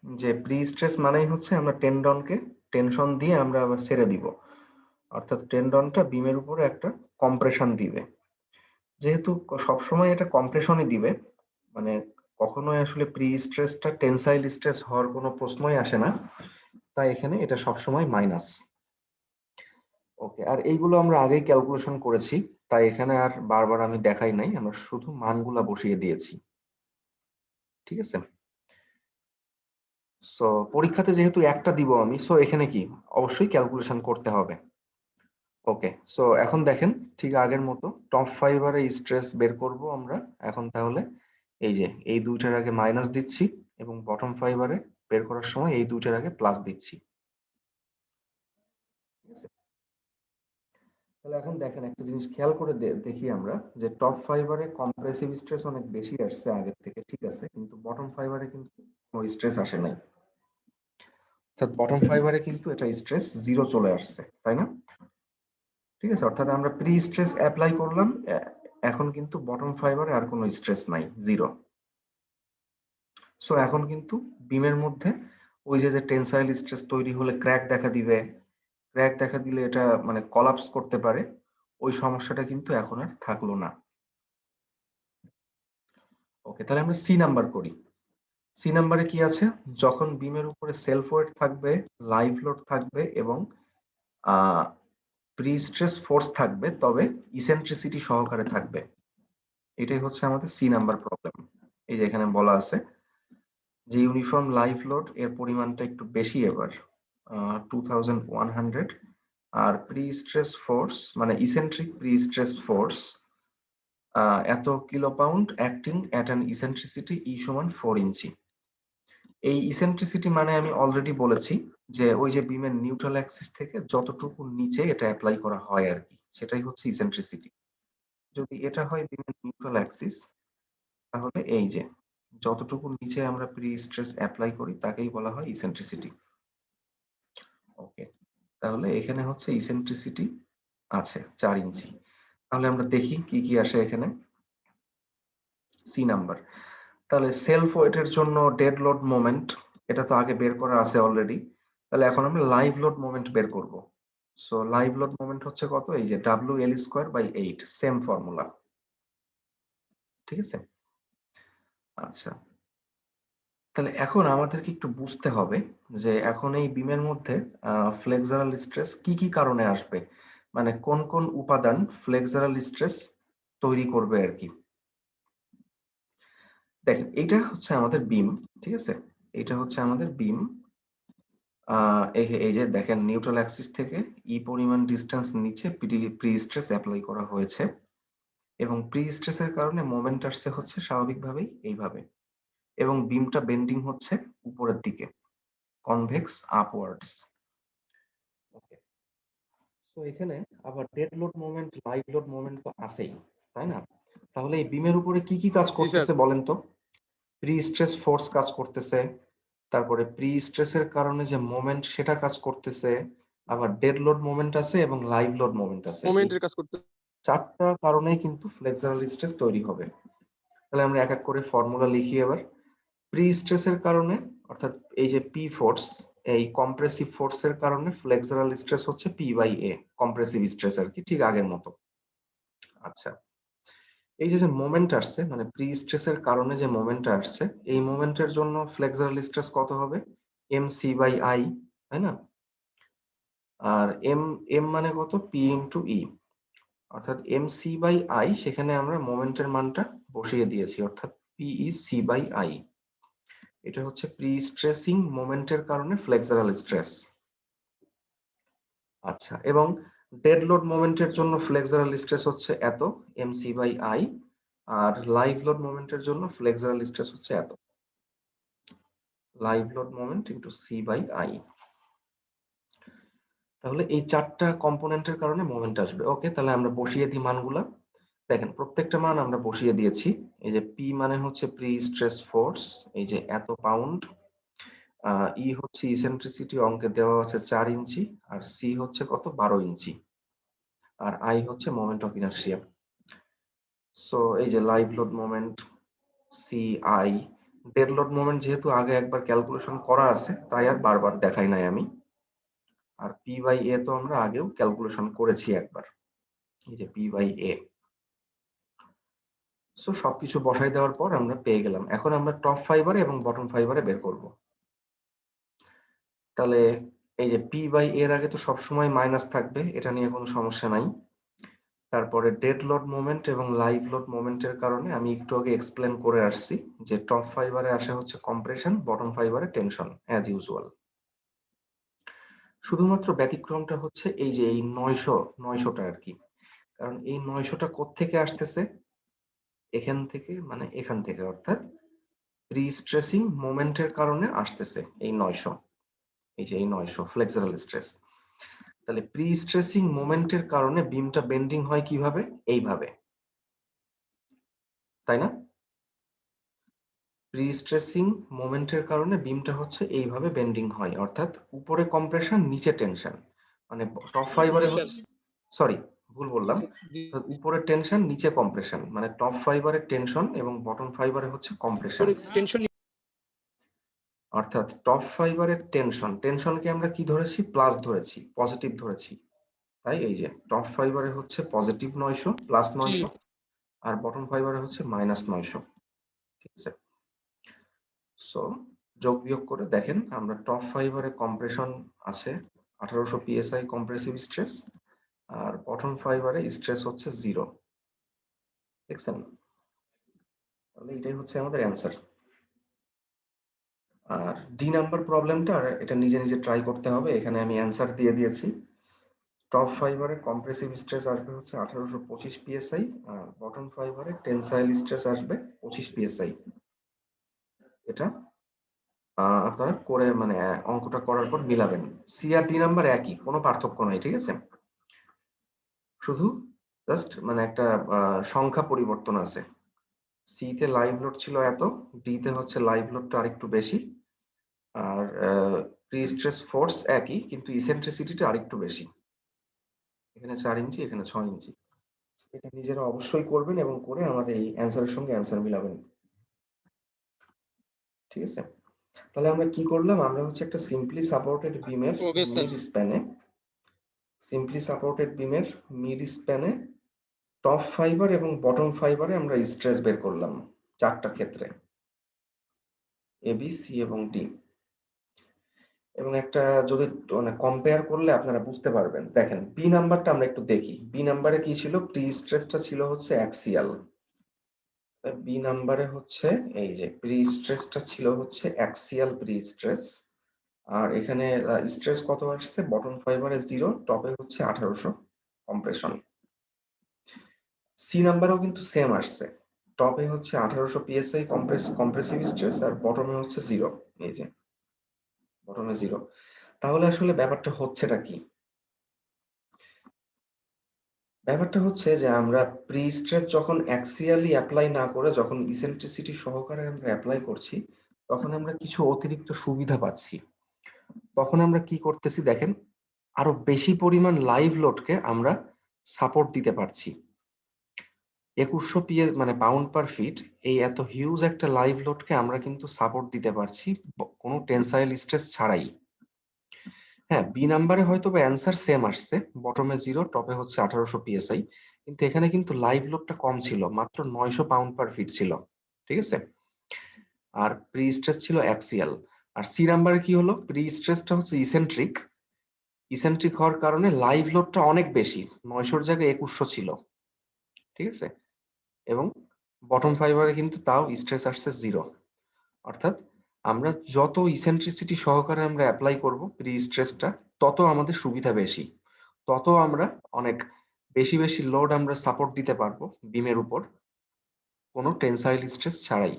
যে প্রি স্ট্রেস মানেই হচ্ছে আমরা টেন্ডনকে টেনশন দিয়ে আমরা আবার ছেড়ে দিব, অর্থাৎ টেন্ডনটা বিমের উপরে একটা কম্প্রেশন দিবে। যেহেতু সবসময় এটা কম্প্রেশনই দিবে, মানে কখনোই আসলে প্রি স্ট্রেসটা টেনসাইল স্ট্রেস হওয়ার কোনো প্রশ্নই আসে না, তাই এখানে এটা সবসময় মাইনাস। ওকে, আর এইগুলো আমরা আগেই ক্যালকুলেশন করেছি, তাই এখানে আর বারবার আমি দেখাই নাই, আমরা শুধু মানগুলা বসিয়ে দিয়েছি। ঠিক আছে, সো পরীক্ষাতে যেহেতু একটা দিব আমি, সো এখানে কি অবশ্যই ক্যালকুলেশন করতে হবে। ওকে, সো এখন দেখেন ঠিক আগের মতো টপ ফাইবারে স্ট্রেস বের করব আমরা এখন। তাহলে এই যে এই দুইটার আগে মাইনাস দিচ্ছি এবং বটম ফাইবারে বের করার সময় এই দুইটার আগে প্লাস দিচ্ছি। ঠিক আছে, তাহলে এখন দেখেন একটা জিনিস খেয়াল করে দেখি আমরা যে টপ ফাইবারে কম্প্রেসিভ স্ট্রেস অনেক বেশি আসছে আগের থেকে, ঠিক আছে, কিন্তু বটম ফাইবারে কিন্তু কোনো স্ট্রেস আসে নাই। অর্থাৎ বটম ফাইবারে কিন্তু এটা স্ট্রেস জিরো চলে আসছে, তাই না? ঠিক আছে, অর্থাৎ আমরা প্রি স্ট্রেস অ্যাপ্লাই করলাম, এখন কিন্তু বটম ফাইবারে আর কোনো স্ট্রেস নাই, জিরো। সো এখন কিন্তু বিমের মধ্যে ওই যে টেনসাইল স্ট্রেস তৈরি হলে ক্র্যাক দেখা দিবে, ক্র্যাক দেখা দিলে এটা মানে কলাপস করতে পারে, ওই সমস্যাটা কিন্তু এখন আর থাকলো না। ওকে, তাহলে আমরা সি নাম্বার করি। সি নাম্বারে কি আছে? যখন বিমের উপরে সেলফ ওয়েট থাকবে, লাইভ লোড থাকবে এবং প্রি স্ট্রেস ফোর্স থাকবে, তবে ইসেন্ট্রিসিটি সহকারে থাকবে। এটাই হচ্ছে আমাদের সি নাম্বার প্রবলেম। এই যে এখানে বলা আছে যে ইউনিফর্ম লাইভ লোড এর পরিমাণটা একটু বেশি এবার, 2100, আর প্রি স্ট্রেস ফোর্স মানে ইসেন্ট্রিক প্রি স্ট্রেস ফোর্স এত kilo pound acting at an eccentricity E সমান 4 ইঞ্চি। এই ইসেন্ট্রিসিটি মানে আমি অলরেডি বলেছি যে ওই যে বিমের নিউট্রাল অ্যাক্সিস থেকে যতটুকু নিচে এটা অ্যাপ্লাই করা হয় আর কি, সেটাই হচ্ছে ইসেন্ট্রিসিটি। যদি এটা হয় বিমের নিউট্রাল অ্যাক্সিস, তাহলে এই যে যতটুকু নিচে আমরা প্রি স্ট্রেস অ্যাপ্লাই করি তাকেই বলা হয় ইসেন্ট্রিসিটি। ওকে, তাহলে এখানে হচ্ছে ইসেন্ট্রিসিটি আছে 4 ইঞ্চি। তাহলে আমরা দেখি কি কি আসে এখানে। সি নাম্বার, তাহলে সেলফ ওয়েটের জন্য ডেড লোড মোমেন্ট, এটা তো আগে বের করা আছে অলরেডি। তাহলে এখন আমরা লাইভ লোড মোমেন্ট বের করব। সো লাইভ লোড মোমেন্ট হচ্ছে কত? এই যে WL²/8, সেম ফর্মুলা। ঠিক আছে, আচ্ছা, তাহলে এখন আমাদেরকে একটু বুঝতে হবে যে এখন এই বিমের মধ্যে ফ্লেক্সারাল স্ট্রেস কি কি কারণে আসবে, মানে কোন কোন উপাদান ফ্লেক্সারাল স্ট্রেস তৈরি করবে আর কি। দেখেন এইটা হচ্ছে আমাদের বিম, ঠিক আছে, এটা হচ্ছে আমাদের বিম। এই যে দেখেন নিউট্রাল অ্যাক্সিস থেকে ই পরিমাণ ডিসটেন্স নিচে প্রি স্ট্রেস অ্যাপ্লাই করা হয়েছে এবং প্রি স্ট্রেসের কারণে মোমেন্ট আসছে হচ্ছে স্বাভাবিকভাবেই এইভাবে, এবং বিমটা বেন্ডিং হচ্ছে উপরের দিকে, কনভেক্স আপওয়ার্ডস। ওকে, সো এখানে আবার dead load moment, live load moment তো আছেই, তাই না? তাহলে এই বিমের উপরে কি কি কাজ জি স্যার। করতেছে বলেন তো? প্রি স্ট্রেস ফোর্স কাজ করতেছে, তারপরে প্রি স্ট্রেসের কারণে যে মোমেন্ট সেটা কাজ করতেছে, আবার ডেড লোড মোমেন্ট আছে এবং লাইভ লোড মোমেন্ট আছে। এই মোমেন্টের কাজ করতে 4টা কারণেই কিন্তু ফ্লেক্সারাল স্ট্রেস তৈরি হবে। তাহলে আমরা এক এক করে ফর্মুলা লিখি এবার। প্রি স্ট্রেসের কারণে, অর্থাৎ এই যে পি ফোর্স, এই কম্প্রেসিভ ফোর্সের কারণে ফ্লেক্সারাল স্ট্রেস হচ্ছে P by A, compressive stress আর কি, ঠিক আগের মতো। আচ্ছা, এই যে মোমেন্ট আসছে, মানে প্রি স্ট্রেসের কারণে যে মোমেন্ট আসছে, এই মোমেন্টের জন্য ফ্লেক্সারাল স্ট্রেস কত হবে? এম সি বাই আই, তাই না? আর এম এম মানে কত? পি ইন্টু ই, অর্থাৎ এম সি বাই আই, সেখানে আমরা মোমেন্টের মানটা বসিয়ে দিয়েছি, অর্থাৎ P E C by I. এটা হচ্ছে প্রি স্ট্রেসিং মোমেন্টের কারণে ফ্লেক্সারাল স্ট্রেস। আচ্ছা, এবং ডেড লোড মোমেন্টের জন্য ফ্লেক্সারাল স্ট্রেস হচ্ছে এত, এম সি বাই আই, আর লাইভ লোড মোমেন্টের জন্য ফ্লেক্সারাল স্ট্রেস হচ্ছে এত, live load moment into C by I. তাহলে এই 4টা কম্পোনেন্টের কারণে মোমেন্ট আসবে। ওকে, তাহলে আমরা বসিয়ে দিই মানগুলা। দেখেন প্রত্যেকটা মান আমরা বসিয়ে দিয়েছি। এই যে পি মানে হচ্ছে প্রি স্ট্রেস ফোর্স, এই যে এত পাউন্ড। ই হচ্ছে ইসেন্ট্রিসিটি, অঙ্কে দেওয়া আছে 4 ইঞ্চি, আর সি হচ্ছে কত? 12 ইঞ্চি, আর আই হচ্ছে মোমেন্ট অফ ইনার্শিয়া। সো এই যে live load moment C I, dead load moment যেহেতু আগে একবার ক্যালকুলেশন করা আছে তাই আর বারবার দেখাই নাই আমি। আর পি বাই এ তো আমরা আগেও ক্যালকুলেশন করেছি একবার, এই যে পি বাই এ। সো সবকিছু বসাই দেওয়ার পর আমরা পেয়ে গেলাম। এখন আমরা টপ ফাইবারে এবং বটম ফাইবারে বের করব। তাহলে এই যে পি বাই এর আগে তো সবসময় মাইনাস থাকবে, এটা নিয়ে কোনো সমস্যা নাই। তারপরে ডেড লোড মোমেন্ট এবং লাইভ লোড মোমেন্টের কারণে আমি একটু আগে এক্সপ্লেন করে আসছি যে টপ ফাইবারে আসে হচ্ছে কম্প্রেশন, বটম ফাইবারে টেনশন, অ্যাজ ইউজুয়াল। শুধুমাত্র ব্যতিক্রমটা হচ্ছে এই যে এই 900টা আর কি। কারণ এই 900টা কোত্থেকে আসতেছে? এখান থেকে, মানে এখান থেকে, অর্থাৎ প্রি স্ট্রেসিং মোমেন্টের কারণে আসতেছে এই 900। এই যে এই 900 ফ্লেক্সারাল স্ট্রেস। তাহলে প্রি স্ট্রেসিং মোমেন্টের কারণে বিমটা বেন্ডিং হয় কিভাবে? এইভাবে, তাই না? প্রি স্ট্রেসিং মোমেন্টের কারণে বিমটা হচ্ছে এইভাবে বেন্ডিং হয়, অর্থাৎ উপরে কম্প্রেশন নিচে টেনশন। মানে টপ ফাইবারে জি স্যার। হচ্ছে, সরি ভুল বললাম, জি উপরে টেনশন নিচে কম্প্রেশন, মানে টপ ফাইবারে টেনশন এবং বটম ফাইবারে হচ্ছে কম্প্রেশন। টেনশন। অর্থাৎ টপ ফাইবারের টেনশন, টেনশনকে আমরা কি ধরেছি? প্লাস ধরেছি, পজিটিভ ধরেছি। তাই এই যে টপ ফাইবারে হচ্ছে পজিটিভ 900, প্লাস জি 900, আর বটম ফাইবারে হচ্ছে মাইনাস 900। ঠিক আছে, সো যোগ বিয়োগ করে দেখেন, আমরা টপ ফাইবারে কম্প্রেশন আছে 1800 পিএসআই কম্প্রেসিভ স্ট্রেস, আর বটম ফাইবারে স্ট্রেস হচ্ছে 0। দেখছেন? তাহলে এটাই হচ্ছে আমাদের অ্যান্সার। আর ডি নাম্বার প্রবলেমটা, এটা নিজে নিজে ট্রাই করতে হবে, এখানে আমি অ্যান্সার দিয়ে দিয়েছি। টপ ফাইবারে কম্প্রেসিভ স্ট্রেস আসবে হচ্ছে 1825 পিএসআই, আর বটম ফাইবারে টেনসাইল স্ট্রেস আসবে 25 পিএসআই। এটা আপনারা করে, মানে অঙ্কটা করার পর মিলাবেন। সি আর ডি নাম্বার একই, কোনো পার্থক্য নাই, ঠিক আছে? শুধু জাস্ট মানে একটা সংখ্যা পরিবর্তন আছে। সি তে লাইভ লোড ছিল এত, ডি তে হচ্ছে লাইভ লোডটা আরেকটু বেশি, আর প্রি স্ট্রেস ফোর্স একই কিন্তু ইসেন্ট্রিসিটিটা আরেকটু বেশি। এখানে 4 ইঞ্চি, এখানে 6 ইঞ্চি। এটা নিজেরা অবশ্যই করবেন এবং করে আমার এই অ্যান্সারের সঙ্গে অ্যান্সার মিলাবেন। ঠিক আছে? তাহলে আমরা কি করলাম? আমরা হচ্ছে একটা সিম্পলি সাপোর্টেড বিমের ওকে স্যার। মিড স্প্যানে টপ ফাইবার এবং বটম ফাইবারে আমরা স্ট্রেস বের করলাম 4টা ক্ষেত্রে, এ বি সি এবং ডি। এবং একটা যদি মানে কম্পেয়ার করলে আপনারা বুঝতে পারবেন। দেখেন বি নাম্বারটা আমরা একটু দেখি। বি নাম্বারে কি ছিল? প্রি স্ট্রেসটা ছিল হচ্ছে অ্যাক্সিয়াল। বি নাম্বারে হচ্ছে এই যে প্রি স্ট্রেসটা ছিল হচ্ছে অ্যাক্সিয়াল প্রি স্ট্রেস, আর এখানে স্ট্রেস কত আসছে? বটম ফাইবারে 0, টপে হচ্ছে 1800 কম্প্রেশন। সি নাম্বারেও কিন্তু সেম আসছে, টপে হচ্ছে 1800 পিএসআই কম্প্রেসিভ স্ট্রেস, আর বটমে হচ্ছে 0। এই যে বটমে 0। তাহলে আসলে ব্যাপারটা হচ্ছেটা কি? ব্যাপারটা হচ্ছে যে আমরা প্রি স্ট্রেস যখন অ্যাক্সিয়ালি অ্যাপ্লাই না করে যখন ইসেন্ট্রিসিটি সহকারে আমরা অ্যাপ্লাই করছি, তখন আমরা কিছু অতিরিক্ত সুবিধা পাচ্ছি। তখন আমরা কি করতেছি দেখেন, আরো বেশি পরিমাণ লাইভ লোডকে আমরা সাপোর্ট দিতে পারছি। ২১০০ মানে পাউন্ড পার ফিট, এই এত হিউজ একটা লাইভ লোডকে আমরা কিন্তু সাপোর্ট দিতে পারছি কোনো টেনসাইল স্ট্রেস ছাড়াই। হ্যাঁ, বি নাম্বারে হয়তোবা অ্যান্সার সেম আসছে। বটমে 0, টপে হচ্ছে 1800 পিএসআই। কিন্তু এখানে কিন্তু লাইভ লোডটা কম ছিল। মাত্র 900 পাউন্ড পার ফিট ছিল। ঠিক আছে? আর প্রি স্ট্রেস ছিল অ্যাক্সিয়াল। আর সি নাম্বারে কি হলো? প্রি স্ট্রেসটা হচ্ছে ইসেন্ট্রিক। ইসেন্ট্রিক হওয়ার কারণে লাইভ লোডটা অনেক বেশি। 900 র জায়গায় 2100 ছিল। ঠিক আছে? এবং বটম ফাইবারে কিন্তু তাও স্ট্রেস আসছে 0। অর্থাৎ আমরা যত ইসেন্ট্রিসিটি সহকারে আমরা এপ্লাই করব প্রি স্ট্রেসটা, তত আমাদের সুবিধা বেশি। তত আমরা অনেক বেশি, বেশি লোড আমরা সাপোর্ট দিতে পারবো বিমের উপর কোনো টেনসাইল স্ট্রেস ছাড়াই।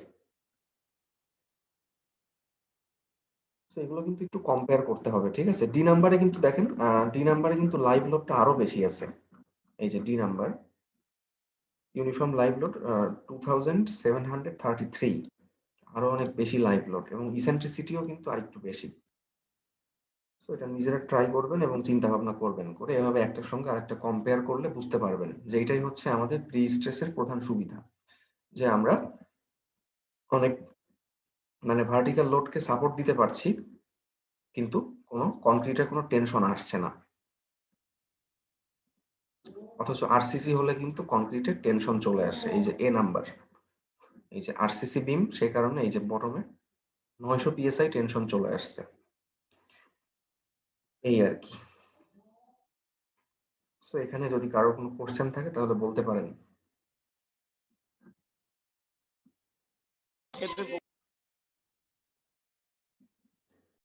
সো এগুলো কিন্তু একটু কম্পেয়ার করতে হবে। ঠিক আছে? ডি নাম্বারে কিন্তু দেখেন, ডি নাম্বারে কিন্তু লাইভ লোডটা আরো বেশি আছে। এই যে D number, uniform live load 2733, আরো অনেক বেশি লাইভ লোড এবং ইসেন্ট্রিসিটিও কিন্তু আরেকটু বেশি। সো এটা নিজেরা ট্রাই করবেন এবং চিন্তা ভাবনা করবেন। করে এভাবে একটার সঙ্গে আরেকটা কম্পেয়ার করলে বুঝতে পারবেন যে এটাই হচ্ছে আমাদের প্রি স্ট্রেসের প্রধান সুবিধা। যে আমরা অনেক মানে ভার্টিক্যাল লোডকে সাপোর্ট দিতে পারছি, কিন্তু কোনো কনক্রিটের কোনো টেনশন আসছে না। অথচ আরসিসি হলে কিন্তু কনক্রিটের টেনশন চলে আসে। এই যে এ নাম্বার, এই যে আরসিসি বিম, সেই কারণে এই যে বটমে 900 পিএসআই টেনশন চলে আসছে। এই আর কি। সো এখানে যদি কারো কোনো কোশ্চেন থাকে তাহলে বলতে পারেন।